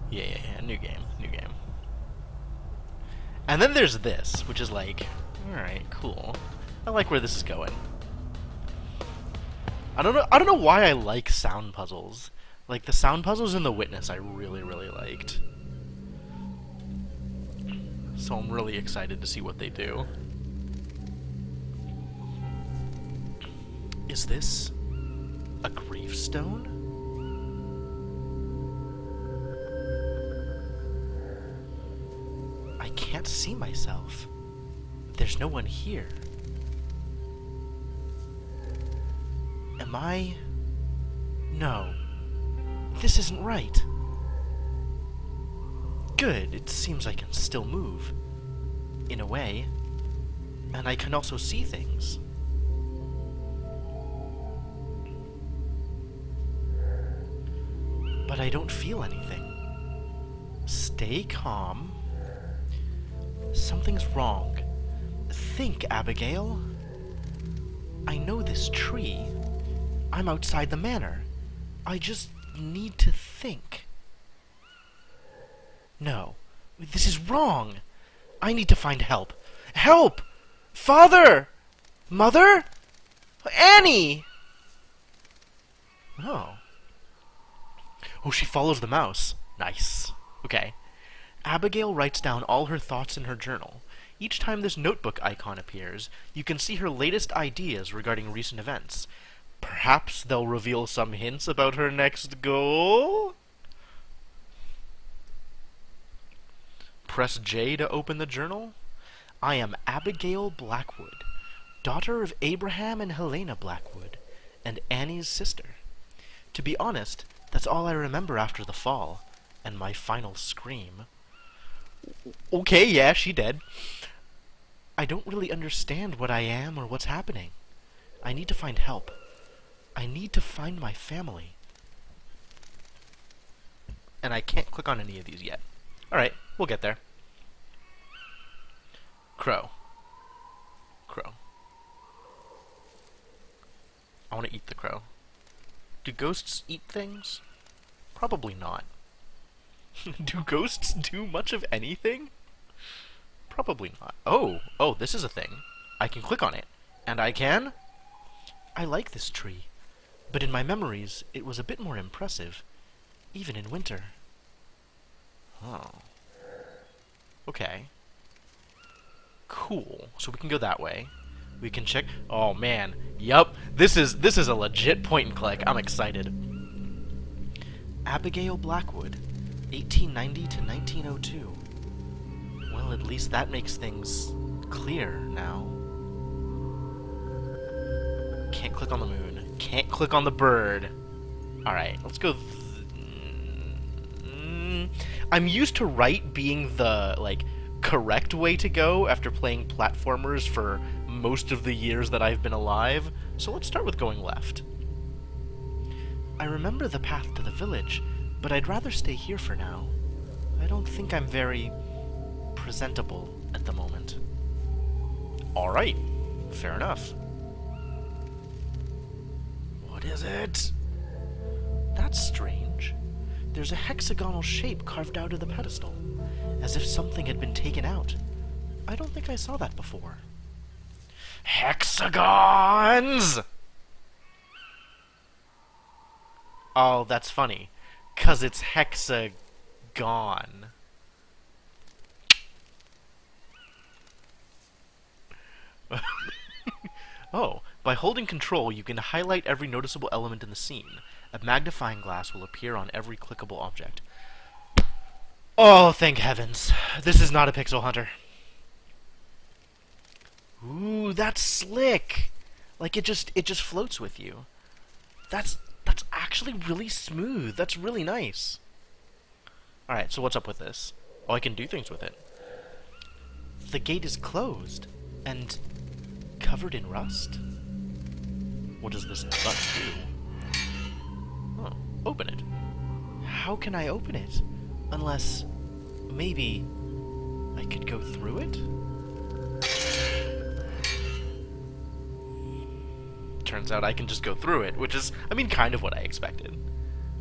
Yeah, new game, new game. And then there's this, which is like, alright, cool. I like where this is going. I don't know why I like sound puzzles. Like, the sound puzzles in The Witness I really, really liked. So I'm really excited to see what they do. Is this a gravestone? I can't see myself. There's no one here. Am I... No. This isn't right. Good, it seems I can still move. In a way. And I can also see things. But I don't feel anything. Stay calm. Something's wrong. Think, Abigail. I know this tree. I'm outside the manor. I just need to think. No, this is wrong. I need to find help. Help! Father! Mother? Annie! Oh. Oh, she follows the mouse. Nice. Okay. Abigail writes down all her thoughts in her journal. Each time this notebook icon appears, you can see her latest ideas regarding recent events. Perhaps they'll reveal some hints about her next goal? Press J to open the journal. I am Abigail Blackwood, daughter of Abraham and Helena Blackwood, and Annie's sister. To be honest, that's all I remember after the fall, and my final scream. Okay, yeah, she dead. I don't really understand what I am or what's happening. I need to find help. I need to find my family. And I can't click on any of these yet. Alright, we'll get there. Crow. Crow. I want to eat the crow. Do ghosts eat things? Probably not. Do ghosts do much of anything? Probably not. Oh, this is a thing. I can click on it. And I can? I like this tree. But in my memories, it was a bit more impressive. Even in winter. Oh. Okay. Cool. So we can go that way. We can check... Oh, man. Yup. This is a legit point and click. I'm excited. Abigail Blackwood, 1890 to 1902. Well, at least that makes things clear now. Can't click on the moon. Can't click on the bird. Alright, let's go... I'm used to right being the, like, correct way to go after playing platformers for most of the years that I've been alive, so let's start with going left. I remember the path to the village, but I'd rather stay here for now. I don't think I'm very presentable at the moment. Alright, fair enough. What is it? That's strange. There's a hexagonal shape carved out of the pedestal, as if something had been taken out. I don't think I saw that before. Hexagons! Oh, that's funny. 'Cause it's hexagon. Oh, by holding control, you can highlight every noticeable element in the scene. A magnifying glass will appear on every clickable object. Oh, thank heavens. This is not a pixel hunter. Ooh, that's slick. Like it just floats with you. That's actually really smooth. That's really nice. Alright, so what's up with this? Oh, I can do things with it. The gate is closed and covered in rust. What does this button do? Oh, open it. How can I open it? Unless, maybe, I could go through it? Turns out I can just go through it, which is, I mean, kind of what I expected.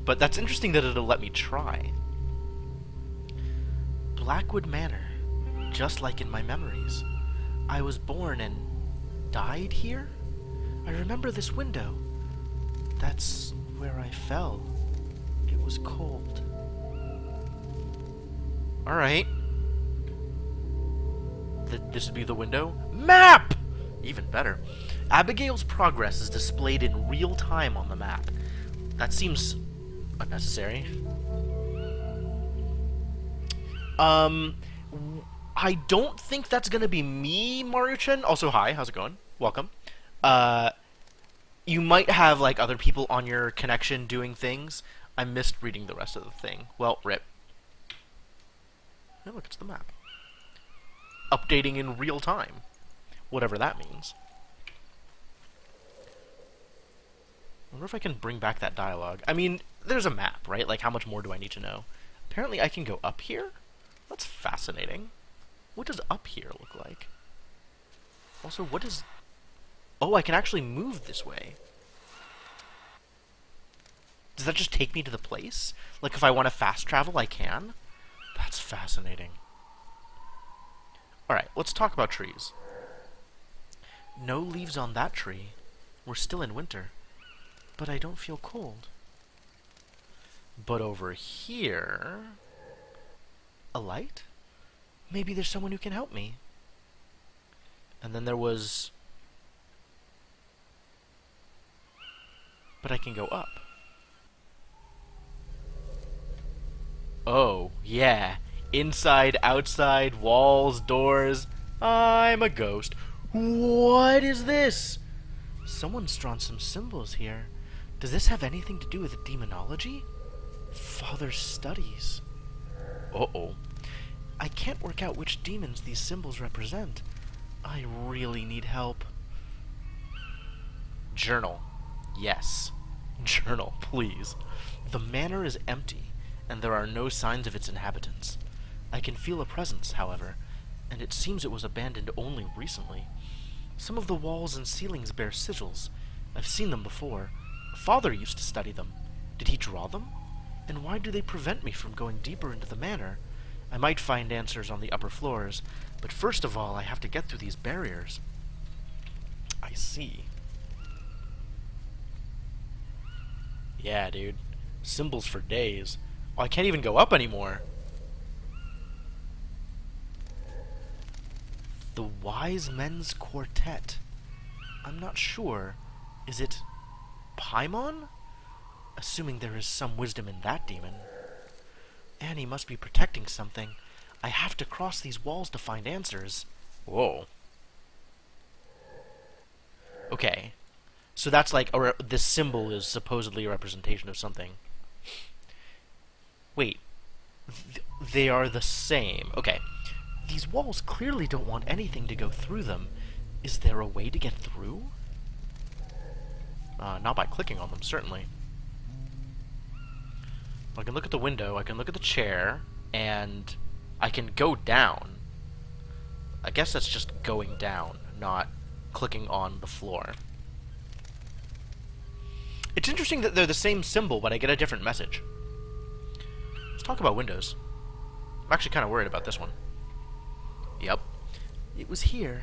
But that's interesting that it'll let me try. Blackwood Manor, just like in my memories. I was born and died here? I remember this window. That's where I fell. It was cold. Alright. This would be the window. Map! Even better. Abigail's progress is displayed in real time on the map. That seems unnecessary. I don't think that's gonna be me, Maruchan. Also, hi, how's it going? Welcome. You might have, like, other people on your connection doing things. I missed reading the rest of the thing. Well, rip. Oh, look, it's the map. Updating in real time. Whatever that means. I wonder if I can bring back that dialogue. I mean, there's a map, right? Like, how much more do I need to know? Apparently I can go up here? That's fascinating. What does up here look like? Also, what is... Oh, I can actually move this way. Does that just take me to the place? Like, if I want to fast travel, I can? That's fascinating. Alright, let's talk about trees. No leaves on that tree. We're still in winter. But I don't feel cold. But over here... A light? Maybe there's someone who can help me. And then there was... But I can go up. Oh, yeah. Inside, outside, walls, doors. I'm a ghost. What is this? Someone's drawn some symbols here. Does this have anything to do with demonology? Father's studies. Uh-oh. I can't work out which demons these symbols represent. I really need help. Journal. Yes. Journal, please. The manor is empty, and there are no signs of its inhabitants. I can feel a presence, however, and it seems it was abandoned only recently. Some of the walls and ceilings bear sigils. I've seen them before. Father used to study them. Did he draw them? And why do they prevent me from going deeper into the manor? I might find answers on the upper floors, but first of all, I have to get through these barriers. I see. Yeah, dude. Symbols for days. Oh, I can't even go up anymore. The Wise Men's Quartet. I'm not sure. Is it Paimon? Assuming there is some wisdom in that demon. Annie must be protecting something. I have to cross these walls to find answers. Whoa. Okay. So that's like, this symbol is supposedly a representation of something. Wait. They are the same. Okay. These walls clearly don't want anything to go through them. Is there a way to get through? Not by clicking on them, certainly. I can look at the window, I can look at the chair, and I can go down. I guess that's just going down, not clicking on the floor. It's interesting that they're the same symbol, but I get a different message. Let's talk about windows. I'm actually kind of worried about this one. Yep. It was here.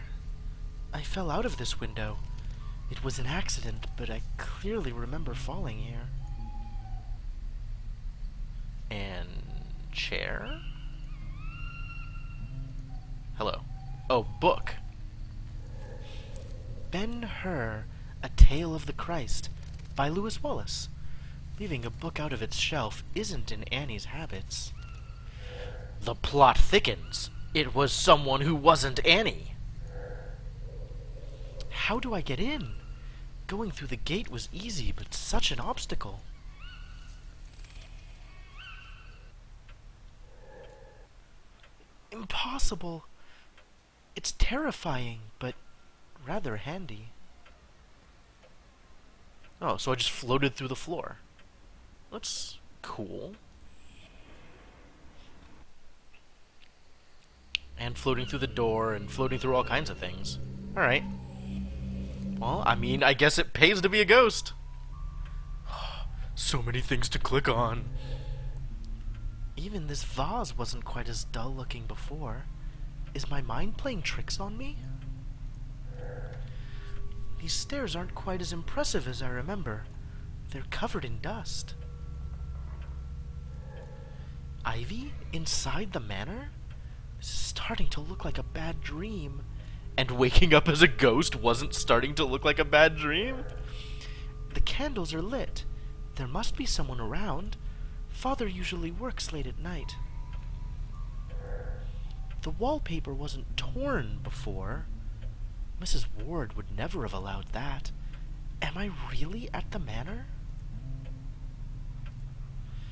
I fell out of this window. It was an accident, but I clearly remember falling here. And chair? Hello. Oh, book. Ben-Hur, A Tale of the Christ, by Lewis Wallace. Leaving a book out of its shelf isn't in Annie's habits. The plot thickens. It was someone who wasn't Annie. How do I get in? Going through the gate was easy, but such an obstacle. Impossible. It's terrifying, but rather handy. Oh, so I just floated through the floor. That's cool. And floating through the door, and floating through all kinds of things. Alright. Well, I mean, I guess it pays to be a ghost. So many things to click on. Even this vase wasn't quite as dull looking before. Is my mind playing tricks on me? These stairs aren't quite as impressive as I remember. They're covered in dust. Ivy? Inside the manor? This is starting to look like a bad dream. And waking up as a ghost wasn't starting to look like a bad dream? The candles are lit. There must be someone around. Father usually works late at night. The wallpaper wasn't torn before. Mrs. Ward would never have allowed that. Am I really at the manor?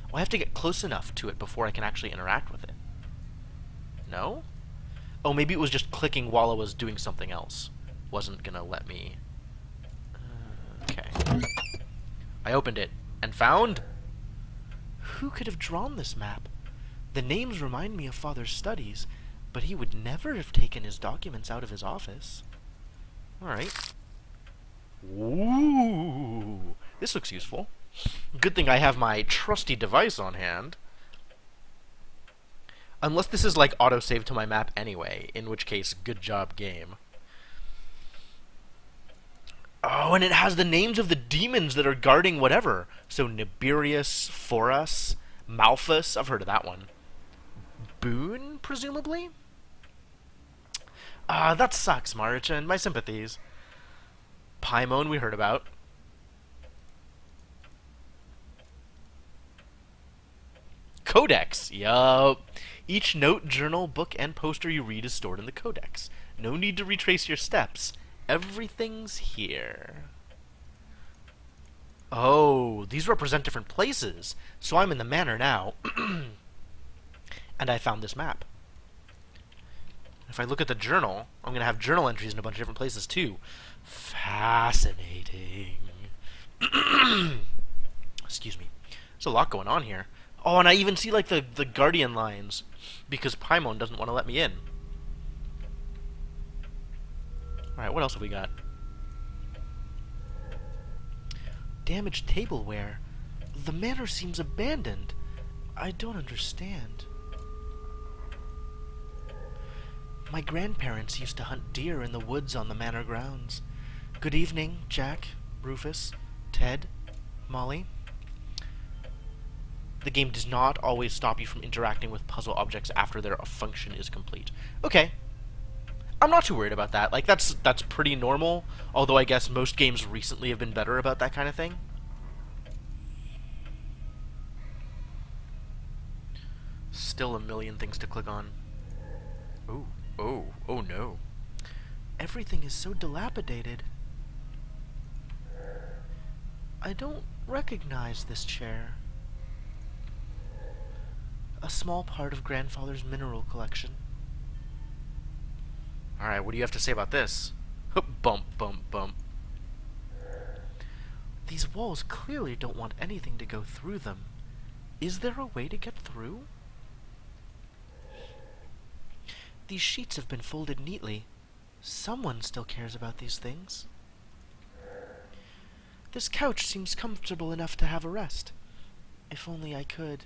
Well, I have to get close enough to it before I can actually interact with it. No? Oh, maybe it was just clicking while I was doing something else. Wasn't gonna let me... Okay. I opened it and found... Who could have drawn this map? The names remind me of Father's studies, but he would never have taken his documents out of his office. Alright. Ooh! This looks useful. Good thing I have my trusty device on hand. Unless this is like autosave to my map anyway, in which case, good job, game. Oh, and it has the names of the demons that are guarding whatever. So Nibirius, Forus, Malphus, I've heard of that one. Boone, presumably? That sucks, Marichin. My sympathies. Paimon, we heard about. Codex, yup. Each note, journal, book, and poster you read is stored in the codex. No need to retrace your steps. Everything's here. Oh, these represent different places. So I'm in the manor now. And I found this map. If I look at the journal, I'm going to have journal entries in a bunch of different places too. Fascinating. Excuse me. There's a lot going on here. Oh, and I even see like the guardian lines because Paimon doesn't want to let me in. Alright, what else have we got? Damaged tableware. The manor seems abandoned. I don't understand. My grandparents used to hunt deer in the woods on the manor grounds. Good evening, Jack, Rufus, Ted, Molly. The game does not always stop you from interacting with puzzle objects after their function is complete. Okay. I'm not too worried about that. Like, that's pretty normal, although I guess most games recently have been better about that kind of thing. Still a million things to click on. Oh no. Everything is so dilapidated. I don't recognize this chair. A small part of Grandfather's mineral collection. Alright, what do you have to say about this? Bump, bump, bump. These walls clearly don't want anything to go through them. Is there a way to get through? These sheets have been folded neatly. Someone still cares about these things. This couch seems comfortable enough to have a rest. If only I could.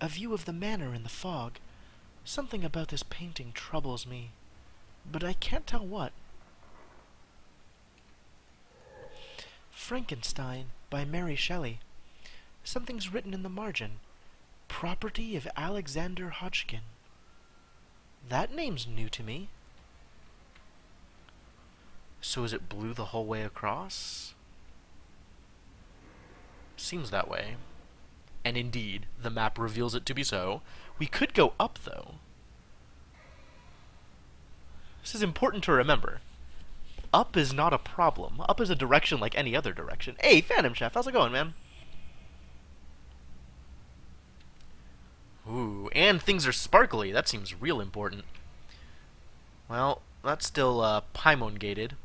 A view of the manor in the fog. Something about this painting troubles me, but I can't tell what. Frankenstein by Mary Shelley. Something's written in the margin. Property of Alexander Hodgkin. That name's new to me. So is it blue the whole way across? Seems that way. And indeed, the map reveals it to be so. We could go up, though. This is important to remember. Up is not a problem. Up is a direction like any other direction. Hey, Phantom Chef, how's it going, man? Ooh, and things are sparkly. That seems real important. Well, that's still Paimon gated.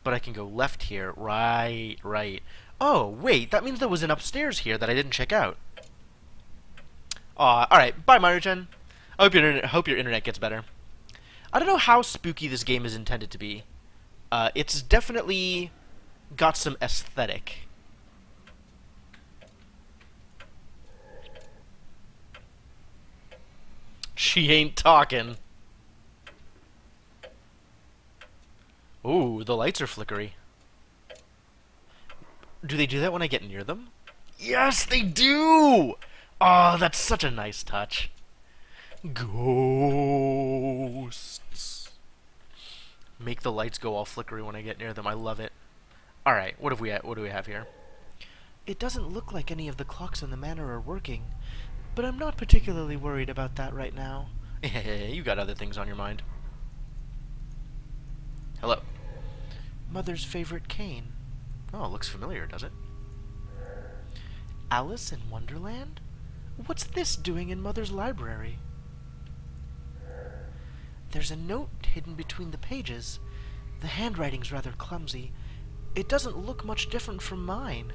But I can go left here. Right. Oh, wait, that means there was an upstairs here that I didn't check out. Alright, bye, Maruchan. I hope your internet gets better. I don't know how spooky this game is intended to be. It's definitely got some aesthetic. She ain't talking. Ooh, the lights are flickery. Do they do that when I get near them? Yes, they do! Oh, that's such a nice touch. Ghosts. Make the lights go all flickery when I get near them. I love it. Alright, what do we have here? It doesn't look like any of the clocks in the manor are working, but I'm not particularly worried about that right now. You got other things on your mind. Hello. Mother's favorite cane. Oh, it looks familiar, does it? Alice in Wonderland? What's this doing in Mother's library? There's a note hidden between the pages. The handwriting's rather clumsy. It doesn't look much different from mine.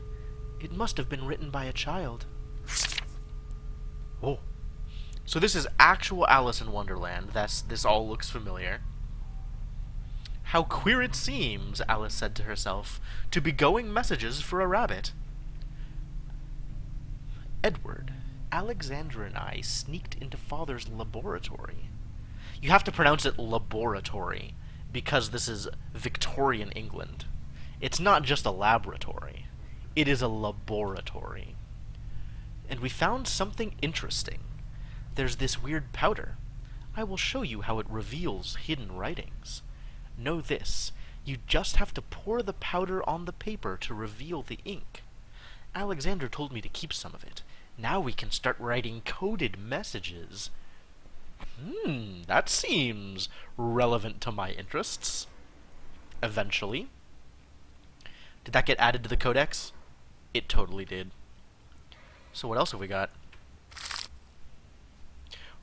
It must have been written by a child. Oh. So this is actual Alice in Wonderland. This all looks familiar. How queer it seems, Alice said to herself, to be going messages for a rabbit. Edward, Alexandra and I sneaked into Father's laboratory. You have to pronounce it laboratory, because this is Victorian England. It's not just a laboratory. It is a laboratory. And we found something interesting. There's this weird powder. I will show you how it reveals hidden writings. Know this, you just have to pour the powder on the paper to reveal the ink. Alexander told me to keep some of it. Now we can start writing coded messages. That seems relevant to my interests. Eventually. Did that get added to the codex? It totally did. So what else have we got?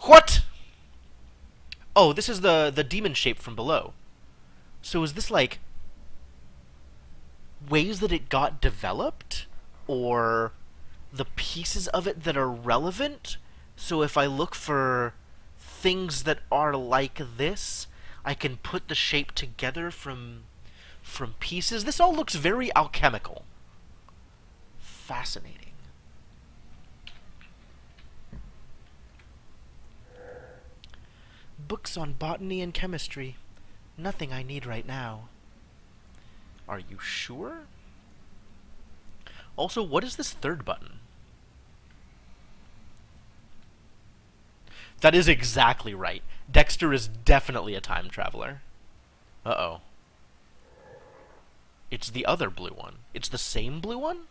What? Oh, this is the demon shape from below. So is this like ways that it got developed? Or the pieces of it that are relevant? So if I look for things that are like this, I can put the shape together from pieces. This all looks very alchemical. Fascinating. Books on botany and chemistry. Nothing I need right now. Are you sure? Also, what is this third button? That is exactly right. Dexter is definitely a time traveler. Uh-oh. It's the other blue one. It's the same blue one?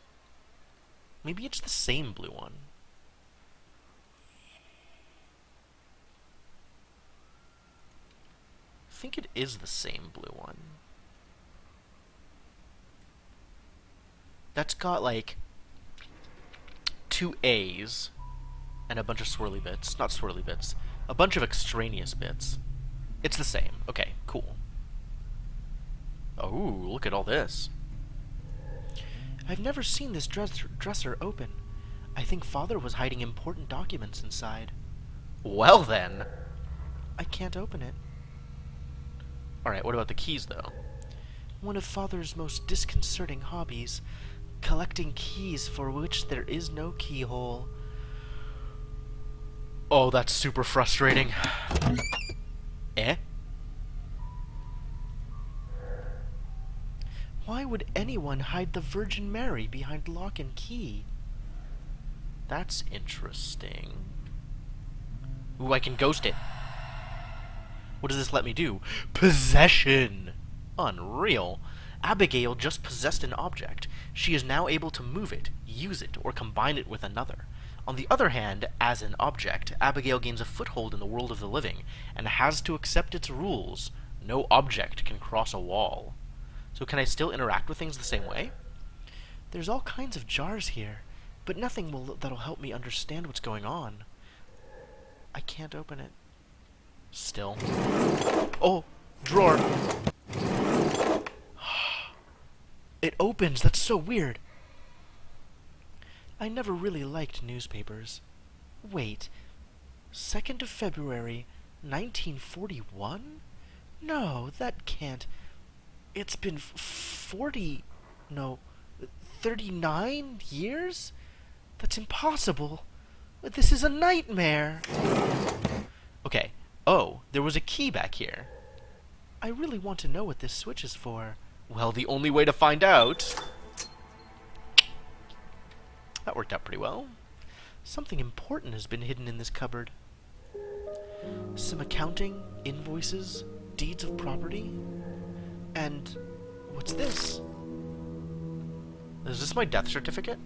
Maybe it's the same blue one. I think it is the same blue one. That's got, like, 2 A's and a bunch of swirly bits. Not swirly bits. A bunch of extraneous bits. It's the same. Okay, cool. Oh, look at all this. I've never seen this dresser open. I think Father was hiding important documents inside. Well then. I can't open it. Alright, what about the keys, though? One of Father's most disconcerting hobbies. Collecting keys for which there is no keyhole. Oh, that's super frustrating. Eh? Why would anyone hide the Virgin Mary behind lock and key? That's interesting. Ooh, I can ghost it. What does this let me do? Possession! Unreal. Abigail just possessed an object. She is now able to move it, use it, or combine it with another. On the other hand, as an object, Abigail gains a foothold in the world of the living, and has to accept its rules. No object can cross a wall. So can I still interact with things the same way? There's all kinds of jars here, but nothing that'll help me understand what's going on. I can't open it. Still. Oh, drawer. It opens. That's so weird. I never really liked newspapers. Wait. 2nd of February, 1941? No, that can't. It's been 39 years? That's impossible. This is a nightmare. Okay. Oh, there was a key back here. I really want to know what this switch is for. Well, the only way to find out... That worked out pretty well. Something important has been hidden in this cupboard. Some accounting, invoices, deeds of property. And what's this? Is this my death certificate?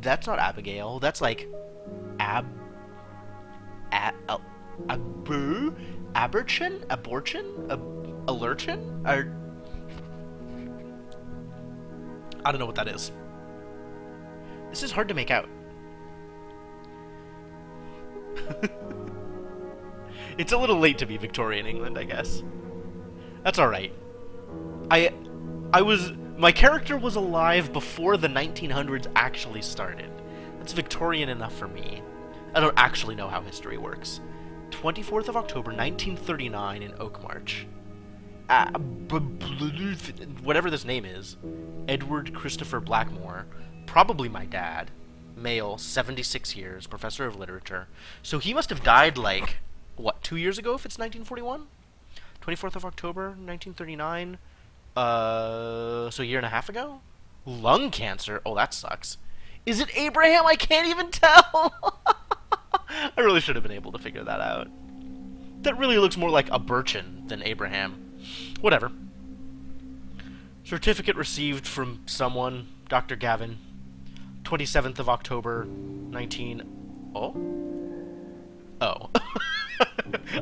That's not Abigail. That's like Aberchin? Allerchin? Or I don't know what that is. This is hard to make out. It's a little late to be Victorian England, I guess. That's alright. My character was alive before the 1900s actually started. That's Victorian enough for me. I don't actually know how history works. 24th of October, 1939 in Oakmarch. Whatever this name is. Edward Christopher Blackmore. Probably my dad. Male, 76 years, professor of literature. So he must have died like, what, 2 years ago if it's 1941? 24th of October, 1939. So a year and a half ago? Lung cancer? Oh, that sucks. Is it Abraham? I can't even tell! I really should have been able to figure that out. That really looks more like a Birchin than Abraham. Whatever. Certificate received from someone, Dr. Gavin. 27th of October, 19... Oh? Oh.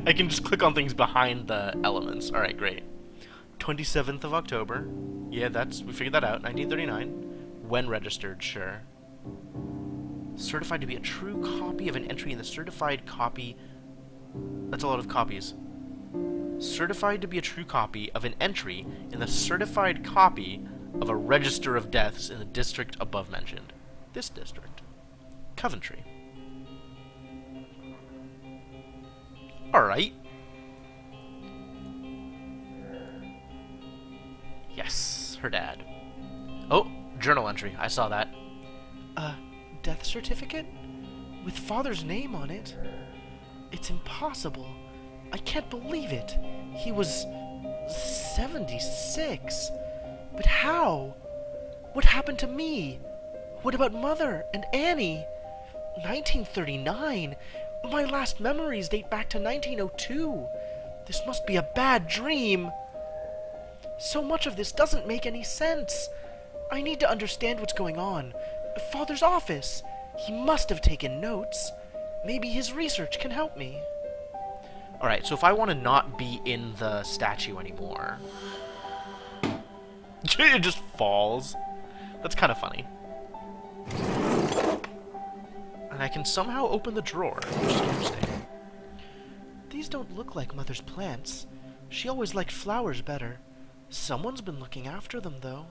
I can just click on things behind the elements. Alright, great. 27th of October. Yeah, we figured that out. 1939. When registered, sure. Certified to be a true copy of an entry in the certified copy... That's a lot of copies. Certified to be a true copy of an entry in the certified copy of a register of deaths in the district above mentioned. This district. Coventry. Alright. Yes, her dad. Oh, journal entry. I saw that. Death certificate? With father's name on it? It's impossible. I can't believe it. He was 76. But how? What happened to me? What about Mother and Annie? 1939? My last memories date back to 1902. This must be a bad dream. So much of this doesn't make any sense. I need to understand what's going on. Father's office. He must have taken notes. Maybe his research can help me. Alright, so if I want to not be in the statue anymore... It just falls. That's kind of funny. And I can somehow open the drawer, which is interesting. These don't look like Mother's plants. She always liked flowers better. Someone's been looking after them, though.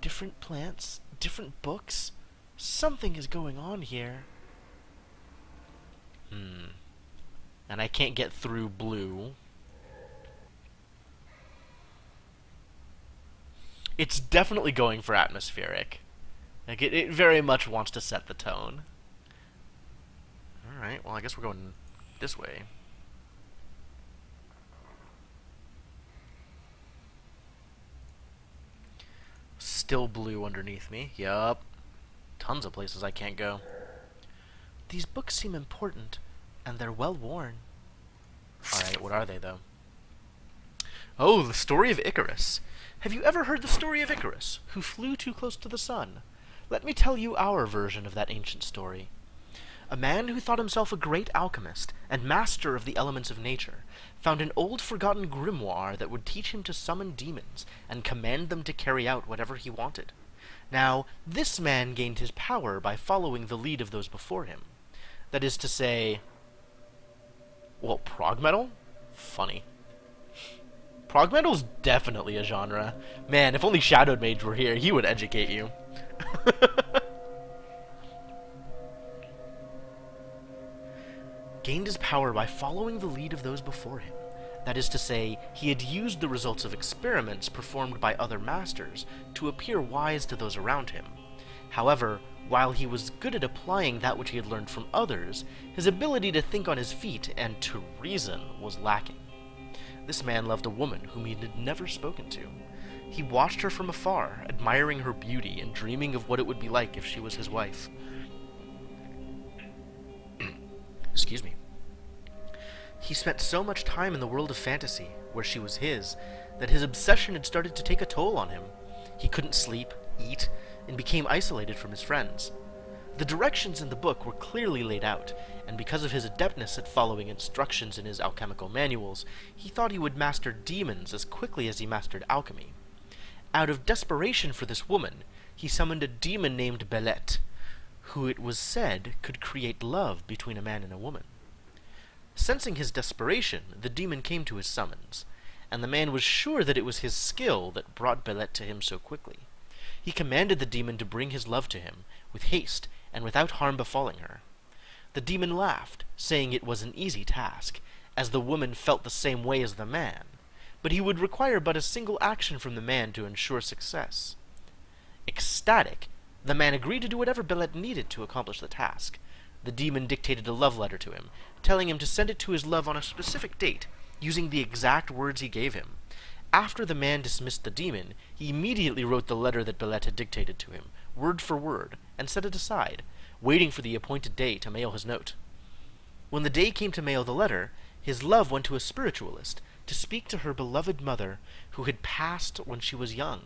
Different plants, different books. Something is going on here. And I can't get through blue. It's definitely going for atmospheric. Like, it very much wants to set the tone. Alright, well, I guess we're going this way. Still blue underneath me. Yup. Tons of places I can't go. These books seem important, and they're well worn. Alright, what are they, though? Oh, the story of Icarus. Have you ever heard the story of Icarus, who flew too close to the sun? Let me tell you our version of that ancient story. A man who thought himself a great alchemist and master of the elements of nature found an old forgotten grimoire that would teach him to summon demons and command them to carry out whatever he wanted. Now, this man gained his power by following the lead of those before him. That is to say... Well, prog metal? Funny. Prog metal's definitely a genre. Man, if only Shadowed Mage were here, he would educate you. Gained his power by following the lead of those before him. That is to say, he had used the results of experiments performed by other masters to appear wise to those around him. However, while he was good at applying that which he had learned from others, his ability to think on his feet and to reason was lacking. This man loved a woman whom he had never spoken to. He watched her from afar, admiring her beauty and dreaming of what it would be like if she was his wife. Excuse me. He spent so much time in the world of fantasy, where she was his, that his obsession had started to take a toll on him. He couldn't sleep, eat, and became isolated from his friends. The directions in the book were clearly laid out, and because of his adeptness at following instructions in his alchemical manuals, he thought he would master demons as quickly as he mastered alchemy. Out of desperation for this woman, he summoned a demon named Belette, who it was said could create love between a man and a woman. Sensing his desperation, the demon came to his summons, and the man was sure that it was his skill that brought Belette to him so quickly. He commanded the demon to bring his love to him, with haste and without harm befalling her. The demon laughed, saying it was an easy task, as the woman felt the same way as the man, but he would require but a single action from the man to ensure success. Ecstatic, the man agreed to do whatever Belette needed to accomplish the task. The demon dictated a love letter to him, telling him to send it to his love on a specific date, using the exact words he gave him. After the man dismissed the demon, he immediately wrote the letter that Belette had dictated to him, word for word, and set it aside, waiting for the appointed day to mail his note. When the day came to mail the letter, his love went to a spiritualist to speak to her beloved mother, who had passed when she was young.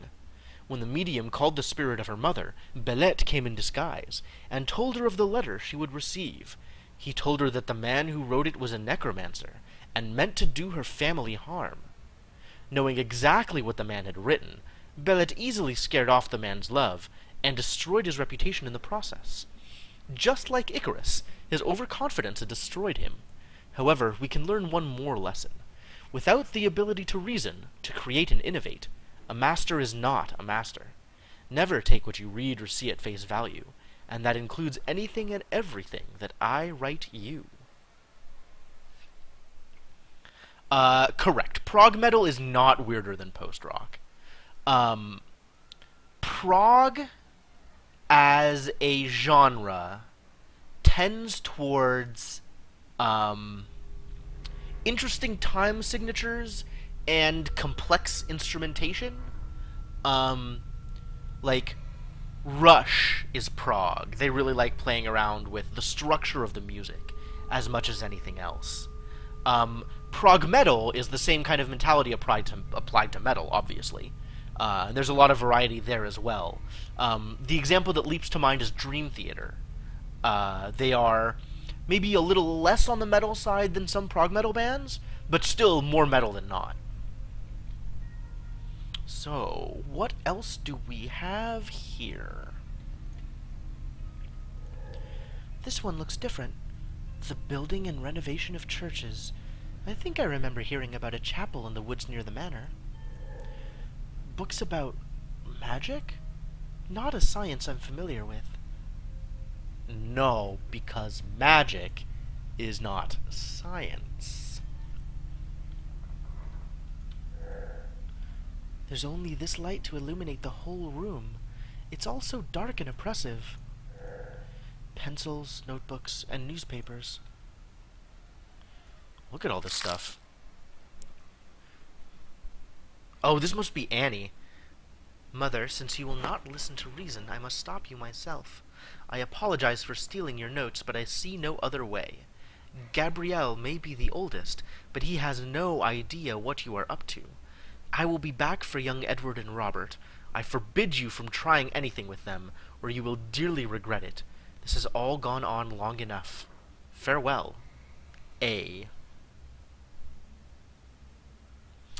When the medium called the spirit of her mother, Belette came in disguise, and told her of the letter she would receive. He told her that the man who wrote it was a necromancer, and meant to do her family harm. Knowing exactly what the man had written, Belette easily scared off the man's love, and destroyed his reputation in the process. Just like Icarus, his overconfidence had destroyed him. However, we can learn one more lesson. Without the ability to reason, to create and innovate, a master is not a master. Never take what you read or see at face value, and that includes anything and everything that I write you. Correct. Prog metal is not weirder than post-rock. Prog, as a genre, tends towards interesting time signatures and complex instrumentation. Like, Rush is prog. They really like playing around with the structure of the music as much as anything else. Prog metal is the same kind of mentality applied to metal, obviously. And there's a lot of variety there as well. The example that leaps to mind is Dream Theater. They are maybe a little less on the metal side than some prog metal bands, but still more metal than not. So, what else do we have here? This one looks different. The building and renovation of churches. I think I remember hearing about a chapel in the woods near the manor. Books about magic? Not a science I'm familiar with. No, because magic is not science. There's only this light to illuminate the whole room. It's all so dark and oppressive. Pencils, notebooks, and newspapers. Look at all this stuff. Oh, this must be Annie. Mother, since you will not listen to reason, I must stop you myself. I apologize for stealing your notes, but I see no other way. Gabriel may be the oldest, but he has no idea what you are up to. I will be back for young Edward and Robert. I forbid you from trying anything with them, or you will dearly regret it. This has all gone on long enough. Farewell. A.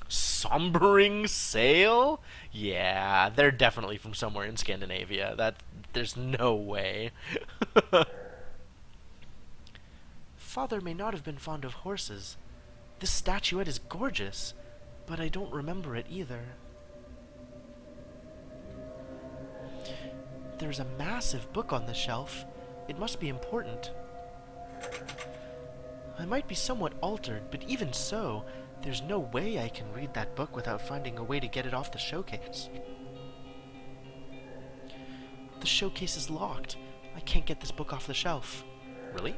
Sombering Sail? Yeah, they're definitely from somewhere in Scandinavia. There's no way. Father may not have been fond of horses. This statuette is gorgeous, but I don't remember it either. There's a massive book on the shelf. It must be important. I might be somewhat altered, but even so, There's no way I can read that book without finding a way to get it off the showcase. The showcase is locked. I can't get this book off the shelf. Really?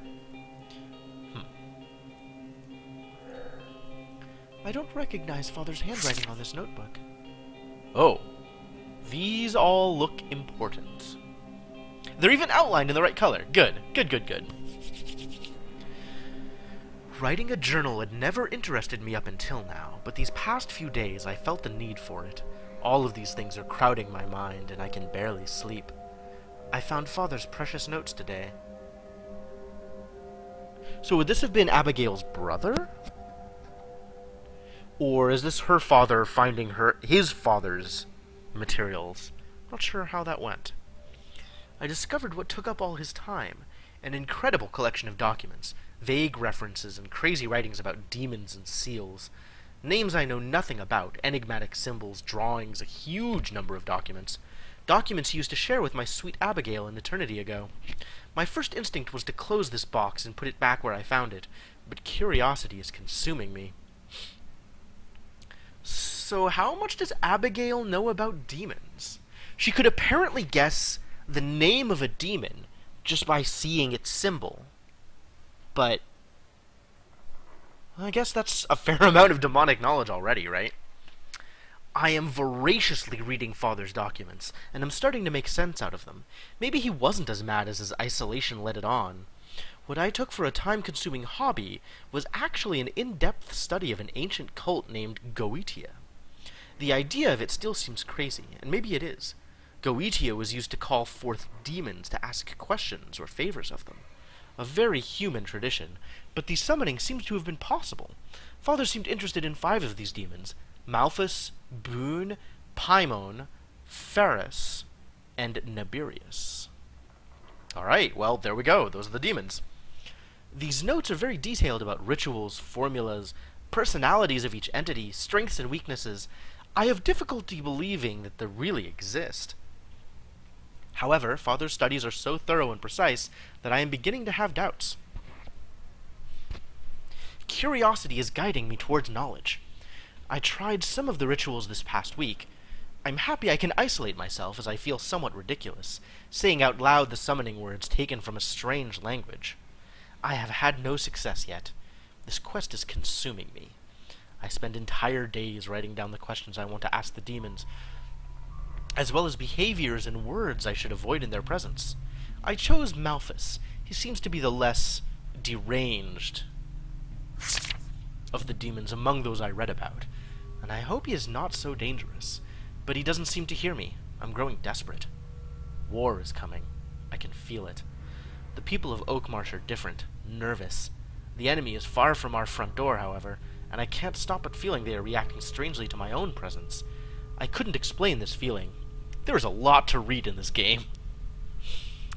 I don't recognize Father's handwriting on this notebook. Oh. These all look important. They're even outlined in the right color. Good. Good, good, good. Writing a journal had never interested me up until now, but these past few days I felt the need for it. All of these things are crowding my mind, and I can barely sleep. I found Father's precious notes today. So would this have been Abigail's brother? Or is this her father finding his father's materials? Not sure how that went. I discovered what took up all his time. An incredible collection of documents, vague references and crazy writings about demons and seals. Names I know nothing about, enigmatic symbols, drawings, a huge number of documents. Documents he used to share with my sweet Abigail an eternity ago. My first instinct was to close this box and put it back where I found it, but curiosity is consuming me. So how much does Abigail know about demons? She could apparently guess the name of a demon just by seeing its symbol. But I guess that's a fair amount of demonic knowledge already, right? I am voraciously reading Father's documents, and I'm starting to make sense out of them. Maybe he wasn't as mad as his isolation led it on. What I took for a time-consuming hobby was actually an in-depth study of an ancient cult named Goetia. The idea of it still seems crazy, and maybe it is. Goetia was used to call forth demons to ask questions or favors of them. A very human tradition, but the summoning seems to have been possible. Father seemed interested in 5 of these demons: Malthus, Boone, Paimon, Ferris, and Nabirius. Alright, well, there we go. Those are the demons. These notes are very detailed about rituals, formulas, personalities of each entity, strengths and weaknesses. I have difficulty believing that they really exist. However, Father's studies are so thorough and precise that I am beginning to have doubts. Curiosity is guiding me towards knowledge. I tried some of the rituals this past week. I'm happy I can isolate myself, as I feel somewhat ridiculous, saying out loud the summoning words taken from a strange language. I have had no success yet. This quest is consuming me. I spend entire days writing down the questions I want to ask the demons, as well as behaviors and words I should avoid in their presence. I chose Malthus. He seems to be the less deranged of the demons among those I read about, and I hope he is not so dangerous. But he doesn't seem to hear me. I'm growing desperate. War is coming. I can feel it. The people of Oakmarsh are different, nervous. The enemy is far from our front door, however, and I can't stop but feeling they are reacting strangely to my own presence. I couldn't explain this feeling. There is a lot to read in this game.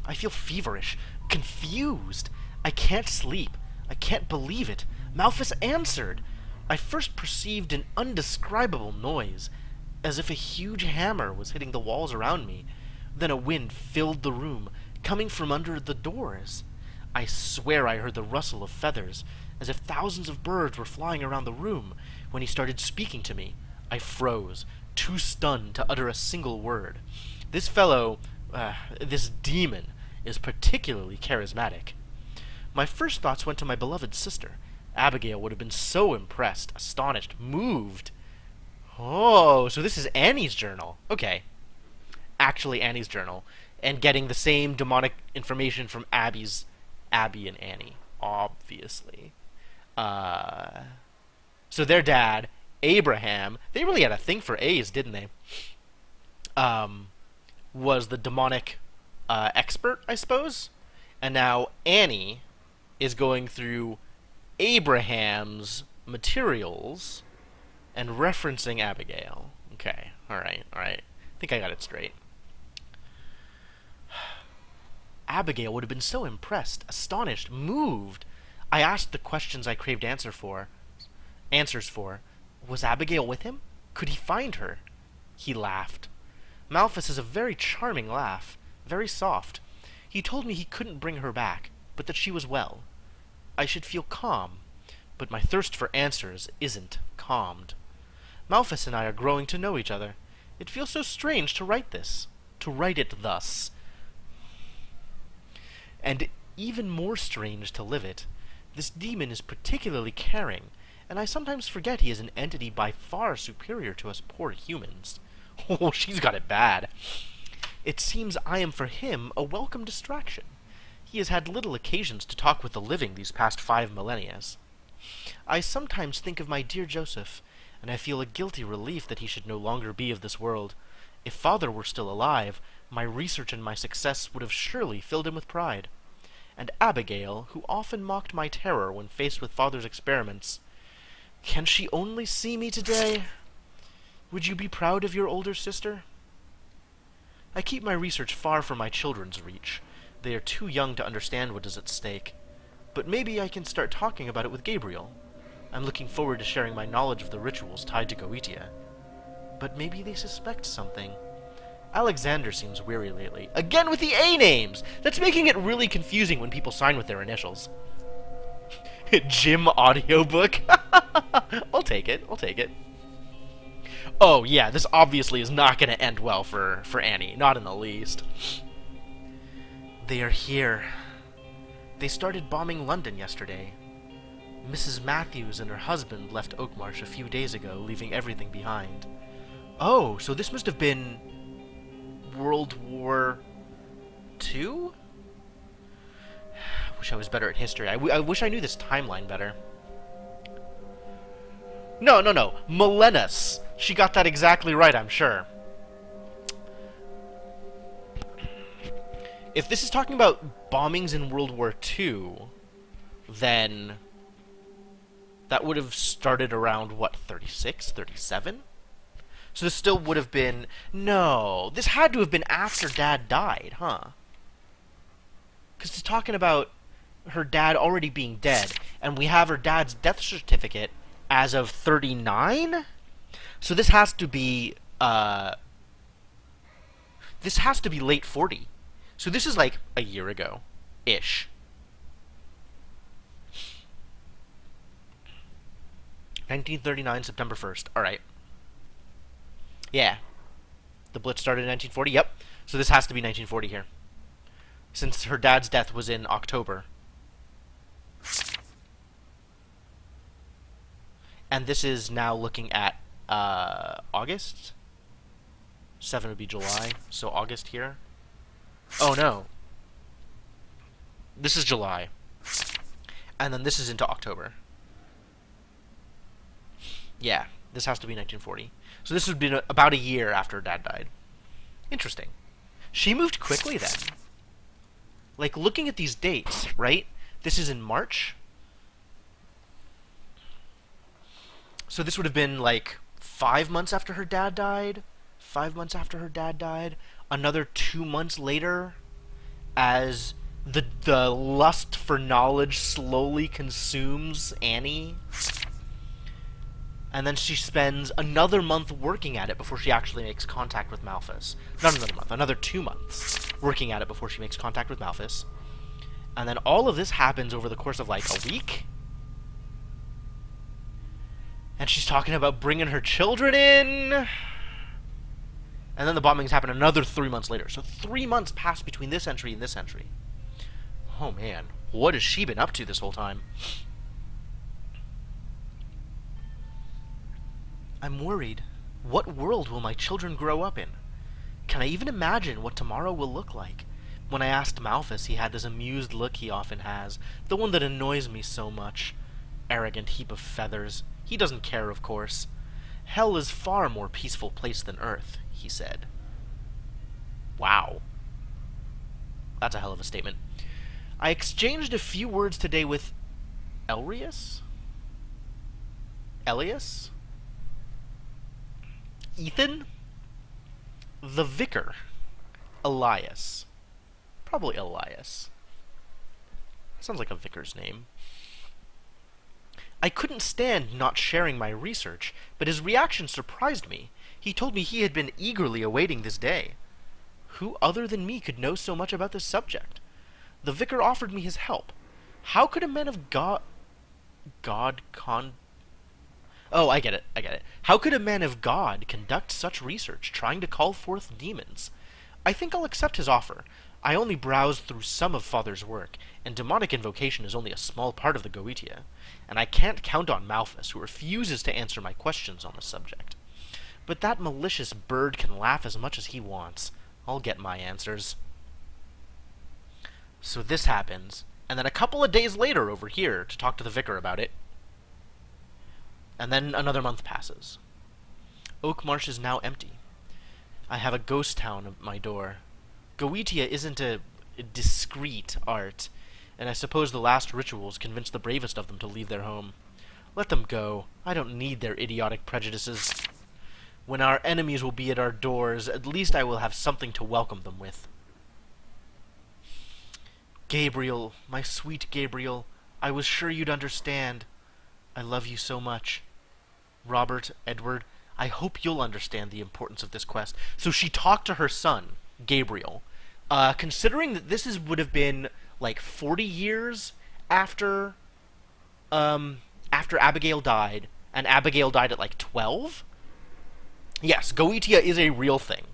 I feel feverish, confused. I can't sleep. I can't believe it. Malthus answered. I first perceived an undescribable noise, as if a huge hammer was hitting the walls around me. Then a wind filled the room, coming from under the doors. I swear I heard the rustle of feathers, as if thousands of birds were flying around the room. When he started speaking to me, I froze, too stunned to utter a single word. This this demon, is particularly charismatic. My first thoughts went to my beloved sister. Abigail would have been so impressed, astonished, moved. Oh, so this is Annie's journal. Okay. Actually Annie's journal. And getting the same demonic information from Abby and Annie, obviously. So their dad, Abraham, they really had a thing for A's, didn't they? Was the demonic expert, I suppose. And now Annie is going through Abraham's materials and referencing Abigail. Okay, alright. I think I got it straight. Abigail would have been so impressed, astonished, moved. I asked the questions I craved answers for. Was Abigail with him? Could he find her? He laughed. Malthus has a very charming laugh, very soft. He told me he couldn't bring her back, but that she was well. I should feel calm, but my thirst for answers isn't calm. calmed. Malphus and I are growing to know each other. It feels so strange to write this. To write it thus. And even more strange to live it. This demon is particularly caring, and I sometimes forget he is an entity by far superior to us poor humans. Oh, she's got it bad. It seems I am for him a welcome distraction. He has had little occasions to talk with the living these past 5 millennia. I sometimes think of my dear Joseph, and I feel a guilty relief that he should no longer be of this world. If father were still alive, my research and my success would have surely filled him with pride. And Abigail, who often mocked my terror when faced with father's experiments, can she only see me today? Would you be proud of your older sister? I keep my research far from my children's reach. They are too young to understand what is at stake. But maybe I can start talking about it with Gabriel. I'm looking forward to sharing my knowledge of the rituals tied to Goetia. But maybe they suspect something. Alexander seems weary lately. Again with the A names! That's making it really confusing when people sign with their initials. Jim audiobook? I'll take it. Oh yeah, this obviously is not going to end well for Annie. Not in the least. They are here. They started bombing London yesterday. Mrs. Matthews and her husband left Oakmarsh a few days ago, leaving everything behind. Oh, so this must have been World War II? I wish I was better at history. I wish I knew this timeline better. No. Millennius. She got that exactly right, I'm sure. If this is talking about bombings in World War II, then that would have started around, what, 36, 37? So this still would have been... No, this had to have been after Dad died, huh? Because it's talking about her dad already being dead, and we have her dad's death certificate as of 39? So this has to be, this has to be late 40. So this is like a year ago-ish. 1939, September 1st. Alright. Yeah. The Blitz started in 1940. Yep. So this has to be 1940 here. Since her dad's death was in October. And this is now looking at August? 7 would be July. So August here. Oh no. This is July. And then this is into October. Yeah, this has to be 1940. So this would be about a year after Dad died. Interesting. She moved quickly then. Like, looking at these dates, right? This is in March. So this would have been, like, 5 months after her dad died. 5 months after her dad died. Another 2 months later, as the lust for knowledge slowly consumes Annie. And then she spends another month working at it before she actually makes contact with Malphus. Not another month, another 2 months working at it before she makes contact with Malphus. And then all of this happens over the course of like a week. And she's talking about bringing her children in. And then the bombings happen another 3 months later. So 3 months pass between this entry and this entry. Oh man, what has she been up to this whole time? I'm worried. What world will my children grow up in? Can I even imagine what tomorrow will look like? When I asked Malphus, he had this amused look he often has, the one that annoys me so much. Arrogant heap of feathers. He doesn't care, of course. Hell is far more peaceful place than Earth, he said. Wow. That's a hell of a statement. I exchanged a few words today with Elrius? Elias? Ethan? The Vicar. Elias. Probably Elias. Sounds like a vicar's name. I couldn't stand not sharing my research, but his reaction surprised me. He told me he had been eagerly awaiting this day. Who other than me could know so much about this subject? The vicar offered me his help. How could a man of God Oh, I get it. I get it. How could a man of God conduct such research, trying to call forth demons? I think I'll accept his offer. I only browsed through some of Father's work, and demonic invocation is only a small part of the Goetia, and I can't count on Malthus, who refuses to answer my questions on the subject. But that malicious bird can laugh as much as he wants. I'll get my answers. So this happens, and then a couple of days later over here to talk to the vicar about it, and then another month passes. Oak Marsh is now empty. I have a ghost town at my door. Goetia isn't a discreet art, and I suppose the last rituals convinced the bravest of them to leave their home. Let them go. I don't need their idiotic prejudices. When our enemies will be at our doors, at least I will have something to welcome them with. Gabriel, my sweet Gabriel, I was sure you'd understand. I love you so much. Robert, Edward, I hope you'll understand the importance of this quest. So she talked to her son, Gabriel. Considering that would have been like 40 years after Abigail died, and Abigail died at like 12. Yes, Goetia is a real thing.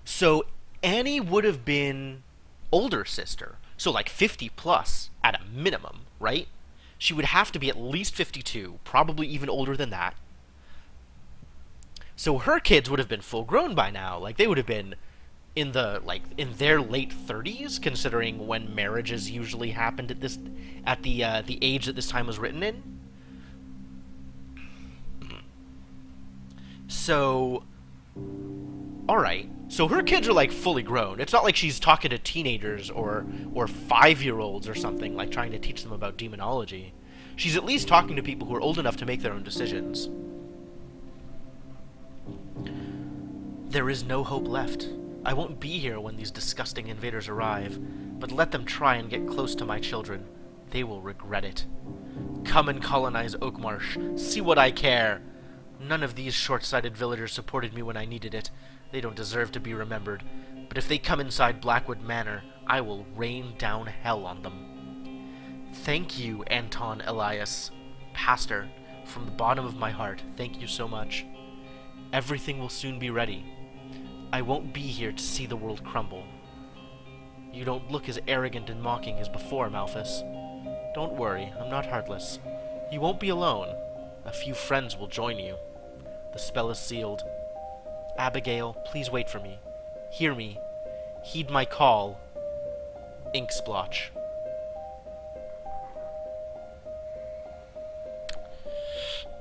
So Annie would have been older sister, so like 50 plus at a minimum, right? She would have to be at least 52, probably even older than that. So her kids would have been full grown by now. Like they would have been in their late 30s, considering when marriages usually happened at the age that this time was written in. So, all right. So her kids are like fully grown. It's not like she's talking to teenagers or 5-year-olds or something, like trying to teach them about demonology. She's at least talking to people who are old enough to make their own decisions. There is no hope left. I won't be here when these disgusting invaders arrive, but let them try and get close to my children. They will regret it. Come and colonize Oakmarsh. See what I care. None of these short-sighted villagers supported me when I needed it. They don't deserve to be remembered. But if they come inside Blackwood Manor, I will rain down hell on them. Thank you, Anton Elias. Pastor, from the bottom of my heart, thank you so much. Everything will soon be ready. I won't be here to see the world crumble. You don't look as arrogant and mocking as before, Malthus. Don't worry, I'm not heartless. You won't be alone. A few friends will join you. The spell is sealed. Abigail, please wait for me. Hear me. Heed my call. Ink splotch.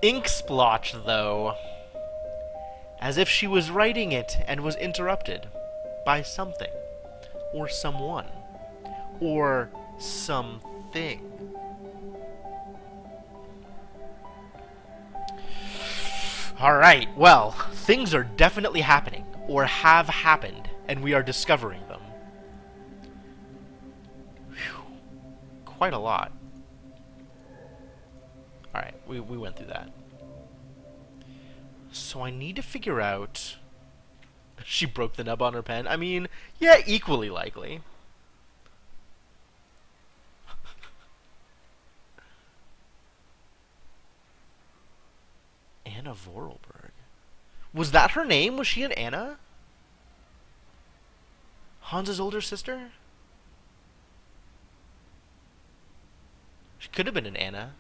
Ink splotch, though. As if she was writing it and was interrupted by something. Or someone. Or something. Alright, well, things are definitely happening, or have happened, and we are discovering them. Whew. Quite a lot. Alright, we went through that. So I need to figure out... She broke the nub on her pen? I mean, yeah, equally likely. Anna Vorarlberg. Was that her name? Was she an Anna? Hans's older sister? She could have been an Anna.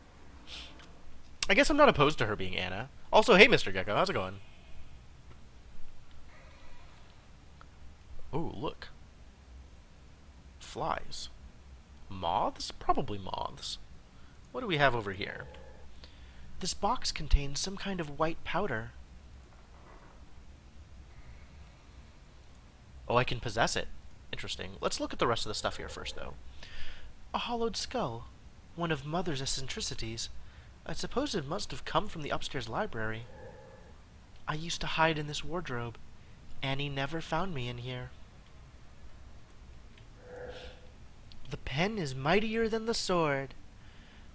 I guess I'm not opposed to her being Anna. Also, hey, Mr. Gecko, how's it going? Oh, look. Flies. Moths? Probably moths. What do we have over here? This box contains some kind of white powder. Oh, I can possess it. Interesting. Let's look at the rest of the stuff here first, though. A hollowed skull. One of Mother's eccentricities. I suppose it must have come from the upstairs library. I used to hide in this wardrobe. Annie never found me in here. The pen is mightier than the sword.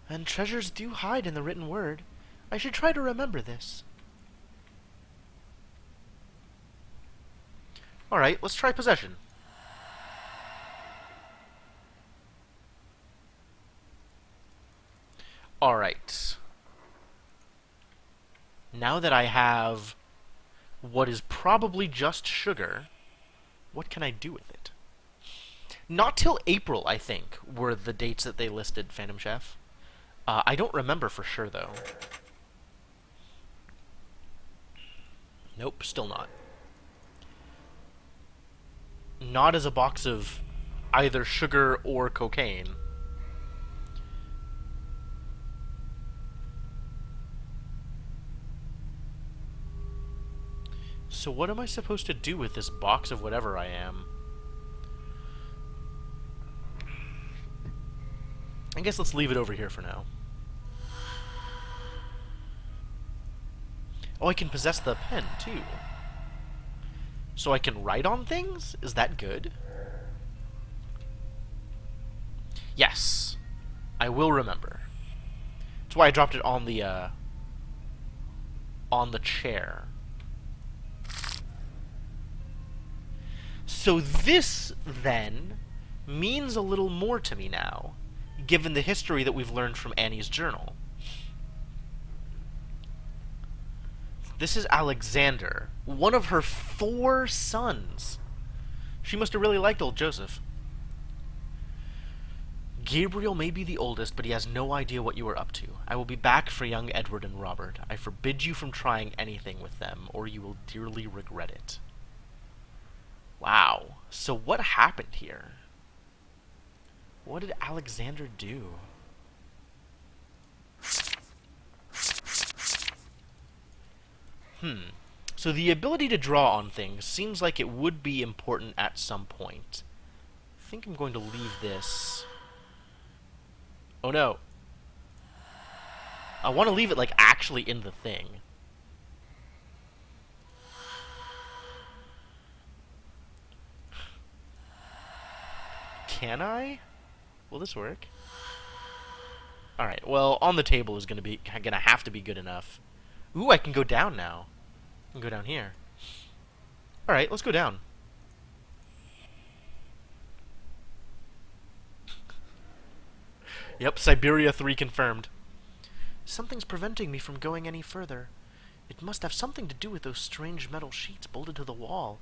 And treasures do hide in the written word. I should try to remember this. Alright, let's try possession. Alright. Now that I have what is probably just sugar, what can I do with it? Not till April, I think, were the dates that they listed, Phantom Chef. I don't remember for sure, though. Nope, still not. Not as a box of either sugar or cocaine. So what am I supposed to do with this box of whatever I am? I guess let's leave it over here for now. Oh, I can possess the pen, too. So I can write on things? Is that good? Yes. I will remember. That's why I dropped it on the chair. So this, then, means a little more to me now, given the history that we've learned from Annie's journal. This is Alexander, one of her 4 sons. She must have really liked old Joseph. Gabriel may be the oldest, but he has no idea what you are up to. I will be back for young Edward and Robert. I forbid you from trying anything with them, or you will dearly regret it. Wow. So what happened here? What did Alexander do? So the ability to draw on things seems like it would be important at some point. I think I'm going to leave this. Oh no. I want to leave it, like, actually in the thing. Can I? Will this work? Alright, well, on the table is gonna have to be good enough. Ooh, I can go down now. I can go down here. Alright, let's go down. Yep, Siberia 3 confirmed. Something's preventing me from going any further. It must have something to do with those strange metal sheets bolted to the wall.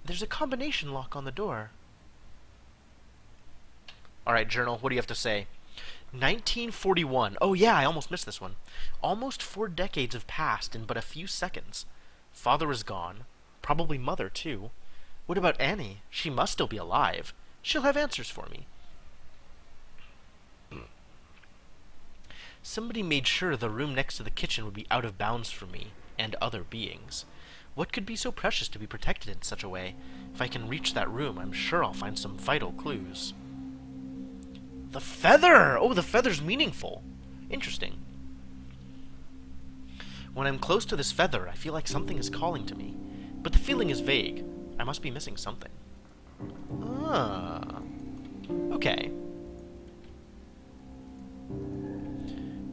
There's a combination lock on the door. Alright, journal, what do you have to say? 1941. Oh yeah, I almost missed this one. Almost 4 decades have passed in but a few seconds. Father is gone. Probably mother, too. What about Annie? She must still be alive. She'll have answers for me. Somebody made sure the room next to the kitchen would be out of bounds for me and other beings. What could be so precious to be protected in such a way? If I can reach that room, I'm sure I'll find some vital clues. The feather! Oh, the feather's meaningful. Interesting. When I'm close to this feather, I feel like something is calling to me. But the feeling is vague. I must be missing something. Ah. Okay.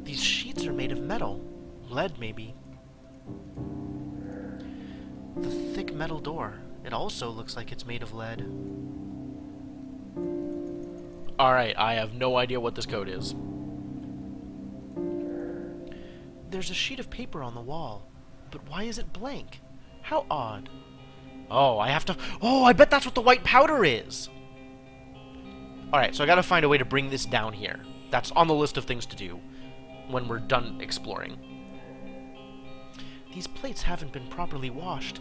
These sheets are made of metal. Lead, maybe. The thick metal door. It also looks like it's made of lead. Alright, I have no idea what this code is. There's a sheet of paper on the wall, but why is it blank? How odd. Oh, I have to... Oh, I bet that's what the white powder is! Alright, so I gotta find a way to bring this down here. That's on the list of things to do when we're done exploring. These plates haven't been properly washed.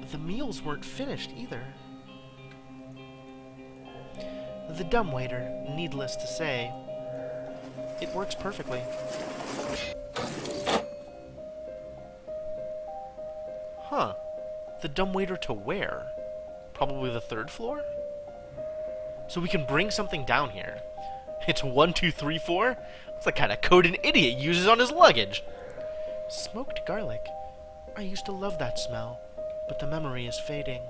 The meals weren't finished either. The dumbwaiter, needless to say, it works perfectly. Huh. The dumbwaiter to where? Probably the 3rd floor? So we can bring something down here. It's 1, 2, 3, 4? That's the kind of code an idiot uses on his luggage. Smoked garlic. I used to love that smell, but the memory is fading.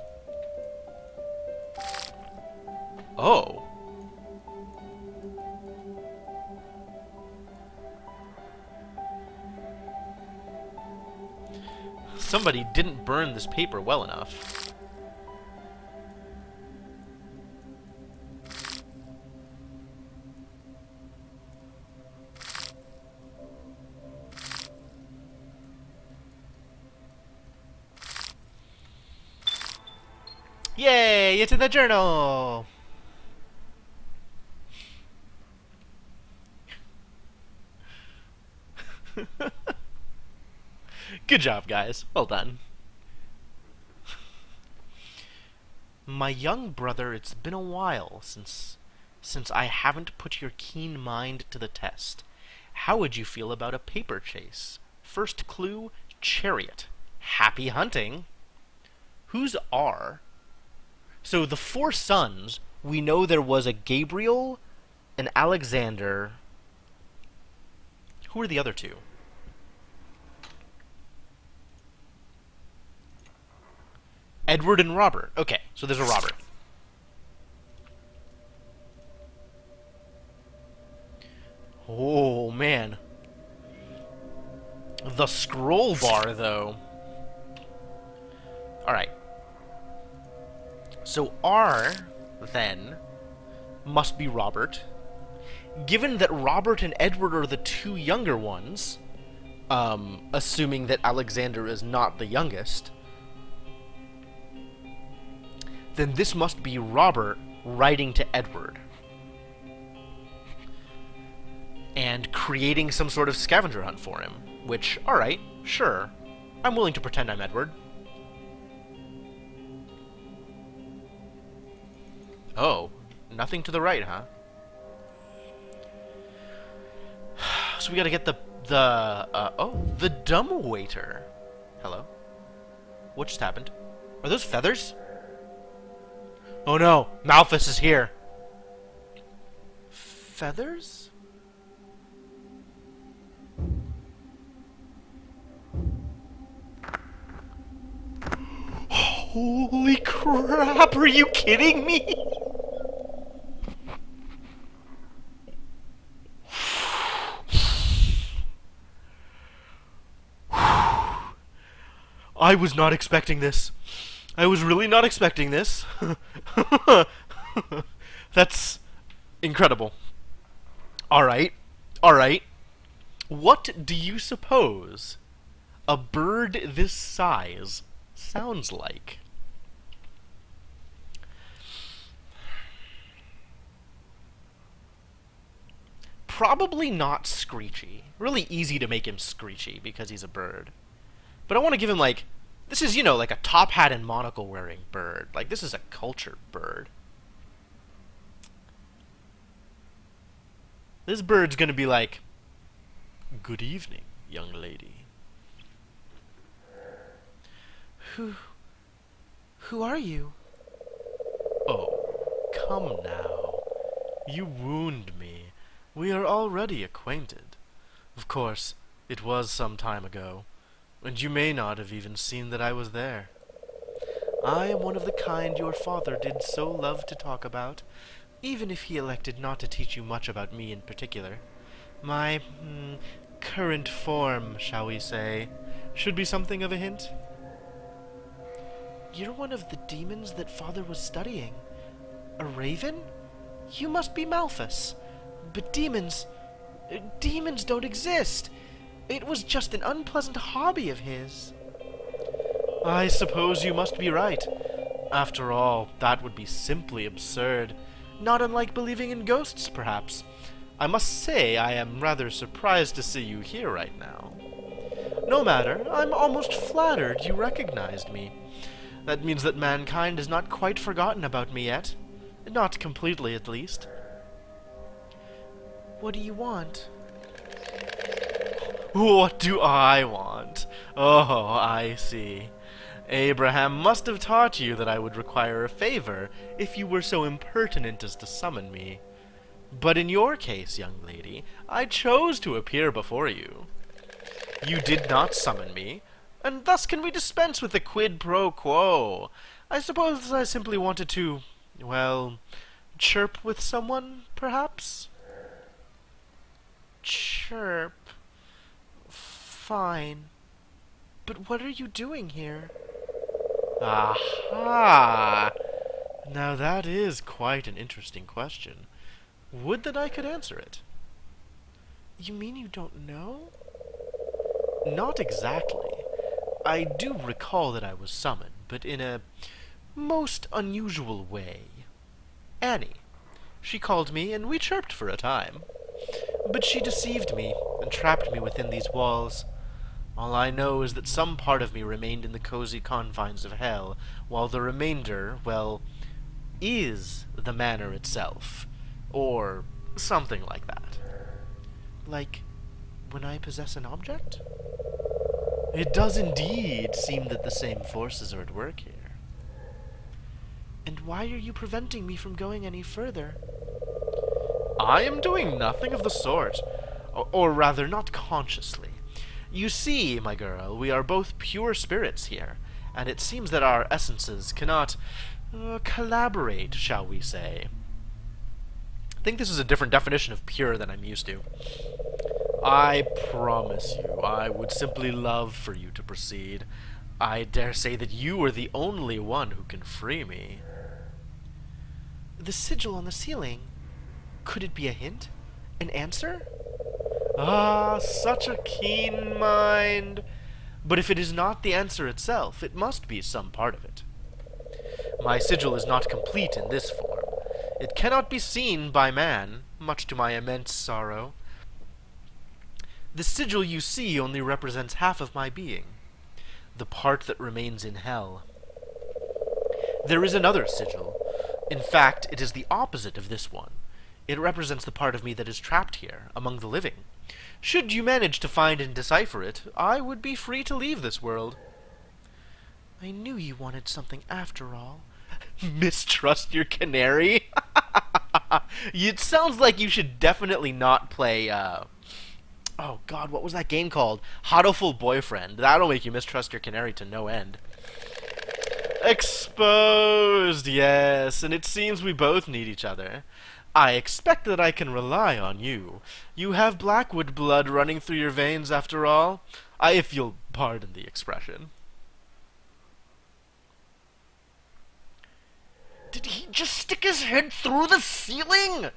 Oh. Somebody didn't burn this paper well enough. Yay! It's in the journal. Good job, guys. Well done. My young brother, it's been a while since I haven't put your keen mind to the test. How would you feel about a paper chase? First clue, chariot. Happy hunting. Who's R? So the four sons, we know there was a Gabriel, an Alexander. Who are the other two? Edward and Robert. Okay, so there's a Robert. Oh, man. The scroll bar, though. Alright. So R, then, must be Robert. Given that Robert and Edward are the two younger ones, assuming that Alexander is not the youngest, then this must be Robert writing to Edward and creating some sort of scavenger hunt for him. Which, alright, sure. I'm willing to pretend I'm Edward. Oh, nothing to the right, huh? So we gotta get the dumb waiter. Hello? What just happened? Are those feathers? Oh no, Malthus is here. Feathers? Holy crap, are you kidding me? I was not expecting this. I was really not expecting this. That's incredible. Alright. Alright. What do you suppose a bird this size sounds like? Probably not screechy. Really easy to make him screechy because he's a bird. But I want to give him, like, this is, like a top hat and monocle wearing bird. Like, this is a cultured bird. This bird's gonna be like, good evening, young lady. Who are you? Oh, come now. You wound me. We are already acquainted. Of course, it was some time ago, and you may not have even seen that I was there. I am one of the kind your father did so love to talk about, even if he elected not to teach you much about me in particular. My, current form, shall we say, should be something of a hint. You're one of the demons that father was studying. A raven? You must be Malthus. But demons don't exist. It was just an unpleasant hobby of his. I suppose you must be right. After all, that would be simply absurd. Not unlike believing in ghosts, perhaps. I must say I am rather surprised to see you here right now. No matter, I'm almost flattered you recognized me. That means that mankind has not quite forgotten about me yet. Not completely, at least. What do you want? What do I want? Oh, I see. Abraham must have taught you that I would require a favor if you were so impertinent as to summon me. But in your case, young lady, I chose to appear before you. You did not summon me, and thus can we dispense with the quid pro quo. I suppose I simply wanted to, well, chirp with someone, perhaps? Chirp. Fine. But what are you doing here? Aha! Now that is quite an interesting question. Would that I could answer it. You mean you don't know? Not exactly. I do recall that I was summoned, but in a most unusual way. Annie. She called me, and we chirped for a time. But she deceived me, and trapped me within these walls. All I know is that some part of me remained in the cozy confines of hell, while the remainder, well, is the manor itself. Or something like that. Like when I possess an object? It does indeed seem that the same forces are at work here. And why are you preventing me from going any further? I am doing nothing of the sort. Or rather, not consciously. You see, my girl, we are both pure spirits here, and it seems that our essences cannot collaborate, shall we say. I think this is a different definition of pure than I'm used to. I promise you, I would simply love for you to proceed. I dare say that you are the only one who can free me. The sigil on the ceiling. Could it be a hint? An answer? Ah, such a keen mind. But if it is not the answer itself, it must be some part of it. My sigil is not complete in this form. It cannot be seen by man, much to my immense sorrow. The sigil you see only represents half of my being, the part that remains in hell. There is another sigil. In fact, it is the opposite of this one. It represents the part of me that is trapped here, among the living. Should you manage to find and decipher it, I would be free to leave this world. I knew you wanted something after all. Mistrust your canary? It sounds like you should definitely not play, oh god, what was that game called? Hodoful Boyfriend. That'll make you mistrust your canary to no end. Exposed, yes, and it seems we both need each other. I expect that I can rely on you. You have Blackwood blood running through your veins after all. If you'll pardon the expression. Did he just stick his head through the ceiling?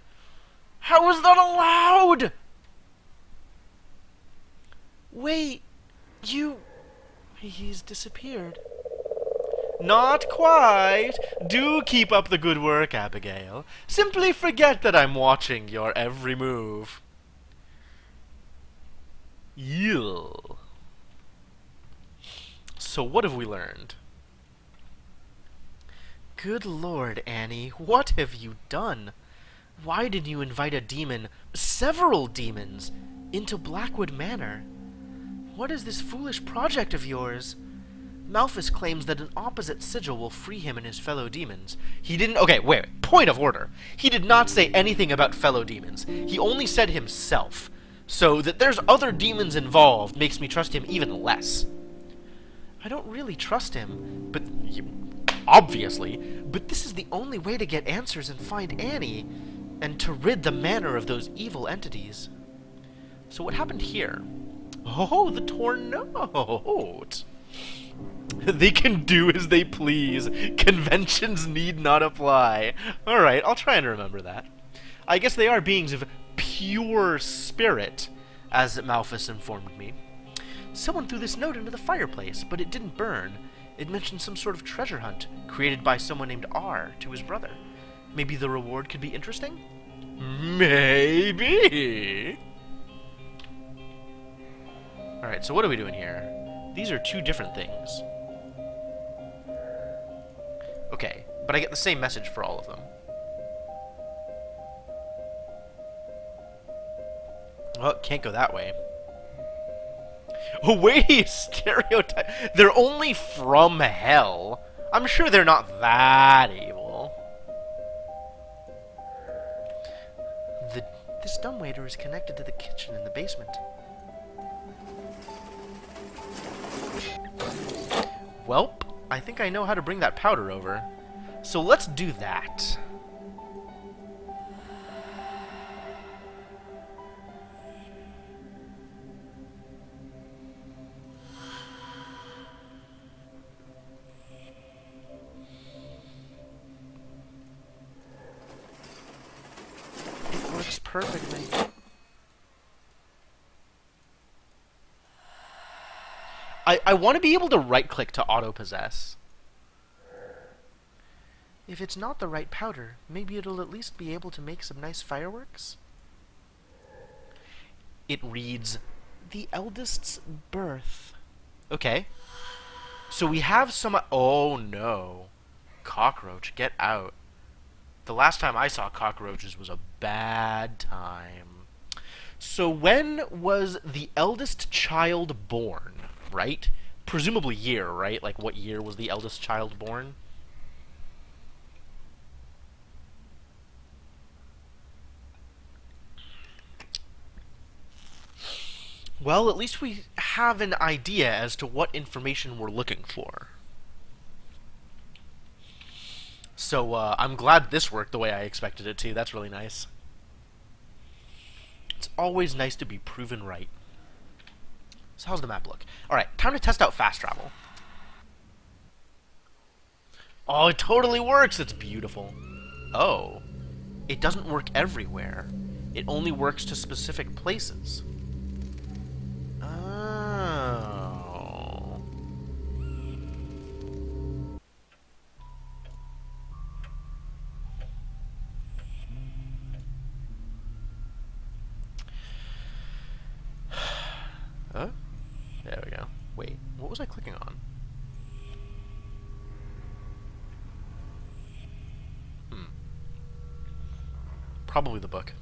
How is that allowed? Wait, he's disappeared. Not quite. Do keep up the good work, Abigail. Simply forget that I'm watching your every move. Yill. So what have we learned? Good Lord, Annie, what have you done? Why did you invite a demon, several demons, into Blackwood Manor? What is this foolish project of yours? Malphus claims that an opposite sigil will free him and his fellow demons. He didn't... Okay, wait. Point of order. He did not say anything about fellow demons. He only said himself. So that there's other demons involved makes me trust him even less. I don't really trust him, but... obviously. But this is the only way to get answers and find Annie, and to rid the manor of those evil entities. So what happened here? Oh, the torn note! They can do as they please. Conventions need not apply. Alright, I'll try and remember that. I guess they are beings of pure spirit, as Malphus informed me. Someone threw this note into the fireplace, but it didn't burn. It mentioned some sort of treasure hunt, created by someone named R to his brother. Maybe the reward could be interesting? Maybe! Alright, so what are we doing here? These are two different things. Okay, but I get the same message for all of them. Well, can't go that way. Oh, wait, stereotype. They're only from hell. I'm sure they're not that evil. This dumbwaiter is connected to the kitchen in the basement. Welp, I think I know how to bring that powder over. So let's do that. It works perfectly. I want to be able to right-click to auto-possess. If it's not the right powder, maybe it'll at least be able to make some nice fireworks? It reads, The Eldest's Birth. Okay. So we have some... Oh, no. Cockroach, get out. The last time I saw cockroaches was a bad time. So when was the eldest child born, right? Presumably year, right? Like, what year was the eldest child born? Well, at least we have an idea as to what information we're looking for. So, I'm glad this worked the way I expected it to. That's really nice. It's always nice to be proven right. So how's the map look? Alright, time to test out fast travel. Oh, it totally works! It's beautiful. Oh. It doesn't work everywhere. It only works to specific places. Oh. Huh? There we go. Wait, what was I clicking on? Probably the book.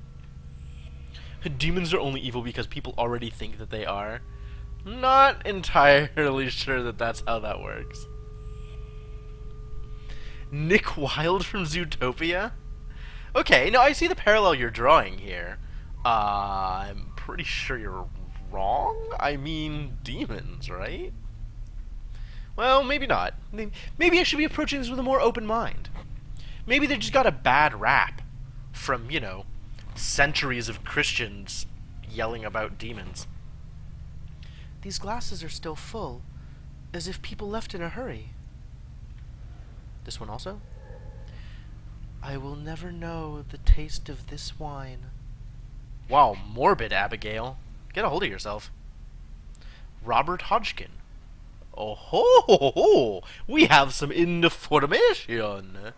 Demons are only evil because people already think that they are. Not entirely sure that that's how that works. Nick Wilde from Zootopia? Okay, no, I see the parallel you're drawing here. I'm pretty sure you're wrong? I mean, demons, right? Well, maybe not. Maybe I should be approaching this with a more open mind. Maybe they just got a bad rap from, you know, centuries of Christians yelling about demons. These glasses are still full, as if people left in a hurry. This one also? I will never know the taste of this wine. Wow, morbid, Abigail. Get a hold of yourself. Robert Hodgkin. Oh ho! We have some information.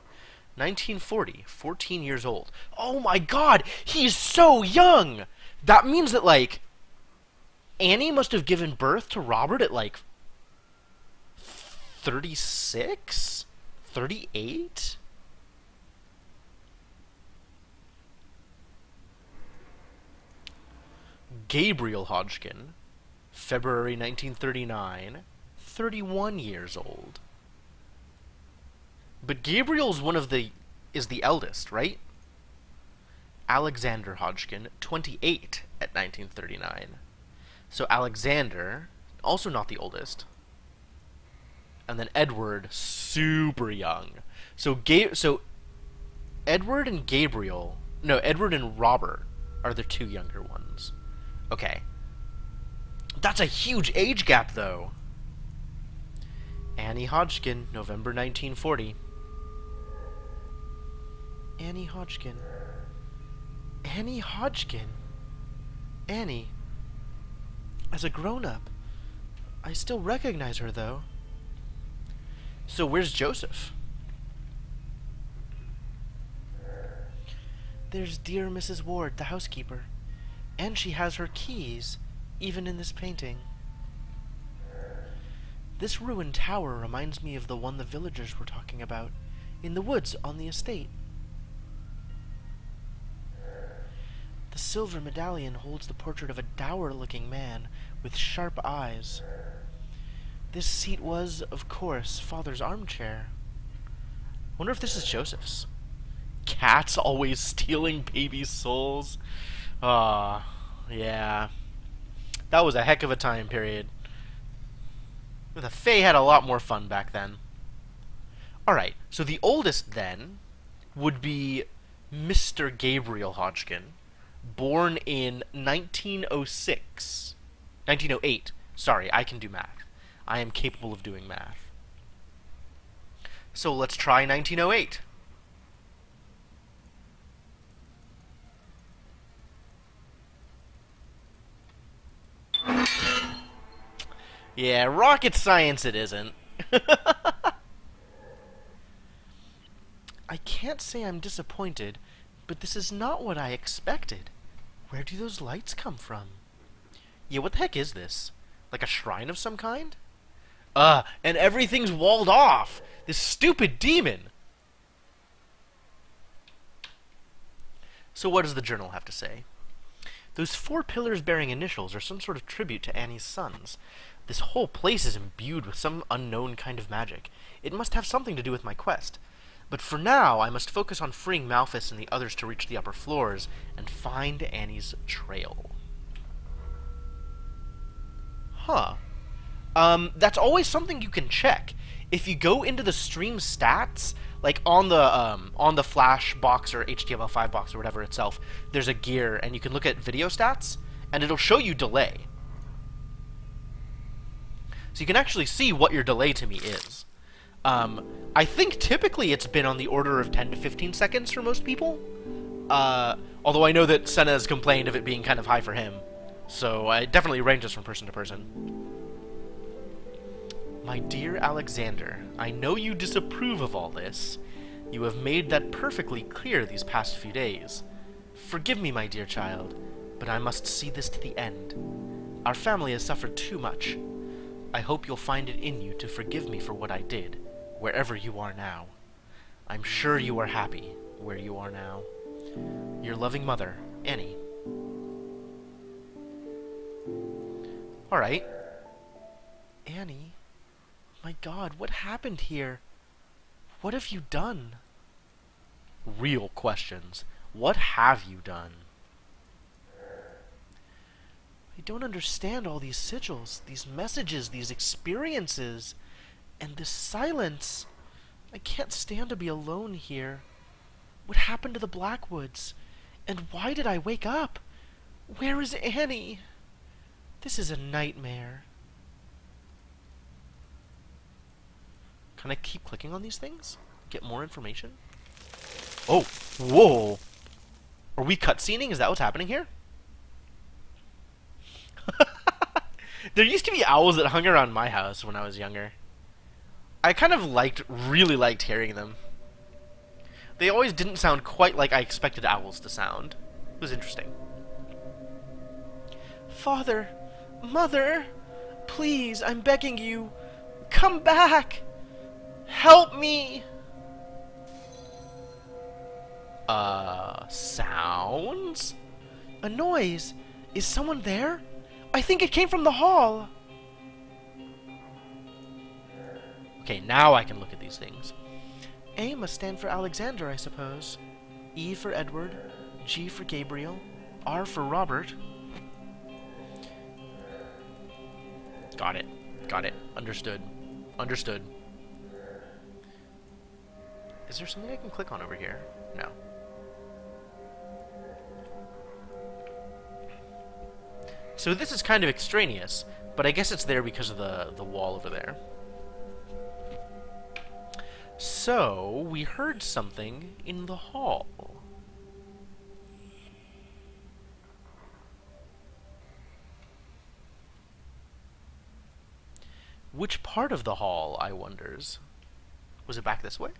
1940, 14 years old. Oh my god, he's so young! That means that, like, Annie must have given birth to Robert at, like, 36? 38? Gabriel Hodgkin, February 1939, 31 years old. But Gabriel's is the eldest, right? Alexander Hodgkin, 28 at 1939. So Alexander, also not the oldest. And then Edward, super young. So Edward and Gabriel, no, Edward and Robert are the two younger ones. Okay. That's a huge age gap, though. Annie Hodgkin, November 1940. Annie Hodgkin. Annie Hodgkin. Annie. As a grown-up. I still recognize her, though. So where's Joseph? There's dear Mrs. Ward, the housekeeper. And she has her keys, even in this painting. This ruined tower reminds me of the one the villagers were talking about, in the woods on the estate. The silver medallion holds the portrait of a dour-looking man with sharp eyes. This seat was, of course, Father's armchair. Wonder if this is Joseph's. Cats always stealing babies' souls. Yeah. That was a heck of a time period. The Fae had a lot more fun back then. Alright, so the oldest, then, would be Mr. Gabriel Hodgkin, born in 1906. 1908. Sorry, I can do math. I am capable of doing math. So let's try 1908. Yeah, rocket science it isn't. can't say I'm disappointed, but this is not what I expected. Where do those lights come from? Yeah, what the heck is this? Like a shrine of some kind? And everything's walled off! This stupid demon! So what does the journal have to say? Those 4 pillars bearing initials are some sort of tribute to Annie's sons. This whole place is imbued with some unknown kind of magic. It must have something to do with my quest. But for now, I must focus on freeing Malphus and the others to reach the upper floors and find Annie's trail. Huh. That's always something you can check. If you go into the stream stats, like on the Flash box or HTML5 box or whatever itself, there's a gear, and you can look at video stats, and it'll show you delay. So you can actually see what your delay to me is. I think typically it's been on the order of 10 to 15 seconds for most people. Although I know that Senna has complained of it being kind of high for him. So it definitely ranges from person to person. My dear Alexander, I know you disapprove of all this. You have made that perfectly clear these past few days. Forgive me, my dear child, but I must see this to the end. Our family has suffered too much. I hope you'll find it in you to forgive me for what I did, wherever you are now. I'm sure you are happy where you are now. Your loving mother, Annie. Alright. Annie? My God, what happened here? What have you done? Real questions. What have you done? I don't understand all these sigils, these messages, these experiences, and this silence. I can't stand to be alone here. What happened to the Blackwoods? And why did I wake up? Where is Annie? This is a nightmare. Can I keep clicking on these things? Get more information? Oh, whoa! Are we cutscening? Is that what's happening here? There used to be owls that hung around my house when I was younger. I kind of really liked hearing them. They always didn't sound quite like I expected owls to sound. It was interesting. Father, Mother, please, I'm begging you, come back! Help me! Sounds? A noise. Is someone there? I think it came from the hall. Okay, now I can look at these things. A must stand for Alexander, I suppose. E for Edward. G for Gabriel. R for Robert. Got it. Got it. Understood. Understood. Is there something I can click on over here? No. So this is kind of extraneous, but I guess it's there because of the wall over there. So, we heard something in the hall. Which part of the hall, I wonders? Was it back this way?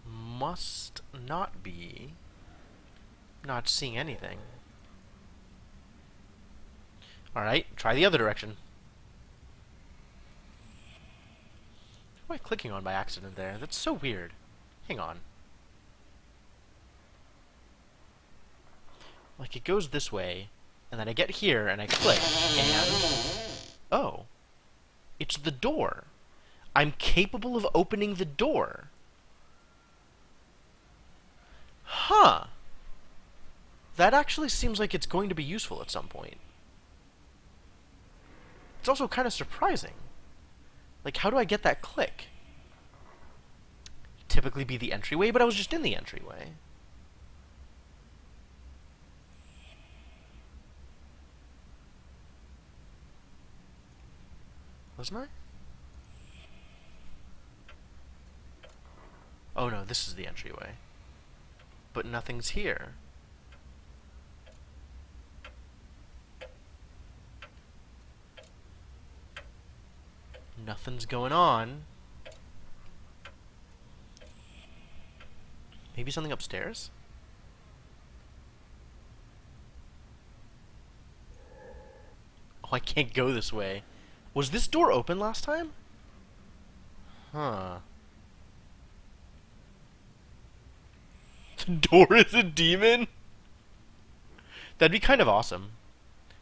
Must not be. Not seeing anything. Alright, try the other direction. What am I clicking on by accident there? That's so weird. Hang on. Like, it goes this way, and then I get here, and I click, and... Oh. It's the door. I'm capable of opening the door. Huh. That actually seems like it's going to be useful at some point. It's also kind of surprising. Like, how do I get that click? Typically be the entryway, but I was just in the entryway. Wasn't I? Oh no, this is the entryway. But nothing's here. Nothing's going on. Maybe something upstairs? Oh, I can't go this way. Was this door open last time? Huh. The door is a demon? That'd be kind of awesome.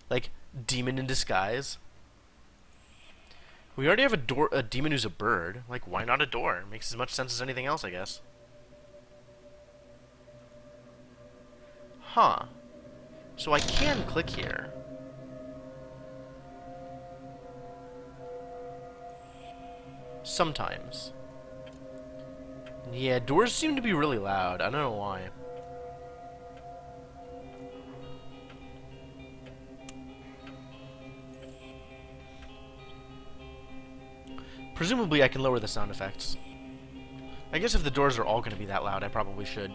Like, demon in disguise. We already have a demon who's a bird. Like, why not a door? Makes as much sense as anything else, I guess. Huh. So I can click here. Sometimes. Yeah, doors seem to be really loud. I don't know why. Presumably I can lower the sound effects. I guess if the doors are all going to be that loud, I probably should.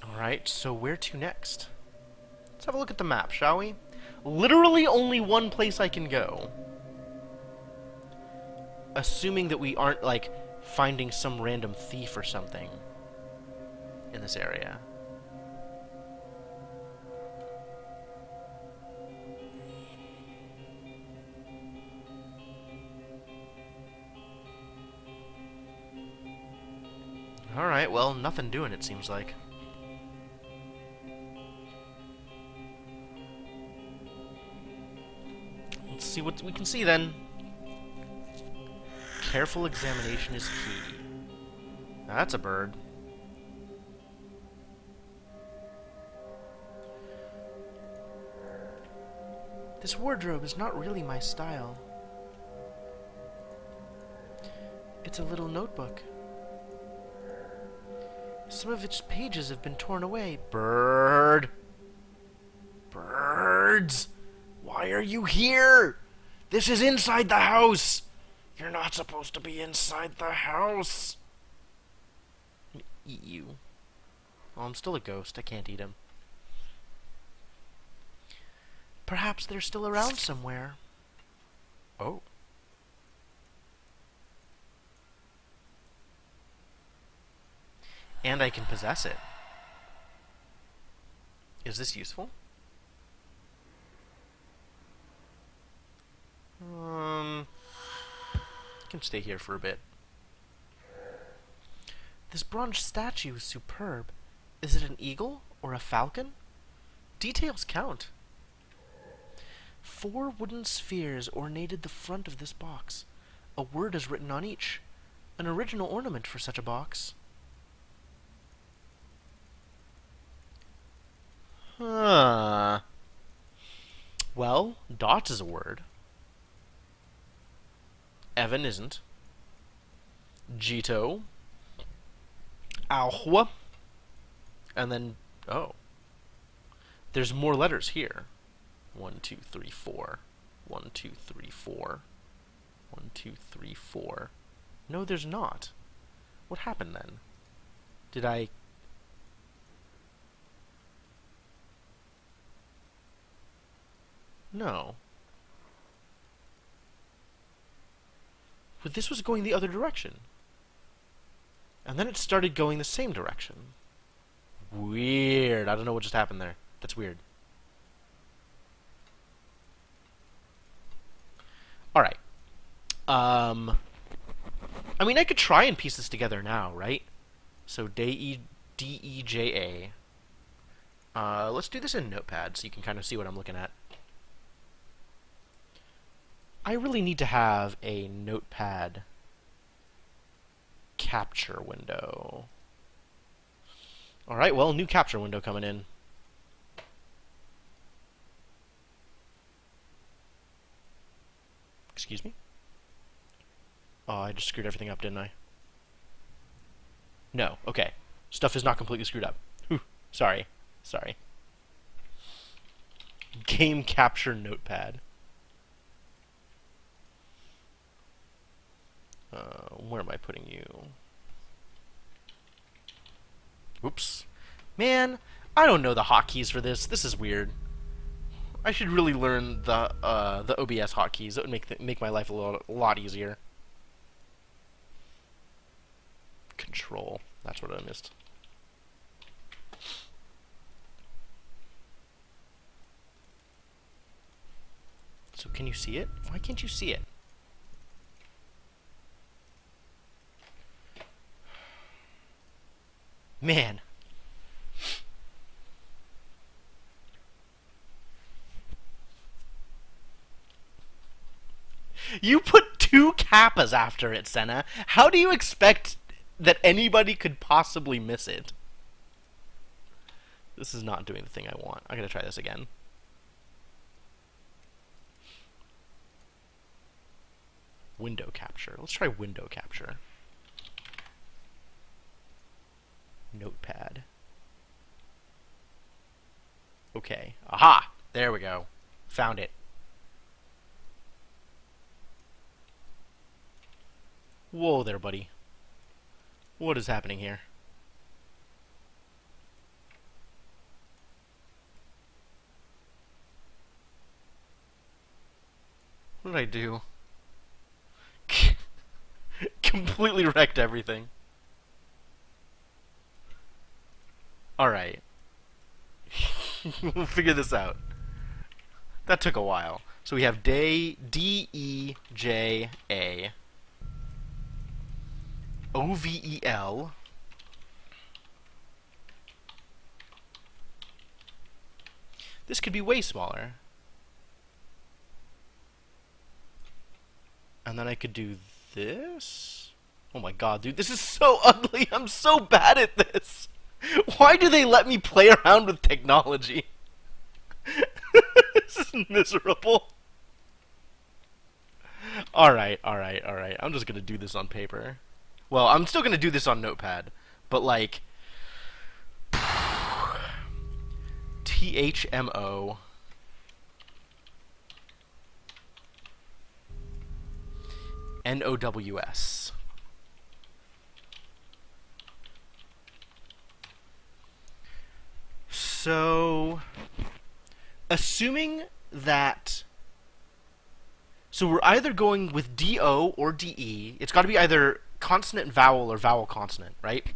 Alright, so where to next? Let's have a look at the map, shall we? Literally only one place I can go. Assuming that we aren't, like, finding some random thief or something in this area. Alright, well, nothing doing, it seems like. Let's see what we can see then. Careful examination is key. Now, that's a bird. This wardrobe is not really my style. It's a little notebook. Some of its pages have been torn away. Bird! Birds! Why are you here? This is inside the house! You're not supposed to be inside the house! I'm gonna eat you. Well, I'm still a ghost. I can't eat him. Perhaps they're still around somewhere. Oh. And I can possess it. Is this useful? I can stay here for a bit. This bronze statue is superb. Is it an eagle or a falcon? Details count. 4 wooden spheres ornated the front of this box. A word is written on each. An original ornament for such a box. Huh. Well, dot is a word. Evan isn't. Jito. Alhua. And then, oh. There's more letters here. 1, 2, 3, 4. 1, 2, 3, 4. 1, 2, 3, 4. No, there's not. What happened then? Did I... No. But this was going the other direction. And then it started going the same direction. Weird. I don't know what just happened there. That's weird. Alright. I mean, I could try and piece this together now, right? So, D-E-J-A. Let's do this in Notepad so you can kind of see what I'm looking at. I really need to have a Notepad capture window. Alright, well, new capture window coming in. Excuse me? Oh, I just screwed everything up, didn't I? No, okay. Stuff is not completely screwed up. Whew, sorry. Sorry. Game capture Notepad. Where am I putting you? Oops. Man, I don't know the hotkeys for this. This is weird. I should really learn the OBS hotkeys. That would make my life a lot easier. Control. That's what I missed. So can you see it? Why can't you see it? Man. You put 2 kappas after it, Senna. How do you expect that anybody could possibly miss it? This is not doing the thing I want. I gotta try this again. Window capture. Let's try window capture. Notepad. Okay. Aha! There we go. Found it. Whoa there, buddy. What is happening here? What did I do? Completely wrecked everything. Alright. We'll figure this out. That took a while. So we have day D-E-J-A. O-V-E-L. This could be way smaller. And then I could do this? Oh my god, dude, this is so ugly! I'm so bad at this! Why do they let me play around with technology? This is miserable. Alright. I'm just gonna do this on paper. Well, I'm still gonna do this on Notepad. But, like... THMO... NOWS. So, assuming that... So we're either going with DO or DE. It's got to be either consonant vowel or vowel consonant, right?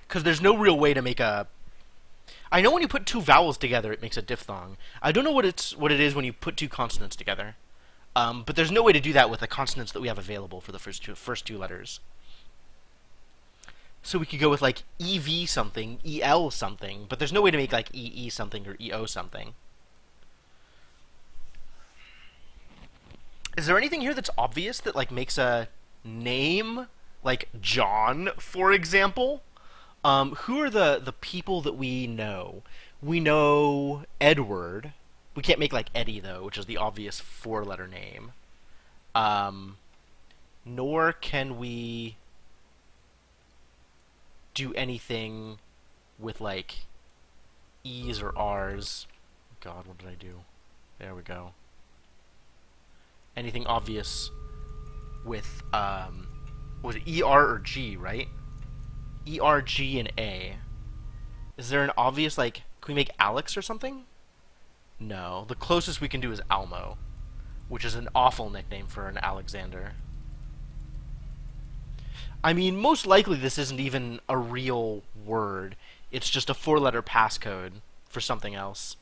Because there's no real way to make a... I know when you put 2 vowels together, it makes a diphthong. I don't know what it is when you put 2 consonants together. But there's no way to do that with the consonants that we have available for the first two letters. So we could go with like EV something, EL something, but there's no way to make like EE something or EO something. Is there anything here that's obvious that like makes a name like John, for example? Who are the people that we know? We know Edward. We can't make like Eddie though, which is the obvious 4-letter name. Nor can we do anything with like E's or R's. God, what did I do? There we go. Anything obvious with was it ER or G, right? ER, G, and A. Is there an obvious like? Can we make Alex or something? No. The closest we can do is Almo, which is an awful nickname for an Alexander. I mean, most likely this isn't even a real word. It's just a 4-letter passcode for something else.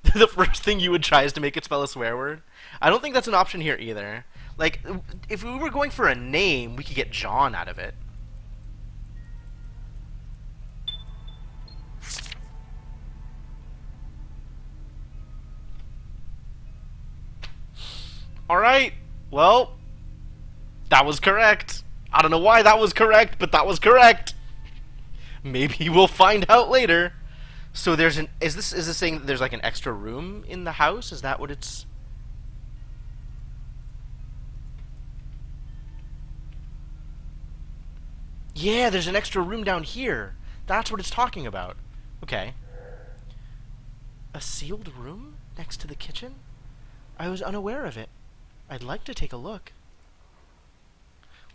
The first thing you would try is to make it spell a swear word. I don't think that's an option here either. Like, if we were going for a name, we could get John out of it. Alright, well, that was correct. I don't know why that was correct, but that was correct. Maybe we'll find out later. So there's an... Is this saying that there's like an extra room in the house? Is that what it's... Yeah, there's an extra room down here. That's what it's talking about. Okay. A sealed room next to the kitchen? I was unaware of it. I'd like to take a look.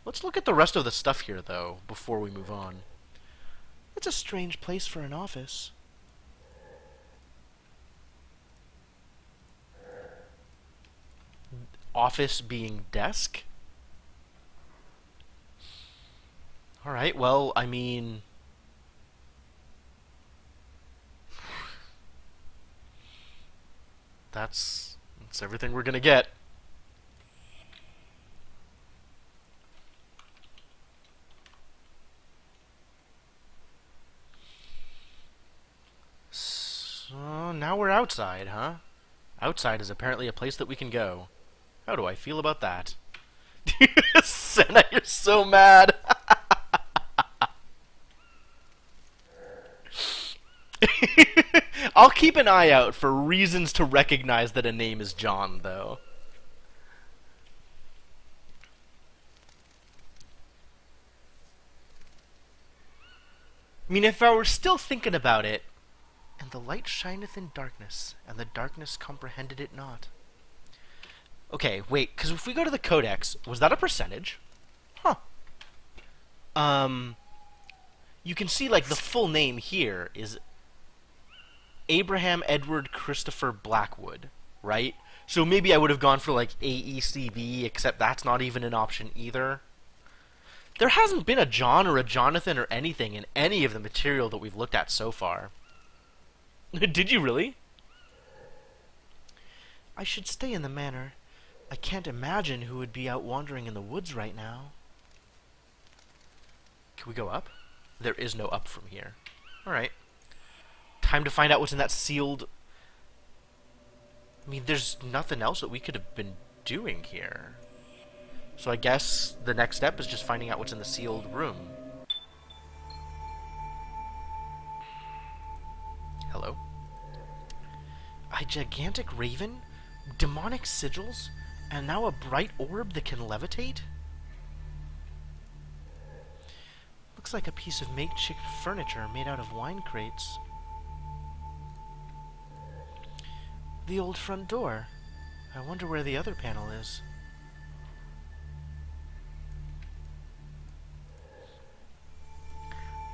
Let's look at the rest of the stuff here, though, before we move on. It's a strange place for an office. Office being desk? Alright, well, I mean... That's everything we're gonna get. So, now we're outside, huh? Outside is apparently a place that we can go. How do I feel about that? Senna, you're so mad! I'll keep an eye out for reasons to recognize that a name is John, though. I mean, if I were still thinking about it, and the light shineth in darkness, and the darkness comprehended it not. Okay, wait, because if we go to the codex, was that a percentage? Huh. You can see, like, the full name here is Abraham Edward Christopher Blackwood, right? So maybe I would have gone for, like, AECB, except that's not even an option either. There hasn't been a John or a Jonathan or anything in any of the material that we've looked at so far. Did you really? I should stay in the manor. I can't imagine who would be out wandering in the woods right now. Can we go up? There is no up from here. Alright. Time to find out what's in that sealed... I mean, there's nothing else that we could have been doing here. So I guess the next step is just finding out what's in the sealed room. Hello? A gigantic raven? Demonic sigils? And now a bright orb that can levitate? Looks like a piece of makeshift furniture made out of wine crates. The old front door. I wonder where the other panel is.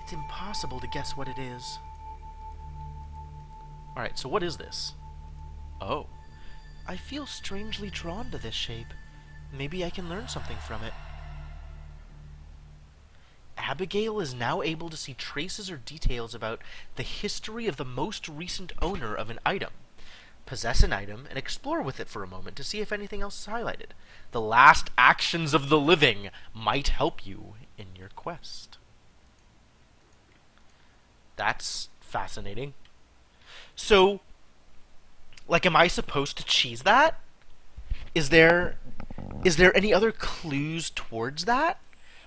It's impossible to guess what it is. Alright, so what is this? Oh. I feel strangely drawn to this shape. Maybe I can learn something from it. Abigail is now able to see traces or details about the history of the most recent owner of an item. Possess an item and explore with it for a moment to see if anything else is highlighted. The last actions of the living might help you in your quest. That's fascinating. So, like, am I supposed to cheese that? Is there any other clues towards that?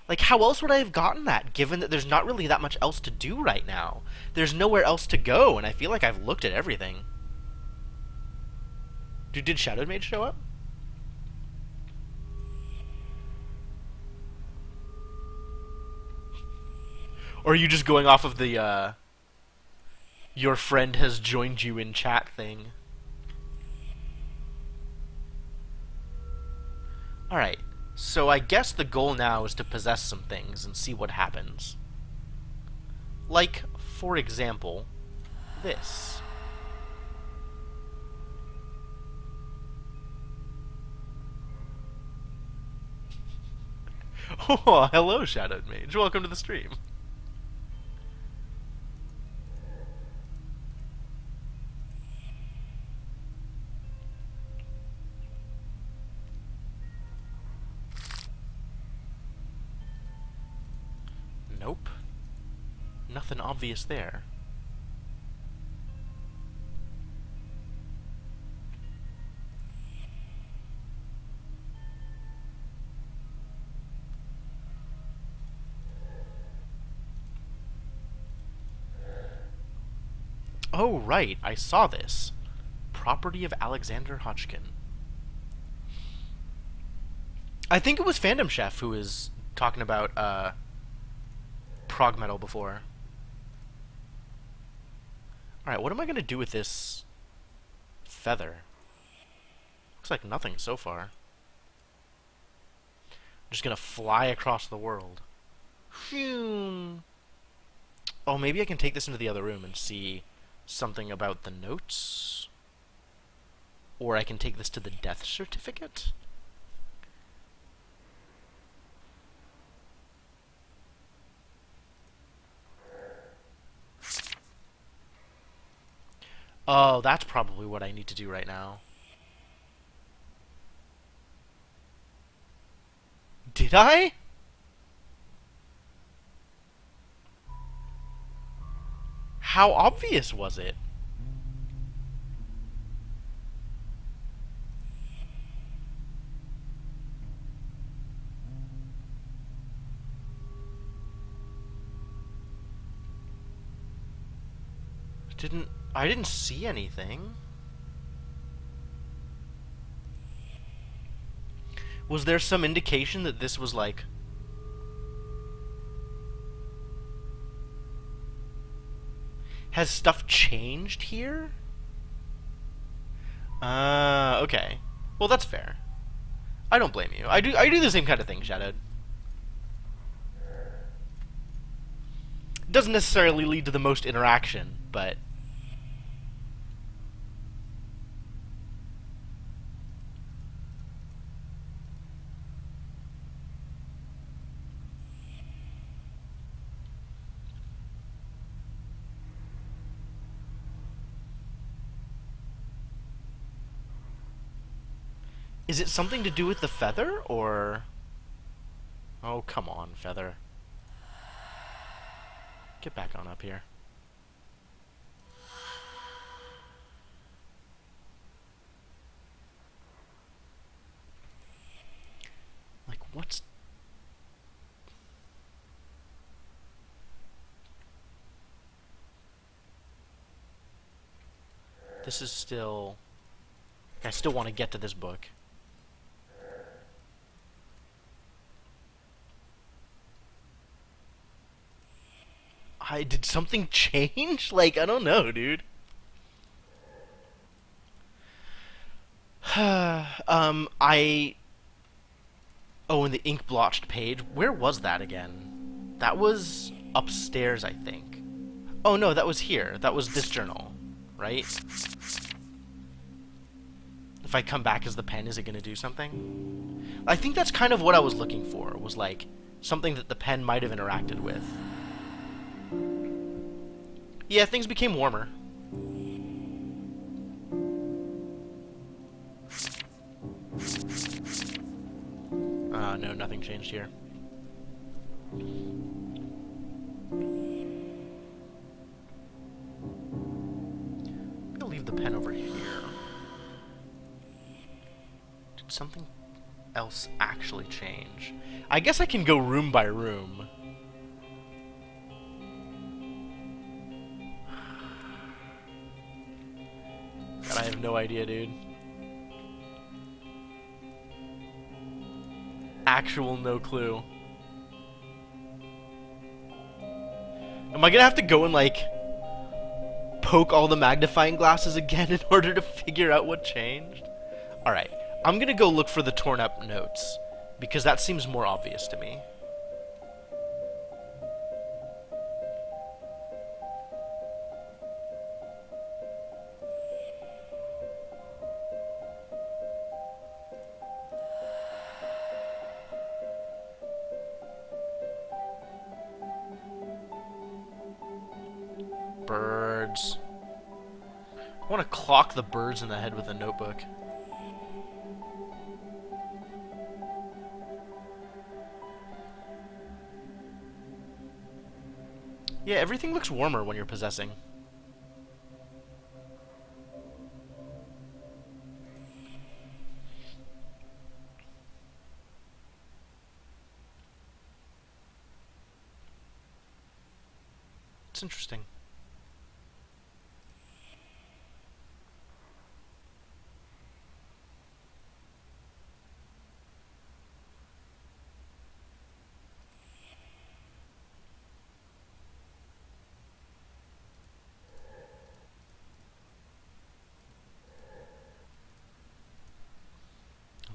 Like, how else would I have gotten that, given that there's not really that much else to do right now? There's nowhere else to go, and I feel like I've looked at everything. Did Shadow Mage show up? Or are you just going off of the, your friend has joined you in chat thing? Alright, so I guess the goal now is to possess some things and see what happens. Like, for example, this. Oh, hello, Shadowed Mage. Welcome to the stream. Nope. Nothing obvious there. Oh, right, I saw this. Property of Alexander Hodgkin. I think it was Fandom Chef who was talking about, prog metal before. Alright, what am I gonna do with this feather? Looks like nothing so far. Just gonna fly across the world. Phew. Oh, maybe I can take this into the other room and see something about the notes. Or I can take this to the death certificate. Oh, that's probably what I need to do right now. Did I? How obvious was it? I didn't see anything. Was there some indication that this was like... Has stuff changed here? Okay. Well, that's fair. I don't blame you. I do the same kind of thing, Shadowed. Doesn't necessarily lead to the most interaction, but... Is it something to do with the feather, or... Oh, come on, feather. Get back on up here. Like, what's... This is still... I still want to get to this book. Did something change? Like, I don't know, dude. I... Oh, and the ink blotched page. Where was that again? That was upstairs, I think. Oh, no, that was here. That was this journal, right? If I come back as the pen, is it going to do something? I think that's kind of what I was looking for, was like something that the pen might have interacted with. Yeah, things became warmer. No, nothing changed here. I'm gonna leave the pen over here. Did something else actually change? I guess I can go room by room. God, I have no idea, dude. Actual no clue. Am I gonna have to go and, like, poke all the magnifying glasses again in order to figure out what changed? Alright, I'm gonna go look for the torn up notes, because that seems more obvious to me. Birds. I want to clock the birds in the head with a notebook. Yeah, everything looks warmer when you're possessing. It's interesting.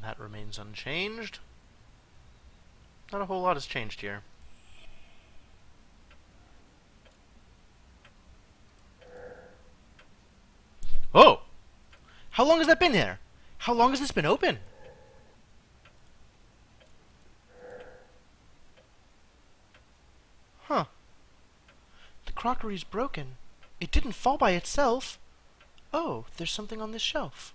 That remains unchanged. Not a whole lot has changed here. Oh! How long has that been there? How long has this been open? Huh. The crockery's broken. It didn't fall by itself. Oh, there's something on this shelf.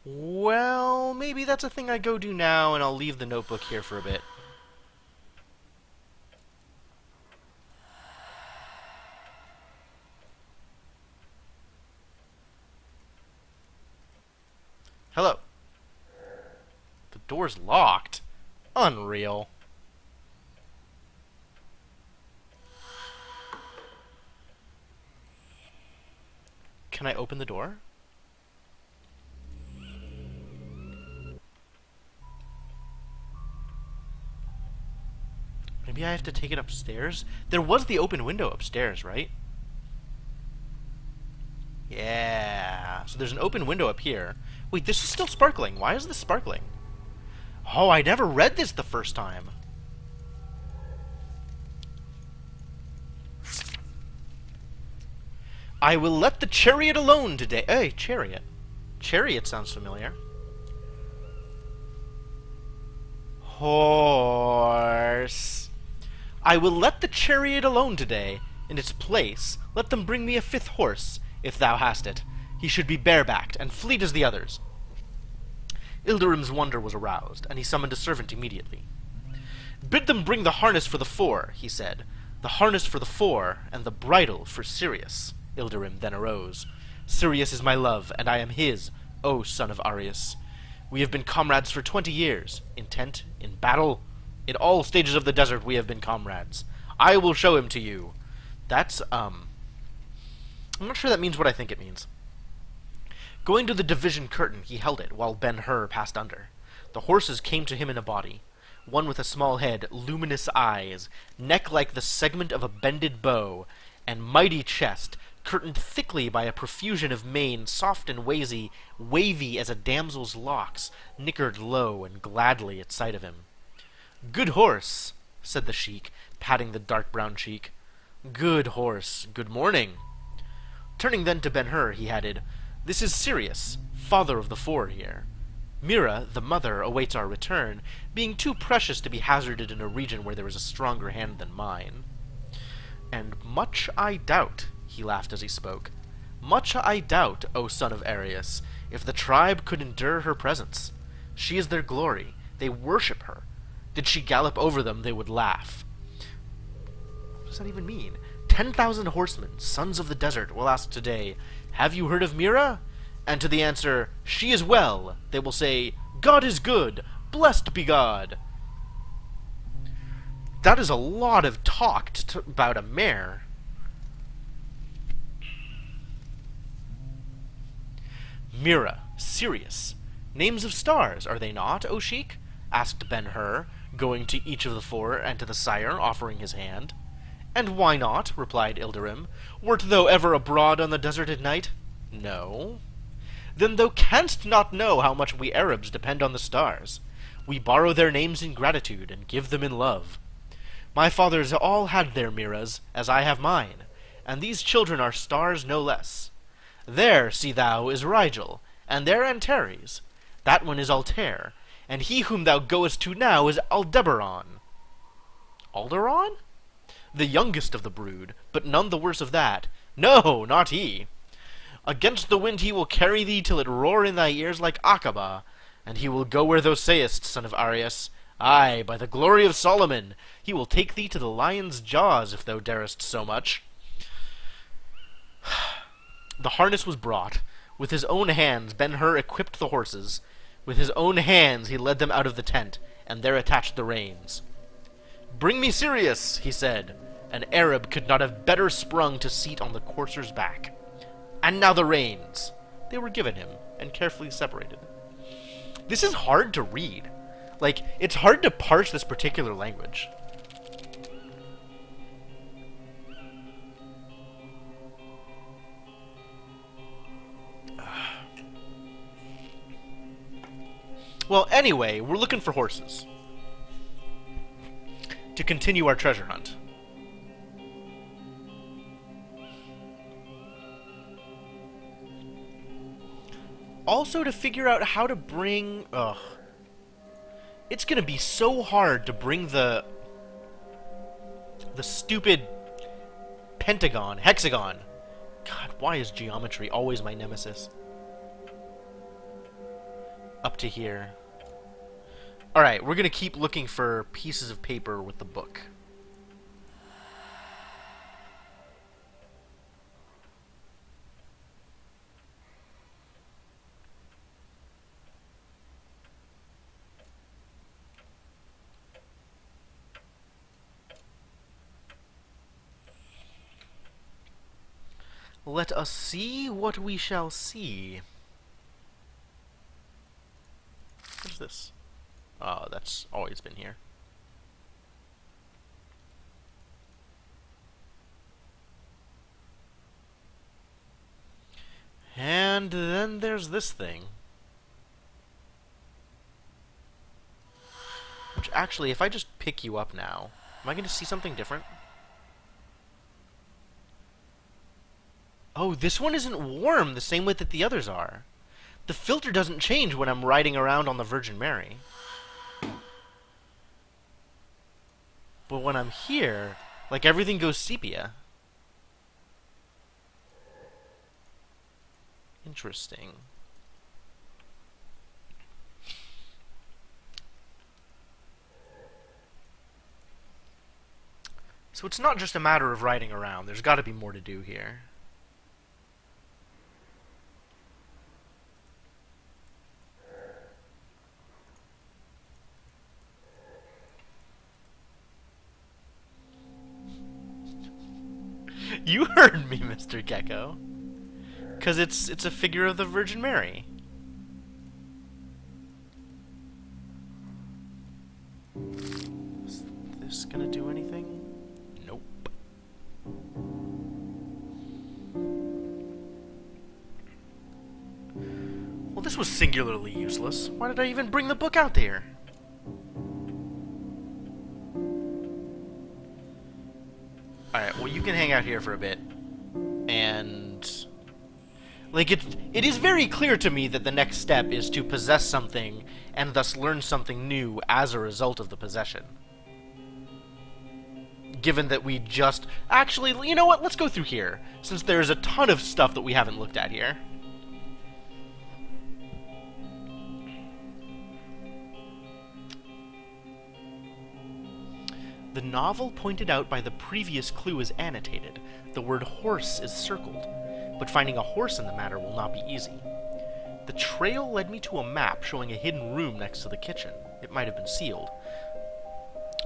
Well, maybe that's a thing I go do now, and I'll leave the notebook here for a bit. Hello. The door's locked. Unreal. Can I open the door? Maybe I have to take it upstairs? There was the open window upstairs, right? Yeah. So there's an open window up here. Wait, this is still sparkling. Why is this sparkling? Oh, I never read this the first time. I will let the chariot alone today. Hey, chariot. Chariot sounds familiar. Horse. I will let the chariot alone today. In its place, let them bring me a fifth horse, if thou hast it. He should be barebacked, and fleet as the others. Ilderim's wonder was aroused, and he summoned a servant immediately. Bid them bring the harness for the four, he said. The harness for the four, and the bridle for Sirius. Ilderim then arose. Sirius is my love, and I am his, O son of Arius. We have been comrades for 20 years. In tent, in battle, in all stages of the desert we have been comrades. I will show him to you. That's, I'm not sure that means what I think it means. Going to the division curtain, he held it, while Ben-Hur passed under. The horses came to him in a body. One with a small head, luminous eyes, neck like the segment of a bended bow, and mighty chest, curtained thickly by a profusion of mane, soft and wavy as a damsel's locks, nickered low and gladly at sight of him. Good horse, said the sheik, patting the dark brown cheek. Good horse, good morning. Turning then to Ben-Hur, he added, This is Sirius, father of the four here. Mira, the mother, awaits our return, being too precious to be hazarded in a region where there is a stronger hand than mine. And much I doubt, he laughed as he spoke, much I doubt, O son of Arius, if the tribe could endure her presence. She is their glory. They worship her. Did she gallop over them, they would laugh. What does that even mean? 10,000 horsemen, sons of the desert, will ask today, Have you heard of Mira? And to the answer, She is well, they will say, God is good, blessed be God. That is a lot of talk about a mare. Mira, Sirius. Names of stars, are they not, O Sheik? Asked Ben-Hur, going to each of the four, and to the sire, offering his hand. And why not? Replied Ilderim. Wert thou ever abroad on the desert at night? No. Then thou canst not know how much we Arabs depend on the stars. We borrow their names in gratitude, and give them in love. My fathers all had their Miras, as I have mine, and these children are stars no less. There, see thou, is Rigel, and there Antares. That one is Altair, and he whom thou goest to now is Aldebaran. Alderon? The youngest of the brood, but none the worse of that. No, not he. Against the wind he will carry thee till it roar in thy ears like Aqaba, and he will go where thou sayest, son of Arius. Aye, by the glory of Solomon, he will take thee to the lion's jaws if thou darest so much. The harness was brought. With his own hands Ben-Hur equipped the horses. With his own hands he led them out of the tent, and there attached the reins. Bring me Sirius, he said. An Arab could not have better sprung to seat on the courser's back. And now the reins. They were given him, and carefully separated. This is hard to read. Like, it's hard to parse this particular language. Well, anyway, we're looking for horses to continue our treasure hunt. Also to figure out how to bring... Ugh. It's gonna be so hard to bring the stupid hexagon. God, why is geometry always my nemesis? Up to here. Alright, we're gonna keep looking for pieces of paper with the book. Let us see what we shall see. What is this? Oh, that's always been here. And then there's this thing. Which actually, if I just pick you up now, am I going to see something different? Oh, this one isn't warm the same way that the others are. The filter doesn't change when I'm riding around on the Virgin Mary. But when I'm here, like, everything goes sepia. Interesting. So it's not just a matter of riding around. There's got to be more to do here. You heard me, Mr. Gecko. Because it's a figure of the Virgin Mary. Is this gonna do anything? Nope. Well, this was singularly useless. Why did I even bring the book out there? Alright, well, you can hang out here for a bit. And... like, it is very clear to me that the next step is to possess something and thus learn something new as a result of the possession. Given that we just... Actually, you know what? Let's go through here, since there's a ton of stuff that we haven't looked at here. The novel pointed out by the previous clue is annotated. The word horse is circled, but finding a horse in the matter will not be easy. The trail led me to a map showing a hidden room next to the kitchen. It might have been sealed.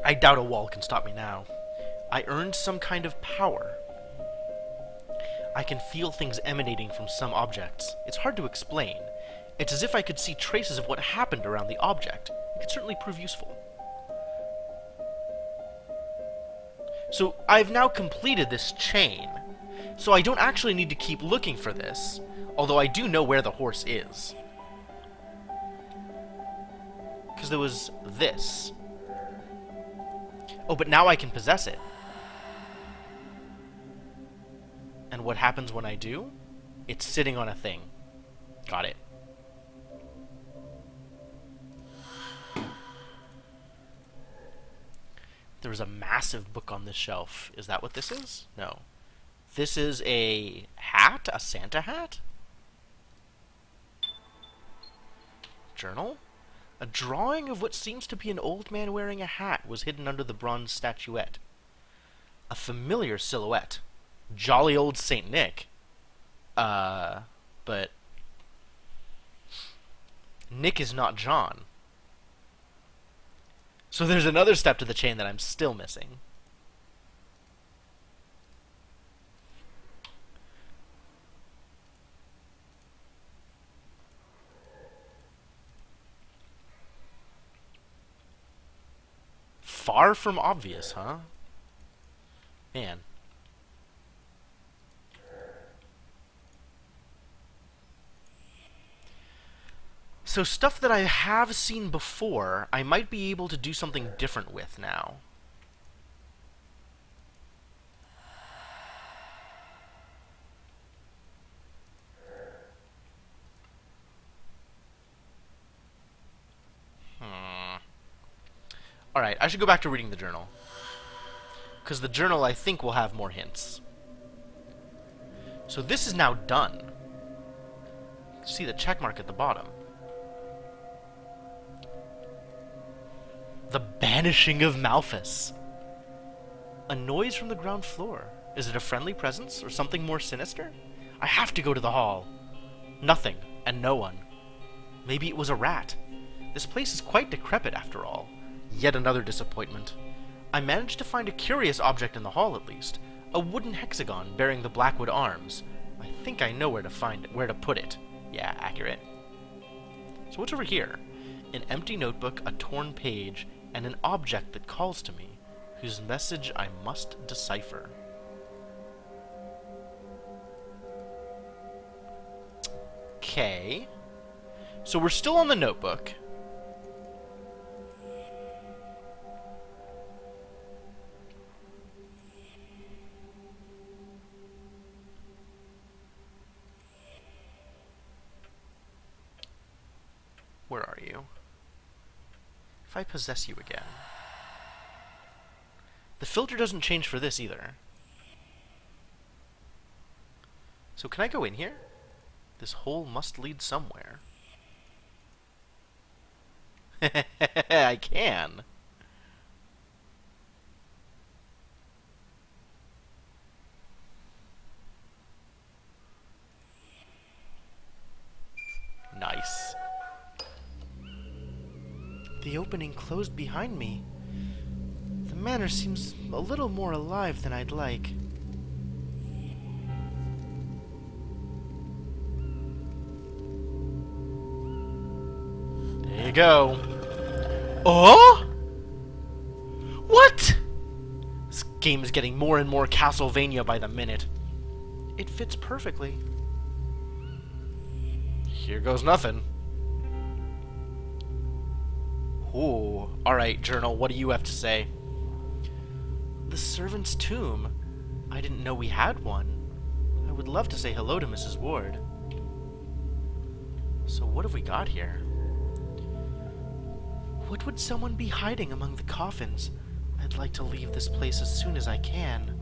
I doubt a wall can stop me now. I earned some kind of power. I can feel things emanating from some objects. It's hard to explain. It's as if I could see traces of what happened around the object. It could certainly prove useful. So I've now completed this chain, so I don't actually need to keep looking for this, although I do know where the horse is. Because there was this. Oh, but now I can possess it. And what happens when I do? It's sitting on a thing. Got it. There was a massive book on this shelf. Is that what this is? No. This is a hat? A Santa hat? Journal? A drawing of what seems to be an old man wearing a hat was hidden under the bronze statuette. A familiar silhouette. Jolly old Saint Nick. But... Nick is not John. So there's another step to the chain that I'm still missing. Far from obvious, huh? Man. So stuff that I have seen before, I might be able to do something different with now. Alright, I should go back to reading the journal. Because the journal, I think, will have more hints. So this is now done. See the check mark at the bottom. The Banishing of Malthus. A noise from the ground floor. Is it a friendly presence or something more sinister? I have to go to the hall. Nothing, and no one. Maybe it was a rat. This place is quite decrepit after all. Yet another disappointment. I managed to find a curious object in the hall at least. A wooden hexagon bearing the Blackwood arms. I think I know where to put it. Yeah, accurate. So what's over here? An empty notebook, a torn page, and an object that calls to me, whose message I must decipher. Okay. So we're still on the notebook. Where are you? If I possess you again. The filter doesn't change for this either. So can I go in here? This hole must lead somewhere. I can. Nice. The opening closed behind me. The manor seems a little more alive than I'd like. There you go. Oh? What? This game is getting more and more Castlevania by the minute. It fits perfectly. Here goes nothing. Ooh. Alright, journal, what do you have to say? The servant's tomb. I didn't know we had one. I would love to say hello to Mrs. Ward. So what have we got here? What would someone be hiding among the coffins? I'd like to leave this place as soon as I can.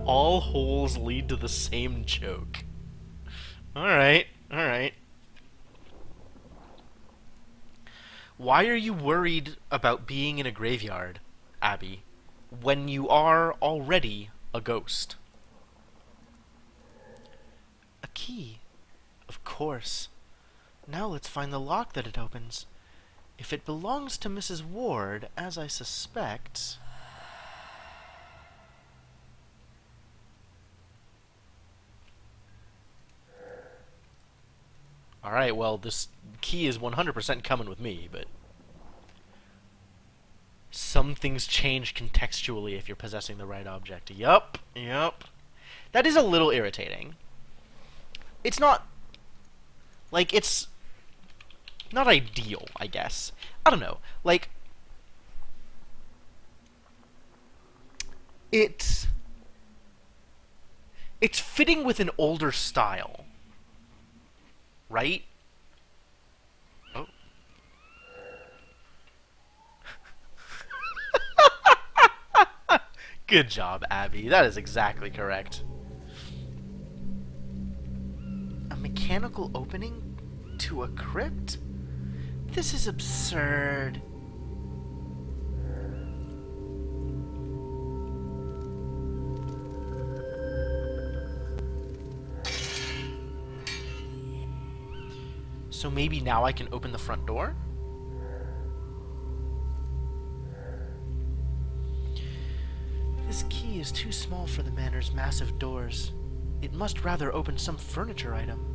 All holes lead to the same joke. Alright, alright. Why are you worried about being in a graveyard, Abby, when you are already a ghost? A key. Of course. Now let's find the lock that it opens. If it belongs to Mrs. Ward, as I suspect... Alright, well, this key is 100% coming with me, but... Some things change contextually if you're possessing the right object. Yup, yup. That is a little irritating. It's not... Like, it's... not ideal, I guess. I don't know. Like... It's fitting with an older style. Right? Oh. Good job, Abby. That is exactly correct. A mechanical opening to a crypt? This is absurd. So maybe now I can open the front door? This key is too small for the manor's massive doors. It must rather open some furniture item.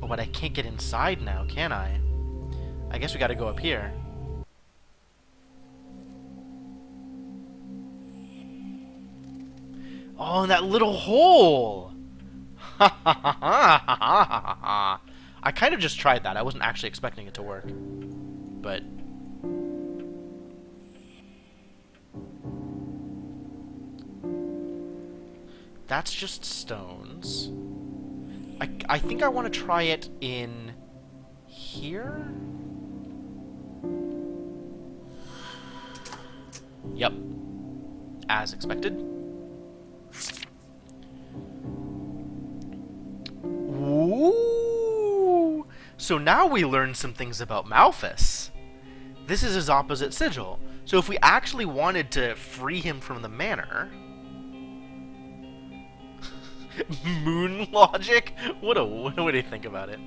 Oh, but I can't get inside now, can I? I guess we gotta go up here. Oh, and that little hole! I kind of just tried that. I wasn't actually expecting it to work. But... that's just stones. I think I want to try it in... here? Yep. As expected. Ooh! So now we learn some things about Malphus. This is his opposite sigil. So if we actually wanted to free him from the manor... moon logic? What do you think about it?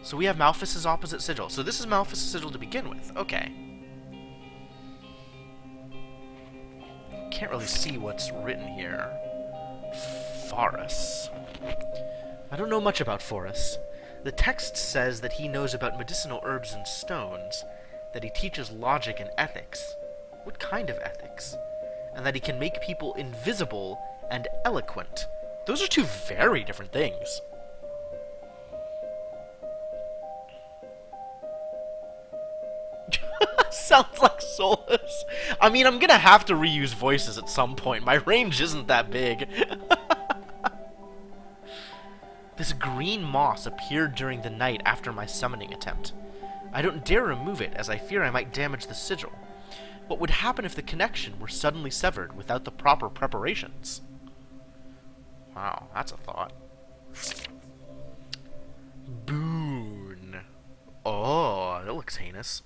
So we have Malphus's opposite sigil. So this is Malphus's sigil to begin with. Okay. Can't really see what's written here. Forus. I don't know much about Forus. The text says that he knows about medicinal herbs and stones, that he teaches logic and ethics. What kind of ethics? And that he can make people invisible and eloquent. Those are two very different things. Sounds like Solus. I mean, I'm gonna have to reuse voices at some point. My range isn't that big. This green moss appeared during the night after my summoning attempt. I don't dare remove it, as I fear I might damage the sigil. What would happen if the connection were suddenly severed without the proper preparations? Wow, that's a thought. Boon. Oh, that looks heinous.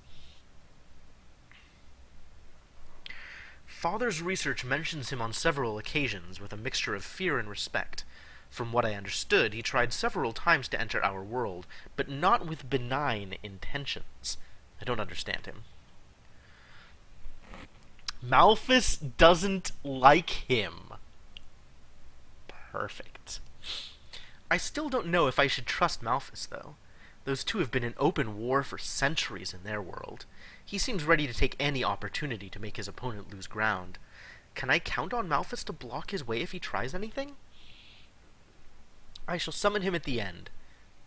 Father's research mentions him on several occasions with a mixture of fear and respect. From what I understood, he tried several times to enter our world, but not with benign intentions. I don't understand him. Malphus doesn't like him. Perfect. I still don't know if I should trust Malphus, though. Those two have been in open war for centuries in their world. He seems ready to take any opportunity to make his opponent lose ground. Can I count on Malphus to block his way if he tries anything? I shall summon him at the end.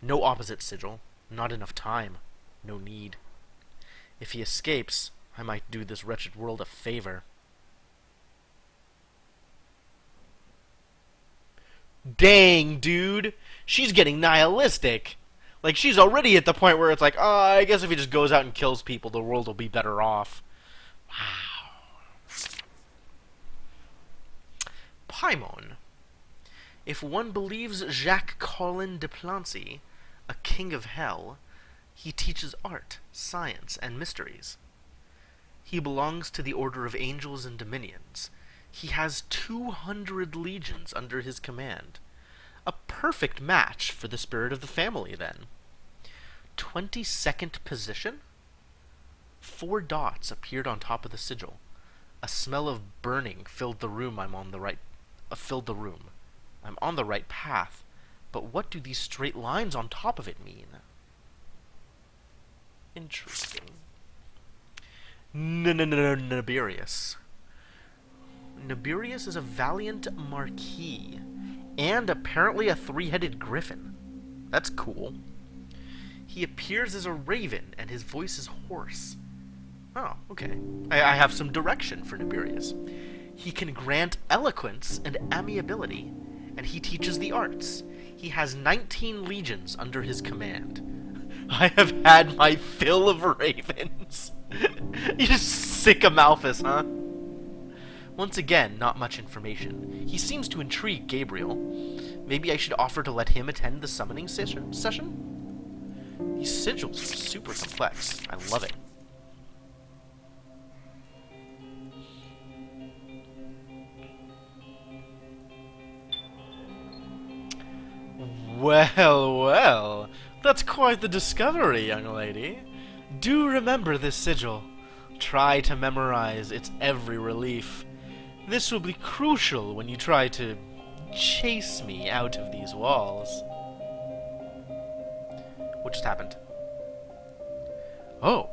No opposite sigil. Not enough time. No need. If he escapes, I might do this wretched world a favor. Dang, dude! She's getting nihilistic! Like, she's already at the point where it's like, oh, I guess if he just goes out and kills people, the world will be better off. Wow. Paimon. If one believes Jacques Collin de Plancy, a king of hell, he teaches art, science, and mysteries. He belongs to the Order of Angels and Dominions. He has 200 legions under his command. A perfect match for the spirit of the family, then. 22nd position? 4 dots appeared on top of the sigil. A smell of burning filled the room. I'm on the right path, but what do these straight lines on top of it mean? Interesting. Nibirius. Nibirius is a valiant marquis, and apparently a 3-headed griffin. That's cool. He appears as a raven, and his voice is hoarse. Oh, okay. I have some direction for Nibirius. He can grant eloquence and amiability, and he teaches the arts. He has 19 legions under his command. I have had my fill of ravens. You just sick of Malphus, huh? Once again, not much information. He seems to intrigue Gabriel. Maybe I should offer to let him attend the summoning session? These sigils are super complex. I love it. Well, well, that's quite the discovery, young lady. Do remember this sigil. Try to memorize its every relief. This will be crucial when you try to chase me out of these walls. What just happened? Oh,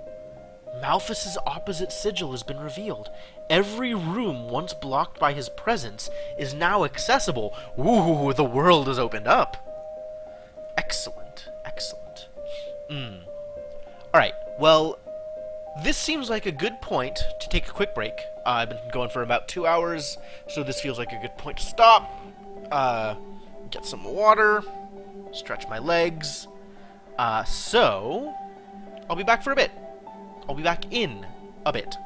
Malthus's opposite sigil has been revealed. Every room once blocked by his presence is now accessible. Ooh, the world has opened up. Excellent, excellent. Alright, well, this seems like a good point to take a quick break. I've been going for about 2 hours, so this feels like a good point to stop. Get some water, stretch my legs. So, I'll be back for a bit. I'll be back in a bit.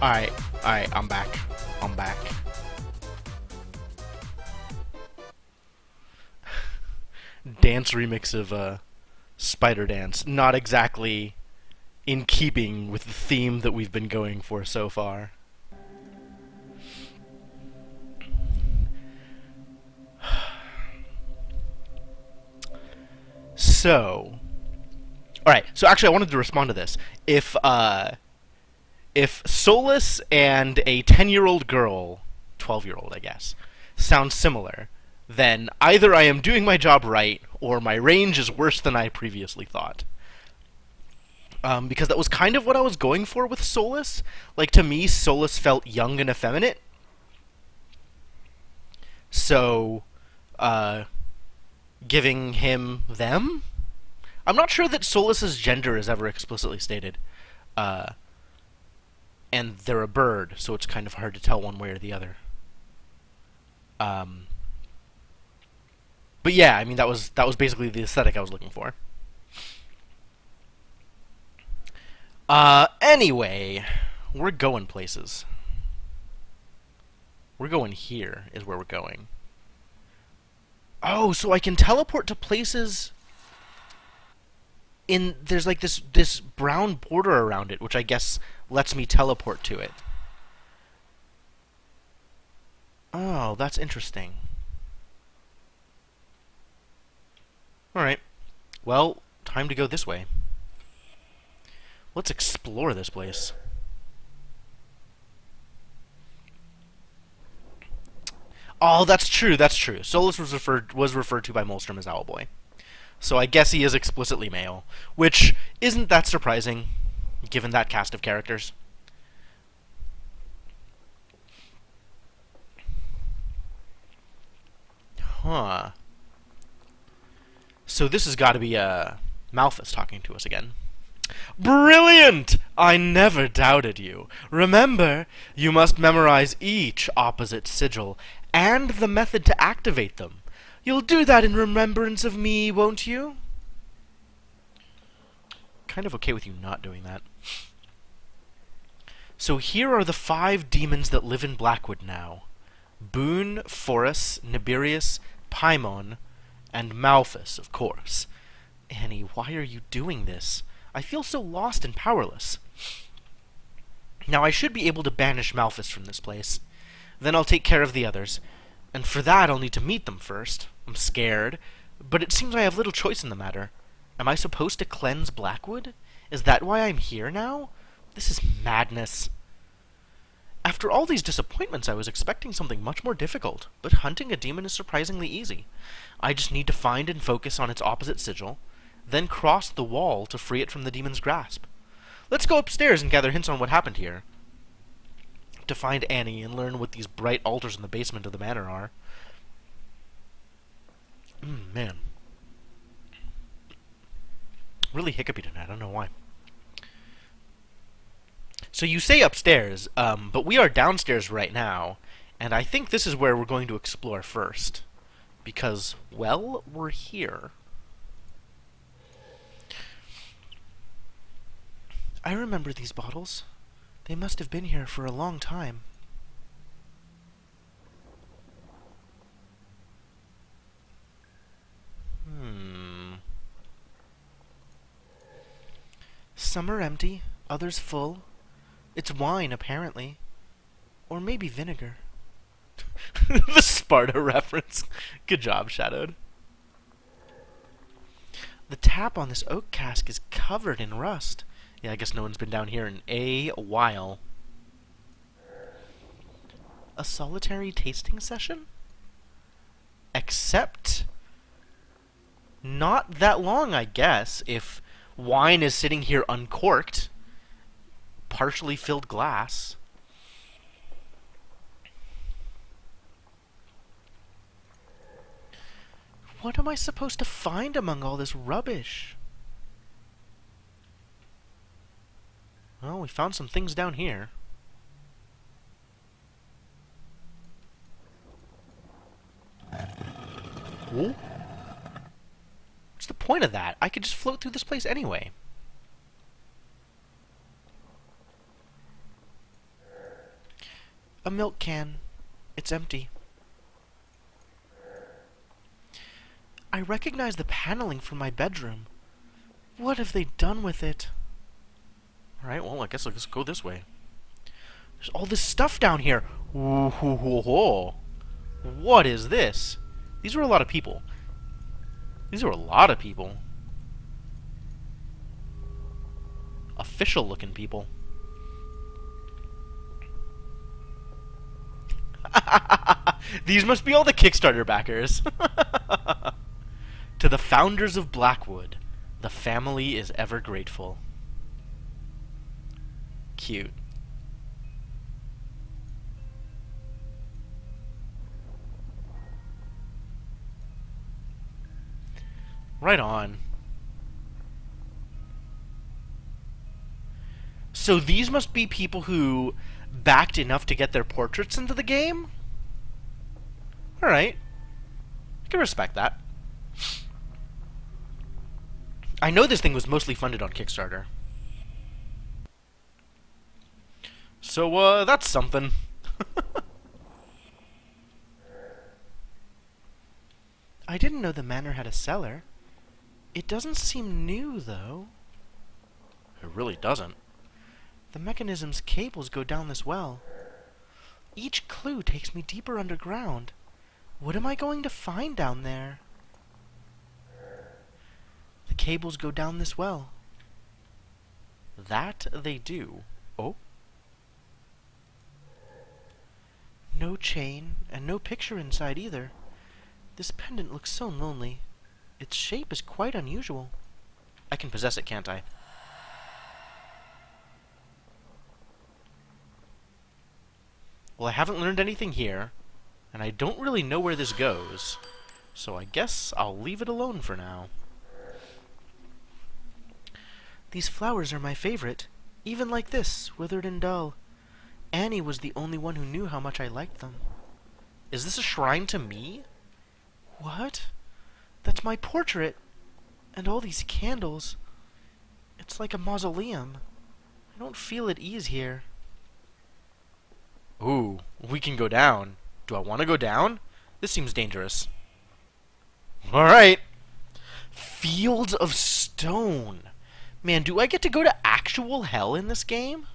Alright, alright, I'm back. I'm back. Dance remix of Spider Dance. Not exactly in keeping with the theme that we've been going for so far. So, all right. So actually, I wanted to respond to this. If Solus and a 10-year-old girl, 12-year-old, I guess, sound similar, then either I am doing my job right, or my range is worse than I previously thought. Because that was kind of what I was going for with Solus. Like, to me, Solus felt young and effeminate. So, giving him them? I'm not sure that Solus's gender is ever explicitly stated. And they're a bird, so it's kind of hard to tell one way or the other. But yeah, I mean, that was basically the aesthetic I was looking for. Anyway, we're going places. We're going here, is where we're going. Oh, so I can teleport to places in... There's like this brown border around it, which I guess lets me teleport to it. Oh, that's interesting. Alright. Well, time to go this way. Let's explore this place. Oh, that's true, that's true. Solus was referred to by Molstrom as Owlboy. So I guess he is explicitly male, which isn't that surprising, given that cast of characters. Huh. So this has got to be Malthus talking to us again. Brilliant! I never doubted you. Remember, you must memorize each opposite sigil and the method to activate them. You'll do that in remembrance of me, won't you? Kind of okay with you not doing that. So here are the 5 demons that live in Blackwood now. Boone, Forus, Nibirius, Paimon, and Malthus, of course. Annie, why are you doing this? I feel so lost and powerless. Now I should be able to banish Malthus from this place. Then I'll take care of the others. And for that I'll need to meet them first. I'm scared, but it seems I have little choice in the matter. Am I supposed to cleanse Blackwood? Is that why I'm here now? This is madness. After all these disappointments, I was expecting something much more difficult, but hunting a demon is surprisingly easy. I just need to find and focus on its opposite sigil, then cross the wall to free it from the demon's grasp. Let's go upstairs and gather hints on what happened here. To find Annie and learn what these bright altars in the basement of the manor are. Man. Really hiccupy tonight, I don't know why. So you say upstairs, but we are downstairs right now, and I think this is where we're going to explore first. Because, well, we're here. I remember these bottles. They must have been here for a long time. Some are empty, others full. It's wine, apparently. Or maybe vinegar. The Sparta reference. Good job, Shadowed. The tap on this oak cask is covered in rust. Yeah, I guess no one's been down here in a while. A solitary tasting session? Except not that long, I guess, if wine is sitting here uncorked, partially filled glass. What am I supposed to find among all this rubbish? Well, we found some things down here. Whoa. What's the point of that? I could just float through this place anyway. A milk can. It's empty. I recognize the paneling from my bedroom. What have they done with it? Alright, well, I guess I'll just go this way. There's all this stuff down here. Ooh, hoo, hoo, hoo. What is this? These are a lot of people. These are a lot of people. Official looking people. These must be all the Kickstarter backers. To the founders of Blackwood, the family is ever grateful. Cute. Right on. So these must be people who backed enough to get their portraits into the game? Alright. I can respect that. I know this thing was mostly funded on Kickstarter. So, that's something. I didn't know the manor had a cellar. It doesn't seem new, though. It really doesn't. The mechanism's cables go down this well. Each clue takes me deeper underground. What am I going to find down there? The cables go down this well. That they do. Oh? No chain, and no picture inside either. This pendant looks so lonely. Its shape is quite unusual. I can possess it, can't I? Well, I haven't learned anything here, and I don't really know where this goes, so I guess I'll leave it alone for now. These flowers are my favorite, even like this, withered and dull. Annie was the only one who knew how much I liked them. Is this a shrine to me? What? That's my portrait! And all these candles. It's like a mausoleum. I don't feel at ease here. Ooh, we can go down. Do I want to go down? This seems dangerous. Alright. Fields of Stone. Man, do I get to go to actual hell in this game?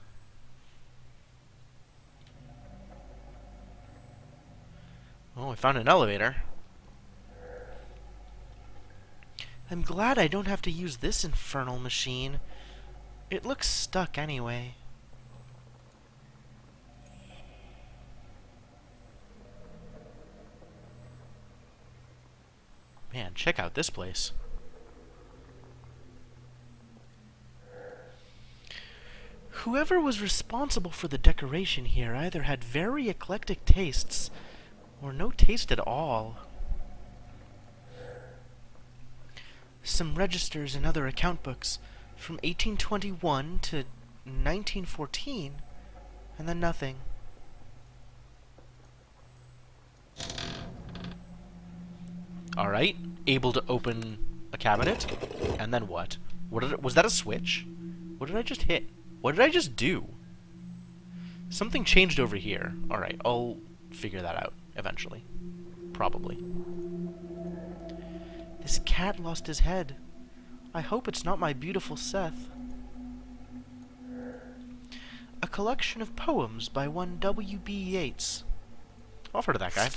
Oh, I found an elevator. I'm glad I don't have to use this infernal machine. It looks stuck anyway. Man, check out this place. Whoever was responsible for the decoration here either had very eclectic tastes, or no taste at all. Some registers and other account books from 1821 to 1914, and then nothing. Alright, able to open a cabinet, and then what? Was that a switch? What did I just hit? What did I just do? Something changed over here. Alright, I'll figure that out eventually. Probably. This cat lost his head. I hope it's not my beautiful Seth. A collection of poems by one W.B. Yeats. I've heard of that guy.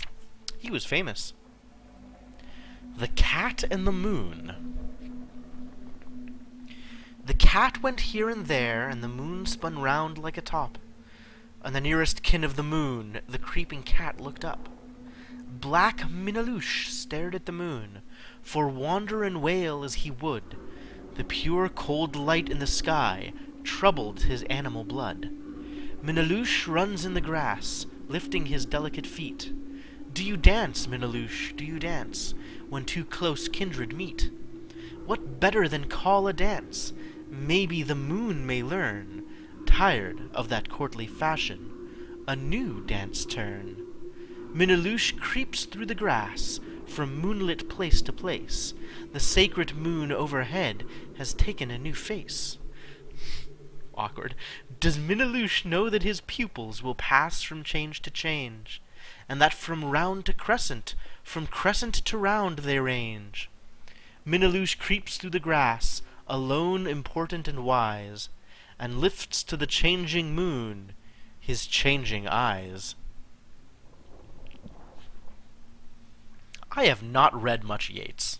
He was famous. The Cat and the Moon. The cat went here and there, and the moon spun round like a top. On the nearest kin of the moon, the creeping cat looked up. Black Minalouche stared at the moon, for wander and wail as he would. The pure cold light in the sky troubled his animal blood. Minalouche runs in the grass, lifting his delicate feet. Do you dance, Minalouche, do you dance, when two close kindred meet? What better than call a dance? Maybe the moon may learn, tired of that courtly fashion, a new dance turn. Minalouche creeps through the grass, from moonlit place to place. The sacred moon overhead has taken a new face. awkward. Does Minalouche know that his pupils will pass from change to change, and that from round to crescent, from crescent to round they range? Minalouche creeps through the grass, alone, important, and wise, and lifts to the changing moon his changing eyes. I have not read much Yeats,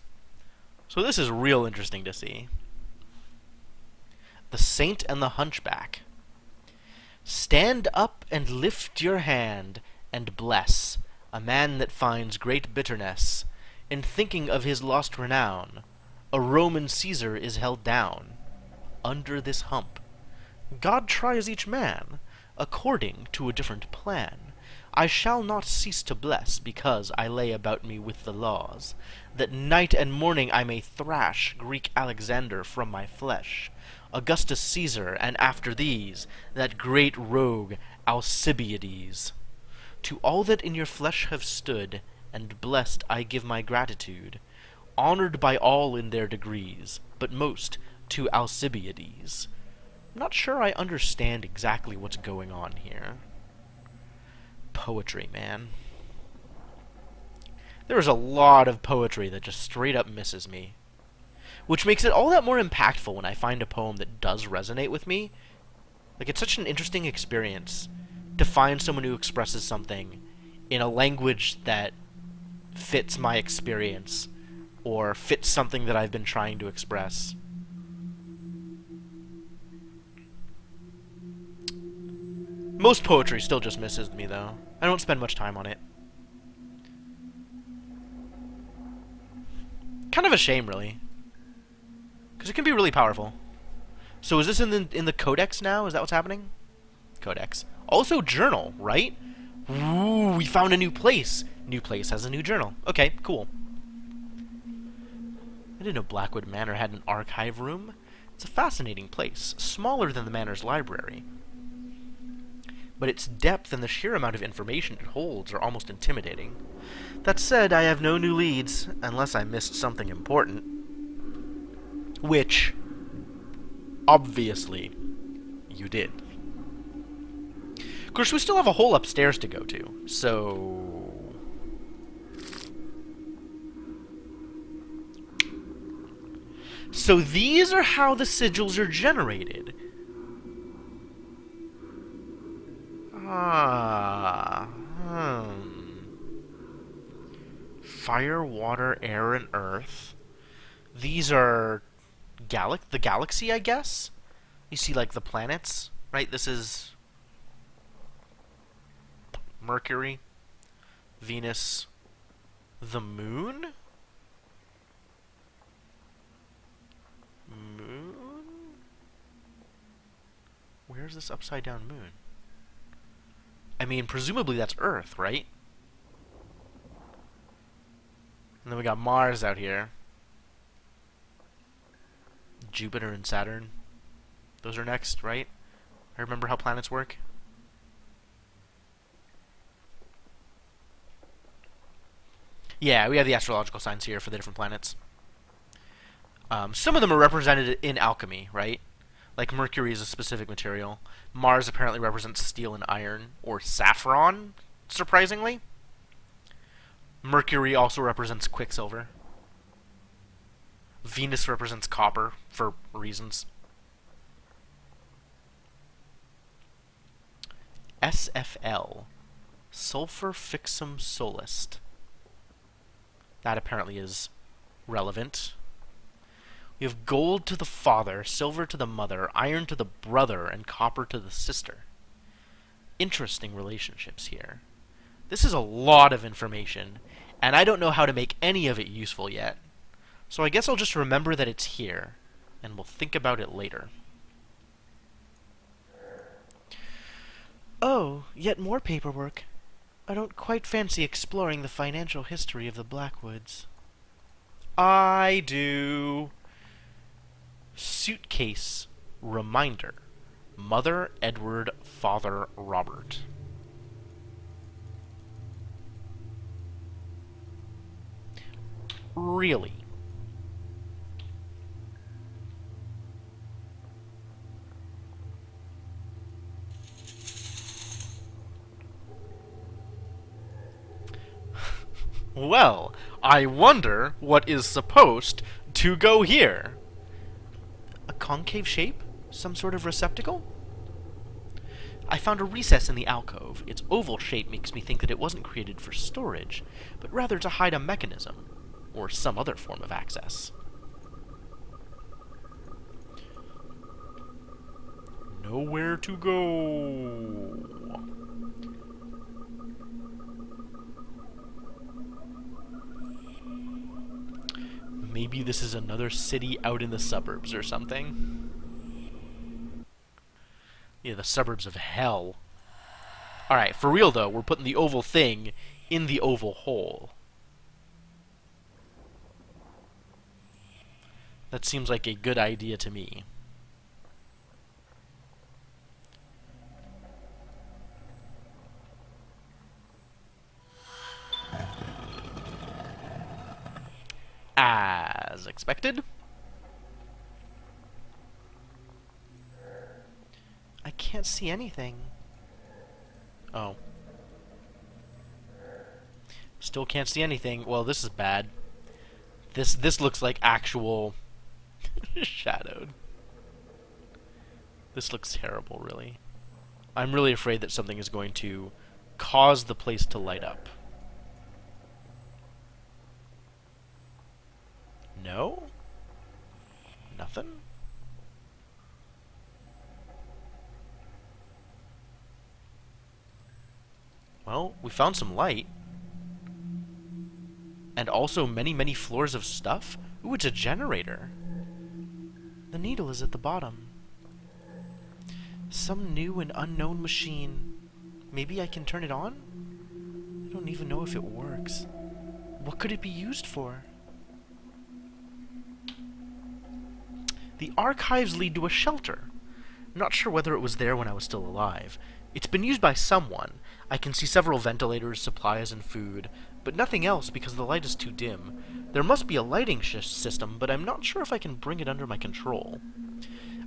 so this is real interesting to see. The Saint and the Hunchback. Stand up and lift your hand, and bless a man that finds great bitterness in thinking of his lost renown. A Roman Caesar is held down under this hump. God tries each man according to a different plan. I shall not cease to bless, because I lay about me with the laws, that night and morning I may thrash Greek Alexander from my flesh, Augustus Caesar, and after these, that great rogue Alcibiades. To all that in your flesh have stood, and blessed I give my gratitude, honored by all in their degrees, but most to Alcibiades. Not sure I understand exactly what's going on here. Poetry, man. There is a lot of poetry that just straight up misses me, which makes it all that more impactful when I find a poem that does resonate with me. Like, it's such an interesting experience to find someone who expresses something in a language that fits my experience or fits something that I've been trying to express. Most poetry still just misses me, though. I don't spend much time on it. Kind of a shame, really, because it can be really powerful. So is this in the codex now? Is that what's happening? Codex. Also journal, right? Ooh, we found a new place. New place has a new journal. Okay, cool. I didn't know Blackwood Manor had an archive room. It's a fascinating place, smaller than the manor's library, but its depth and the sheer amount of information it holds are almost intimidating. That said, I have no new leads, unless I missed something important. Which, obviously, you did. Of course, we still have a hole upstairs to go to, so... So these are how the sigils are generated. Fire, water, air, and earth. These are the galaxy, I guess? You see, like, the planets, right? This is Mercury, Venus, the moon? Moon? Where's this upside-down moon? I mean, presumably that's Earth, right? And then we got Mars out here. Jupiter and Saturn. Those are next, right? I remember how planets work. Yeah, we have the astrological signs here for the different planets. Some of them are represented in alchemy, right? Like Mercury is a specific material. Mars apparently represents steel and iron, or saffron, surprisingly. Mercury also represents quicksilver. Venus represents copper, for reasons. SFL, sulfur fixum solist. That apparently is relevant. We have gold to the father, silver to the mother, iron to the brother, and copper to the sister. Interesting relationships here. This is a lot of information, and I don't know how to make any of it useful yet. So I guess I'll just remember that it's here, and we'll think about it later. Oh, yet more paperwork. I don't quite fancy exploring the financial history of the Blackwoods. I do. Suitcase reminder. Mother Edward, Father Robert. Really? Well, I wonder what is supposed to go here. A concave shape? Some sort of receptacle? I found a recess in the alcove. Its oval shape makes me think that it wasn't created for storage, but rather to hide a mechanism, or some other form of access. Nowhere to go. Maybe this is another city out in the suburbs or something. Yeah, the suburbs of hell. Alright, for real though, we're putting the oval thing in the oval hole. That seems like a good idea to me. As expected. I can't see anything. Oh. Still can't see anything. Well, this is bad. This looks like actual shadowed. This looks terrible, really. I'm really afraid that something is going to cause the place to light up. No? Nothing? Well, we found some light. And also many, many floors of stuff. Ooh, it's a generator. The needle is at the bottom. Some new and unknown machine. Maybe I can turn it on? I don't even know if it works. What could it be used for? The archives lead to a shelter. I'm not sure whether it was there when I was still alive. It's been used by someone. I can see several ventilators, supplies, and food, but nothing else because the light is too dim. There must be a lighting system, but I'm not sure if I can bring it under my control.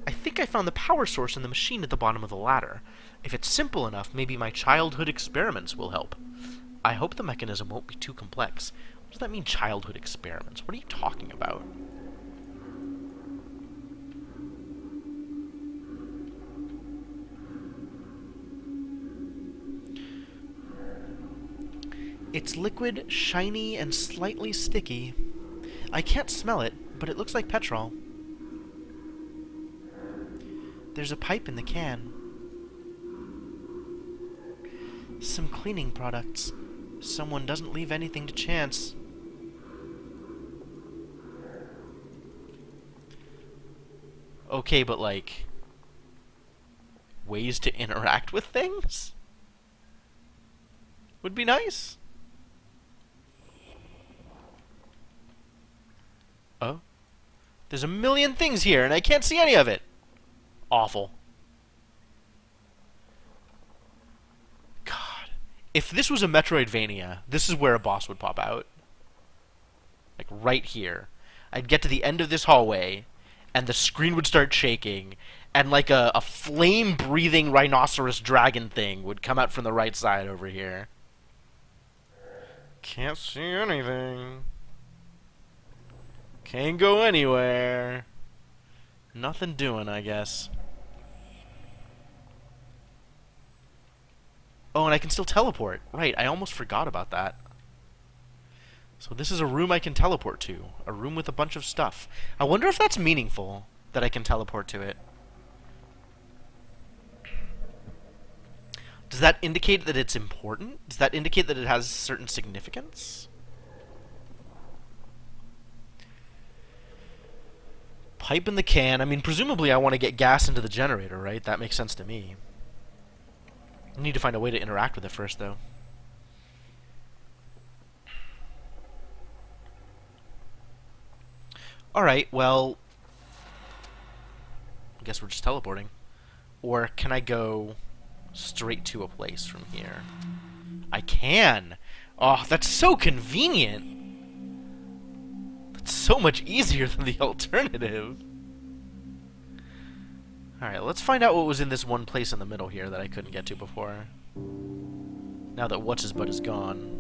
I think I found the power source in the machine at the bottom of the ladder. If it's simple enough, maybe my childhood experiments will help. I hope the mechanism won't be too complex. What does that mean, childhood experiments? What are you talking about? It's liquid, shiny, and slightly sticky. I can't smell it, but it looks like petrol. There's a pipe in the can. Some cleaning products. Someone doesn't leave anything to chance. Okay, but like, ways to interact with things? Would be nice. Oh? There's a million things here, and I can't see any of it. Awful. God. If this was a Metroidvania, this is where a boss would pop out. Like, right here. I'd get to the end of this hallway, and the screen would start shaking, and like a flame-breathing rhinoceros dragon thing would come out from the right side over here. Can't see anything. Can't go anywhere. Nothing doing, I guess. Oh, and I can still teleport. Right, I almost forgot about that. So this is a room I can teleport to. A room with a bunch of stuff. I wonder if that's meaningful, that I can teleport to it. Does that indicate that it's important? Does that indicate that it has certain significance? Pipe in the can. I mean, presumably I want to get gas into the generator, right? That makes sense to me. I need to find a way to interact with it first, though. Alright, well, I guess we're just teleporting. Or can I go straight to a place from here? I can! Oh, that's so convenient! That's so much easier than the alternative. Alright, let's find out what was in this one place in the middle here that I couldn't get to before. Now that What's-His-Butt is gone.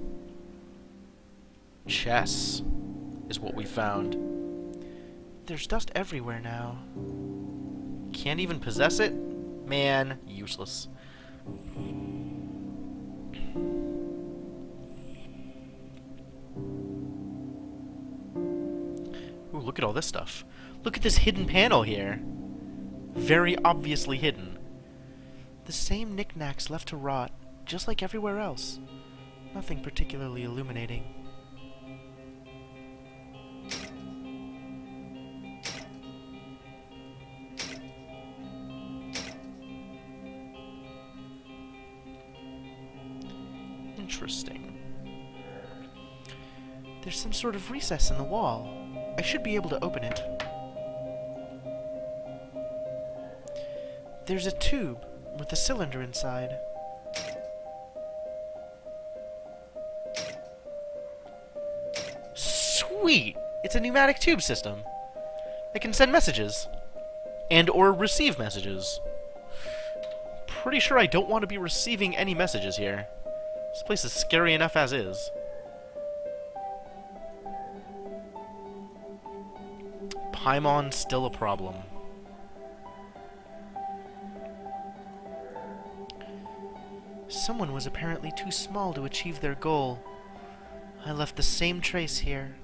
Chess is what we found. There's dust everywhere now. Can't even possess it? Man, useless. Ooh, look at all this stuff. Look at this hidden panel here. Very obviously hidden. The same knickknacks left to rot, just like everywhere else. Nothing particularly illuminating. Interesting. There's some sort of recess in the wall. I should be able to open it. There's a tube with a cylinder inside. Sweet! It's a pneumatic tube system. It can send messages. And or receive messages. Pretty sure I don't want to be receiving any messages here. This place is scary enough as is. Paimon still a problem. Someone was apparently too small to achieve their goal. I left the same trace here.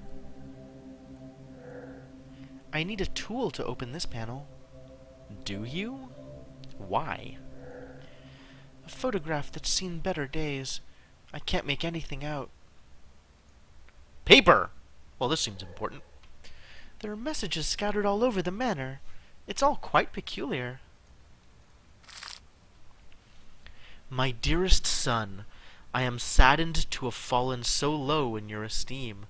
I need a tool to open this panel. Do you? Why? A photograph that's seen better days. I can't make anything out. Paper! Well, this seems important. There are messages scattered all over the manor. It's all quite peculiar. My dearest son, I am saddened to have fallen so low in your esteem.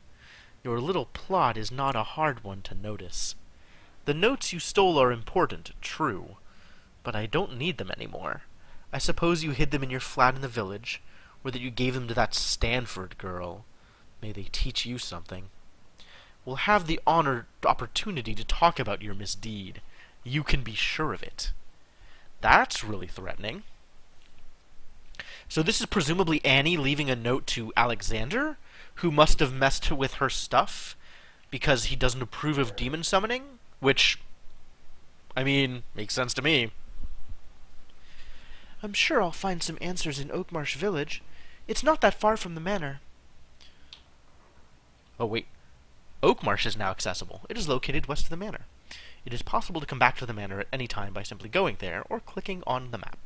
Your little plot is not a hard one to notice. The notes you stole are important, true, but I don't need them anymore. I suppose you hid them in your flat in the village, or that you gave them to that Stanford girl. May they teach you something. We'll have the opportunity to talk about your misdeed. You can be sure of it. That's really threatening. So this is presumably Annie leaving a note to Alexander, who must have messed with her stuff because he doesn't approve of demon summoning, which, I mean, makes sense to me. I'm sure I'll find some answers in Oakmarsh Village. It's not that far from the manor. Oh, wait. Oakmarsh is now accessible. It is located west of the manor. It is possible to come back to the manor at any time by simply going there or clicking on the map.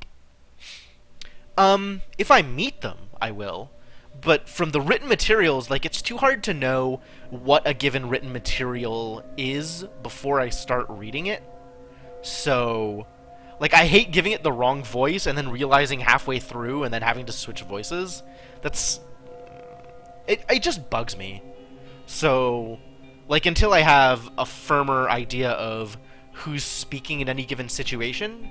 If I meet them, I will. But from the written materials, like, it's too hard to know what a given written material is before I start reading it. So, like, I hate giving it the wrong voice and then realizing halfway through and then having to switch voices. It just bugs me. So, like, until I have a firmer idea of who's speaking in any given situation,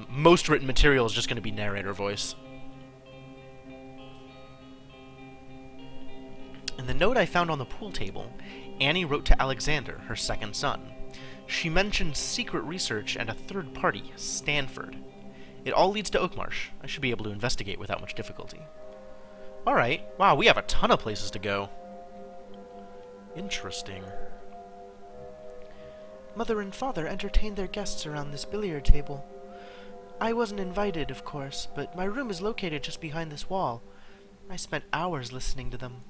most written material is just going to be narrator voice. In the note I found on the pool table, Annie wrote to Alexander, her second son. She mentioned secret research and a third party, Stanford. It all leads to Oakmarsh. I should be able to investigate without much difficulty. Alright, wow, we have a ton of places to go. Interesting. Mother and father entertained their guests around this billiard table. I wasn't invited, of course, but my room is located just behind this wall. I spent hours listening to them.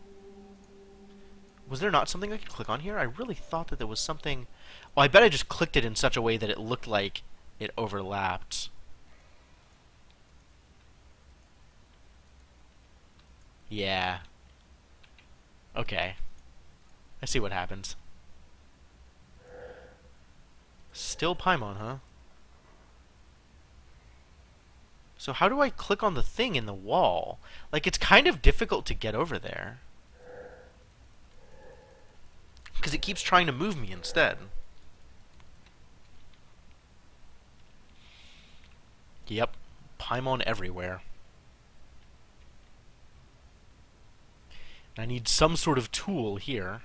Was there not something I could click on here? I really thought that there was something... Oh, I bet I just clicked it in such a way that it looked like it overlapped. Yeah. Okay. I see what happens. Still Paimon, huh? So how do I click on the thing in the wall? Like, it's kind of difficult to get over there. Because it keeps trying to move me instead. Yep. Paimon everywhere. I need some sort of tool here.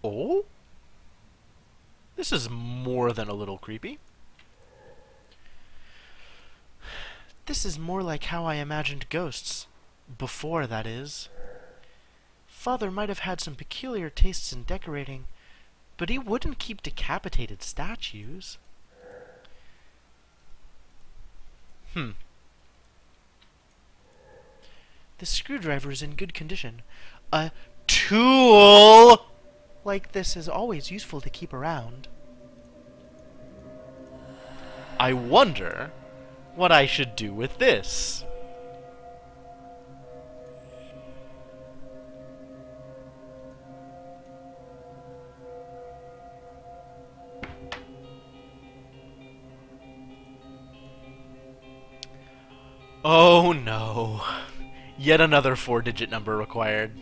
Oh? This is more than a little creepy. This is more like how I imagined ghosts. Before, that is. Father might have had some peculiar tastes in decorating, but he wouldn't keep decapitated statues. The screwdriver is in good condition. A tool like this is always useful to keep around. I wonder what I should do with this. Oh no. Yet another 4-digit number required.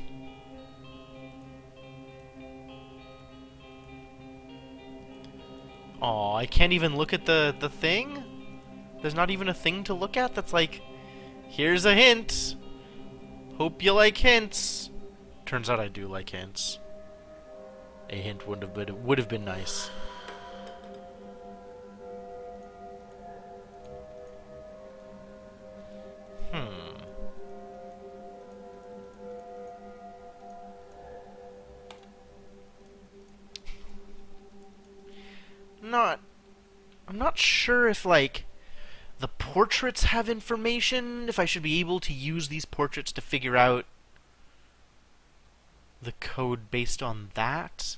Aw, I can't even look at the thing? There's not even a thing to look at that's like, here's a hint. Hope you like hints. Turns out I do like hints. A hint would have been nice. I'm not sure if, like, the portraits have information, if I should be able to use these portraits to figure out the code based on that.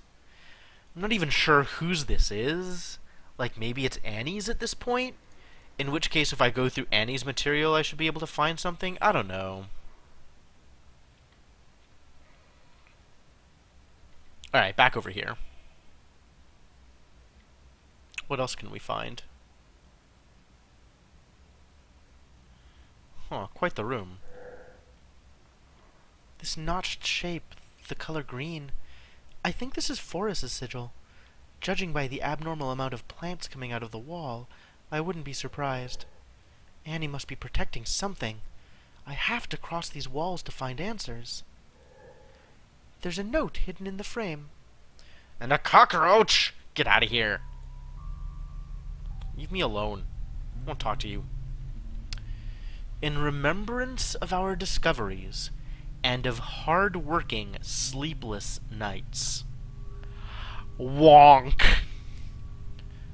I'm not even sure whose this is. Like, maybe it's Annie's at this point? In which case, if I go through Annie's material, I should be able to find something? I don't know. Alright, back over here. What else can we find? Huh, quite the room. This notched shape, the color green. I think this is Forrest's sigil. Judging by the abnormal amount of plants coming out of the wall, I wouldn't be surprised. Annie must be protecting something. I have to cross these walls to find answers. There's a note hidden in the frame. And a cockroach! Get out of here! Leave me alone. I won't talk to you. In remembrance of our discoveries, and of hard-working, sleepless nights. Wonk!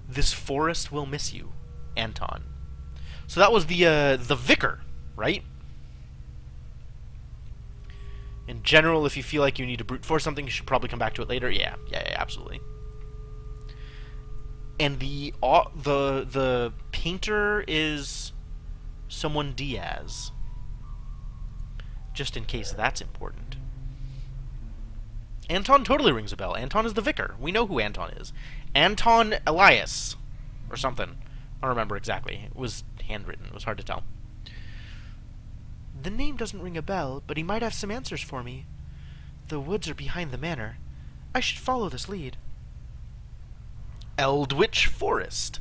This forest will miss you, Anton. So that was the vicar, right? In general, if you feel like you need to brute force something, you should probably come back to it later. Yeah, absolutely. And the painter is someone Diaz. Just in case that's important. Anton totally rings a bell. Anton is the vicar. We know who Anton is. Anton Elias. Or something. I don't remember exactly. It was handwritten. It was hard to tell. The name doesn't ring a bell, but he might have some answers for me. The woods are behind the manor. I should follow this lead. Eldwich Forest.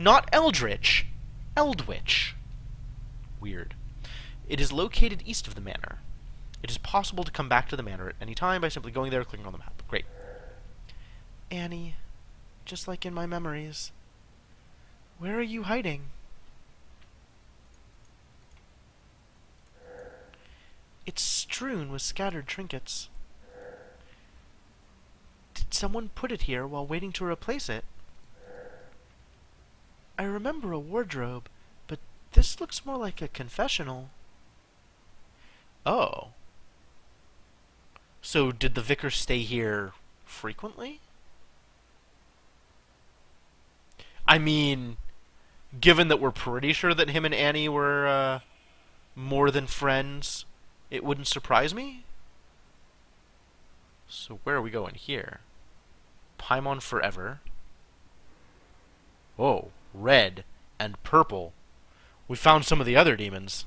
Not Eldritch. Eldwich. Weird. It is located east of the manor. It is possible to come back to the manor at any time by simply going there and clicking on the map. Great. Annie, just like in my memories. Where are you hiding? It's strewn with scattered trinkets. Did someone put it here while waiting to replace it? I remember a wardrobe, but this looks more like a confessional. Oh. So did the vicar stay here frequently? I mean, given that we're pretty sure that him and Annie were more than friends, it wouldn't surprise me. So where are we going here? Paimon Forever. Whoa, red and purple. We found some of the other demons.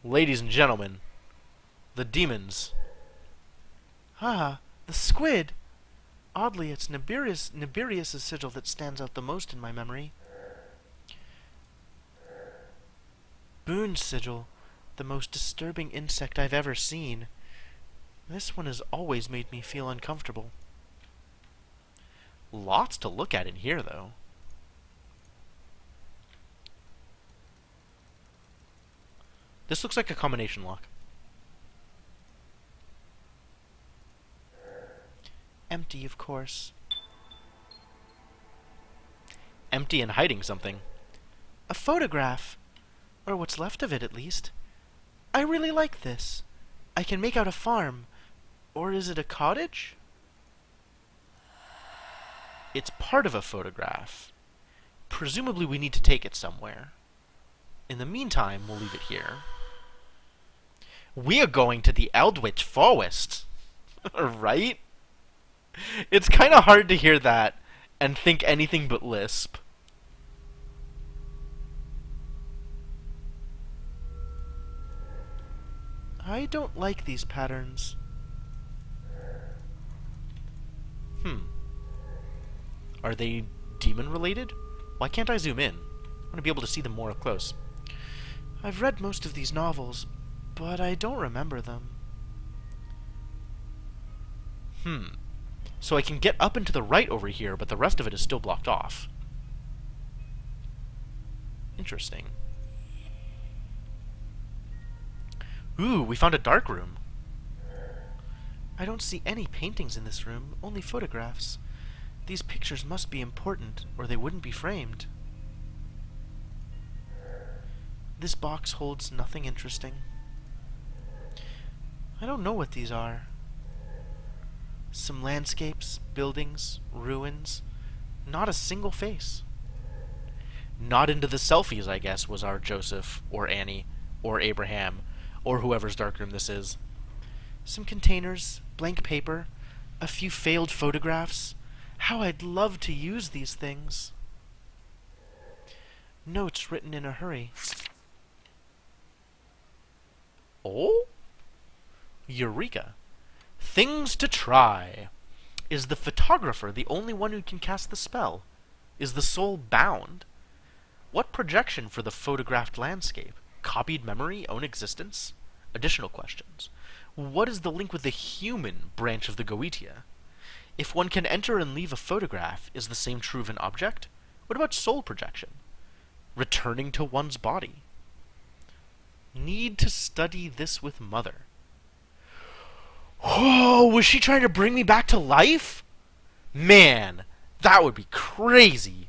Ladies and gentlemen, the demons. Ah, the squid! Oddly, it's Nibirius' sigil that stands out the most in my memory. Boone's sigil, the most disturbing insect I've ever seen. This one has always made me feel uncomfortable. Lots to look at in here, though. This looks like a combination lock. Empty, of course. Empty and hiding something. A photograph. Or what's left of it, at least. I really like this. I can make out a farm. Or is it a cottage? It's part of a photograph. Presumably we need to take it somewhere. In the meantime, we'll leave it here. We are going to the Eldritch Forest. Right? It's kind of hard to hear that and think anything but lisp. I don't like these patterns. Are they demon-related? Why can't I zoom in? I want to be able to see them more up close. I've read most of these novels, but I don't remember them. So I can get up and to the right over here, but the rest of it is still blocked off. Interesting. Ooh, we found a dark room. I don't see any paintings in this room, only photographs. These pictures must be important, or they wouldn't be framed. This box holds nothing interesting. I don't know what these are. Some landscapes, buildings, ruins. Not a single face. Not into the selfies, I guess, was our Joseph, or Annie, or Abraham, or whoever's darkroom this is. Some containers, blank paper, a few failed photographs. How I'd love to use these things. Notes written in a hurry. Oh? Eureka. Things to try. Is the photographer the only one who can cast the spell? Is the soul bound? What projection for the photographed landscape? Copied memory, own existence? Additional questions. What is the link with the human branch of the Goetia? If one can enter and leave a photograph, is the same true of an object? What about soul projection? Returning to one's body. Need to study this with Mother. Oh, was she trying to bring me back to life? Man, that would be crazy.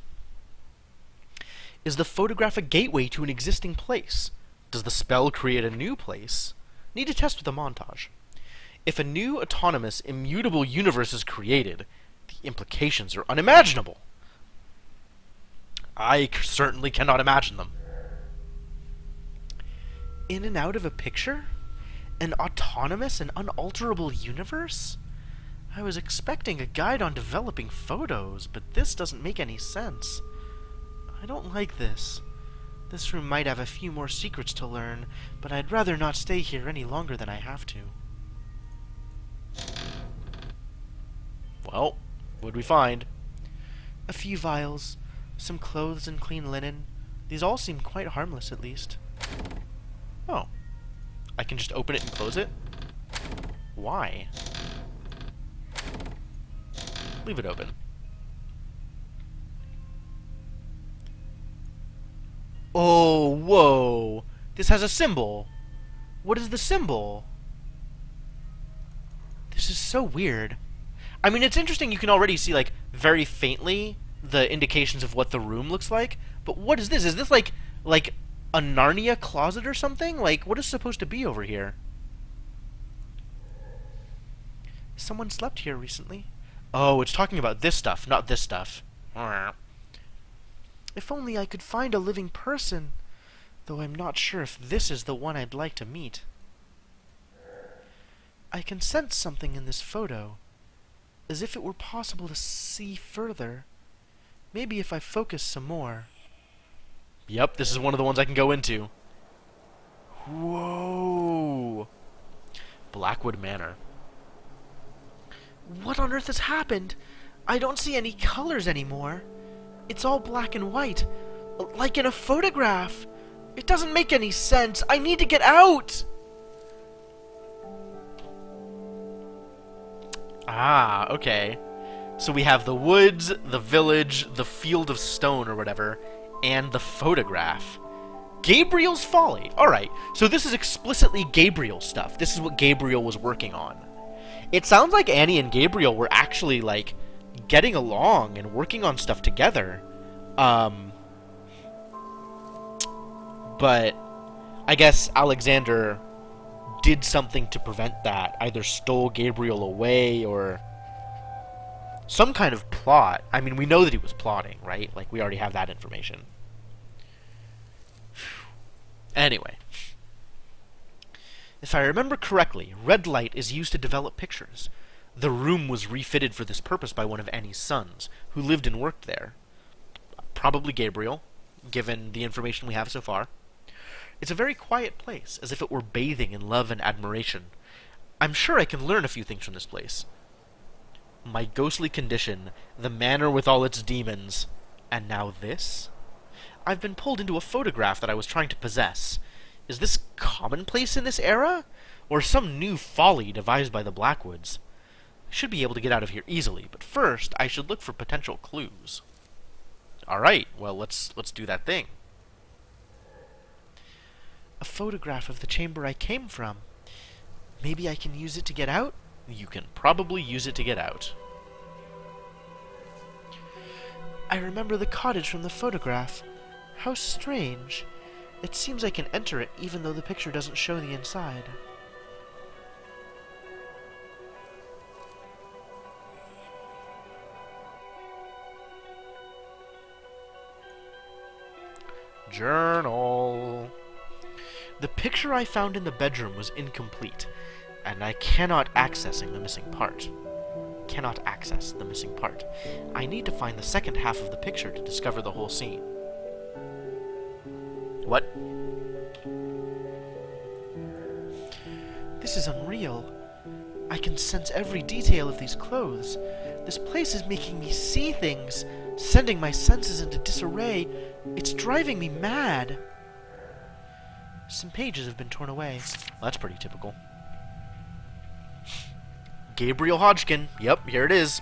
Is the photograph a gateway to an existing place? Does the spell create a new place? Need to test with a montage. If a new, autonomous, immutable universe is created, the implications are unimaginable. I certainly cannot imagine them. In and out of a picture? An autonomous and unalterable universe? I was expecting a guide on developing photos, but this doesn't make any sense. I don't like this. This room might have a few more secrets to learn, but I'd rather not stay here any longer than I have to. Well, what'd we find? A few vials, some clothes and clean linen. These all seem quite harmless, at least. Oh. I can just open it and close it? Why? Leave it open. Oh, whoa! This has a symbol! What is the symbol? This is so weird. I mean, it's interesting you can already see, like, very faintly the indications of what the room looks like, but what is this? Is this like a Narnia closet or something? Like, what is supposed to be over here? Someone slept here recently. Oh, it's talking about this stuff, not this stuff. If only I could find a living person, though I'm not sure if this is the one I'd like to meet. I can sense something in this photo, as if it were possible to see further. Maybe if I focus some more. Yep, this is one of the ones I can go into. Whoa! Blackwood Manor. What on earth has happened? I don't see any colors anymore. It's all black and white, like in a photograph. It doesn't make any sense. I need to get out! Ah, okay. So we have the woods, the village, the field of stone or whatever, and the photograph. Gabriel's Folly. Alright, so this is explicitly Gabriel stuff. This is what Gabriel was working on. It sounds like Annie and Gabriel were actually, like, getting along and working on stuff together. But I guess Alexander did something to prevent that. Either stole Gabriel away or some kind of plot. I mean, we know that he was plotting, right? Like, we already have that information. Anyway. If I remember correctly, red light is used to develop pictures. The room was refitted for this purpose by one of Annie's sons, who lived and worked there. Probably Gabriel, given the information we have so far. It's a very quiet place, as if it were bathing in love and admiration. I'm sure I can learn a few things from this place. My ghostly condition, the manor with all its demons, and now this? I've been pulled into a photograph that I was trying to possess. Is this commonplace in this era? Or some new folly devised by the Blackwoods? I should be able to get out of here easily, but first I should look for potential clues. Alright, well, let's do that thing. A photograph of the chamber I came from. Maybe I can use it to get out? You can probably use it to get out. I remember the cottage from the photograph. How strange. It seems I can enter it even though the picture doesn't show the inside. Journal. The picture I found in the bedroom was incomplete, and I cannot access the missing part. I need to find the second half of the picture to discover the whole scene. What? This is unreal. I can sense every detail of these clothes. This place is making me see things, sending my senses into disarray. It's driving me mad. Some pages have been torn away. Well, that's pretty typical. Gabriel Hodgkin. Yep, here it is.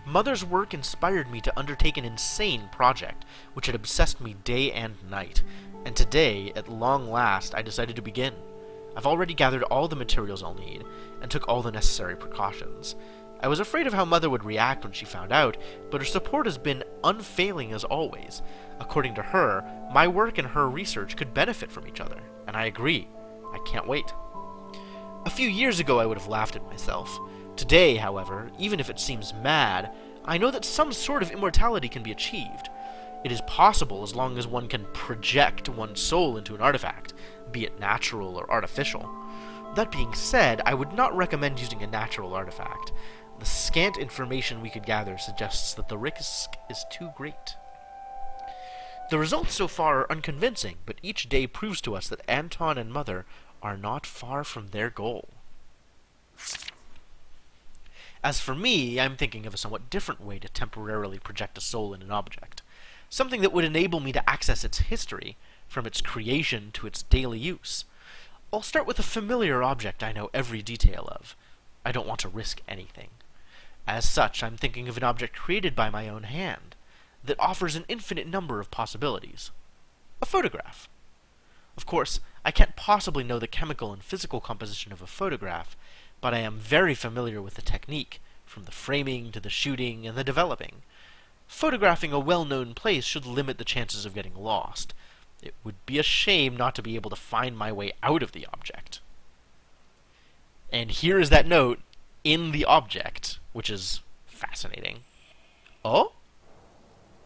Mother's work inspired me to undertake an insane project, which had obsessed me day and night. And today, at long last, I decided to begin. I've already gathered all the materials I'll need, and took all the necessary precautions. I was afraid of how Mother would react when she found out, but her support has been unfailing as always. According to her, my work and her research could benefit from each other, and I agree. I can't wait. A few years ago I would have laughed at myself. Today, however, even if it seems mad, I know that some sort of immortality can be achieved. It is possible as long as one can project one's soul into an artifact, be it natural or artificial. That being said, I would not recommend using a natural artifact. The scant information we could gather suggests that the risk is too great. The results so far are unconvincing, but each day proves to us that Anton and Mother are not far from their goal. As for me, I'm thinking of a somewhat different way to temporarily project a soul in an object. Something that would enable me to access its history, from its creation to its daily use. I'll start with a familiar object I know every detail of. I don't want to risk anything. As such, I'm thinking of an object created by my own hand, that offers an infinite number of possibilities. A photograph. Of course, I can't possibly know the chemical and physical composition of a photograph, but I am very familiar with the technique, from the framing to the shooting and the developing. Photographing a well-known place should limit the chances of getting lost. It would be a shame not to be able to find my way out of the object. And here is that note in the object, which is fascinating. Oh?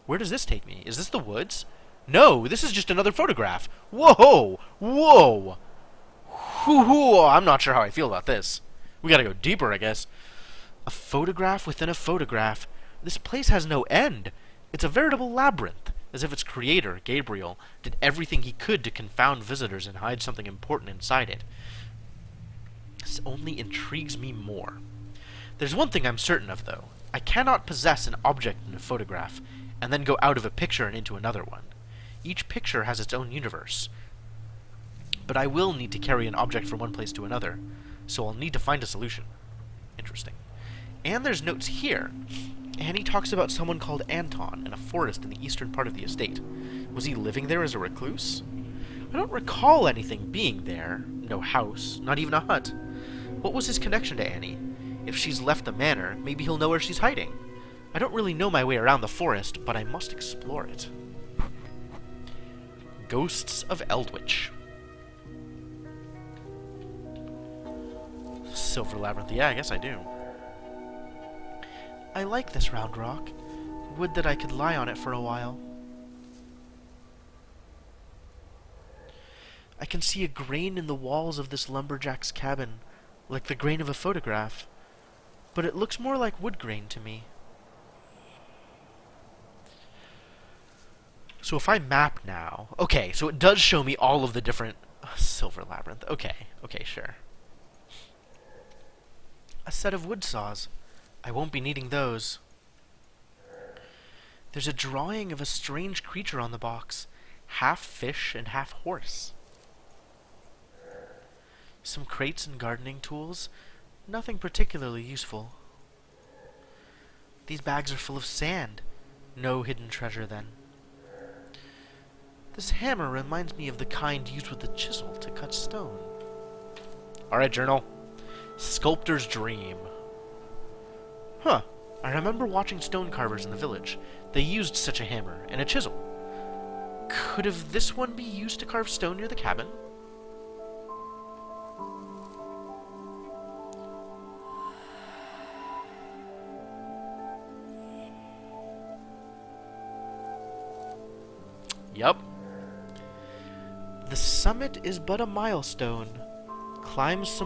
Where does this take me? Is this the woods? No, this is just another photograph. Whoa! Whoa! Hoo-hoo! I'm not sure how I feel about this. We gotta go deeper, I guess. A photograph within a photograph. This place has no end. It's a veritable labyrinth, as if its creator, Gabriel, did everything he could to confound visitors and hide something important inside it. This only intrigues me more. There's one thing I'm certain of, though. I cannot possess an object in a photograph, and then go out of a picture and into another one. Each picture has its own universe. But I will need to carry an object from one place to another, so I'll need to find a solution. Interesting. And there's notes here. Annie talks about someone called Anton in a forest in the eastern part of the estate. Was he living there as a recluse? I don't recall anything being there. No house, not even a hut. What was his connection to Annie? If she's left the manor, maybe he'll know where she's hiding. I don't really know my way around the forest, but I must explore it. Ghosts of Eldritch. Silver Labyrinth. Yeah, I guess I do. I like this round rock. Would that I could lie on it for a while. I can see a grain in the walls of this lumberjack's cabin, like the grain of a photograph, but it looks more like wood grain to me. So if I map now... Okay, so it does show me all of the different... Silver Labyrinth. Okay, sure. A set of wood saws. I won't be needing those. There's a drawing of a strange creature on the box. Half fish and half horse. Some crates and gardening tools. Nothing particularly useful. These bags are full of sand. No hidden treasure, then. This hammer reminds me of the kind used with the chisel to cut stone. Alright, journal. Sculptor's Dream. Huh. I remember watching stone carvers in the village. They used such a hammer and a chisel. Could have this one be used to carve stone near the cabin? Yup. The summit is but a milestone. Climb some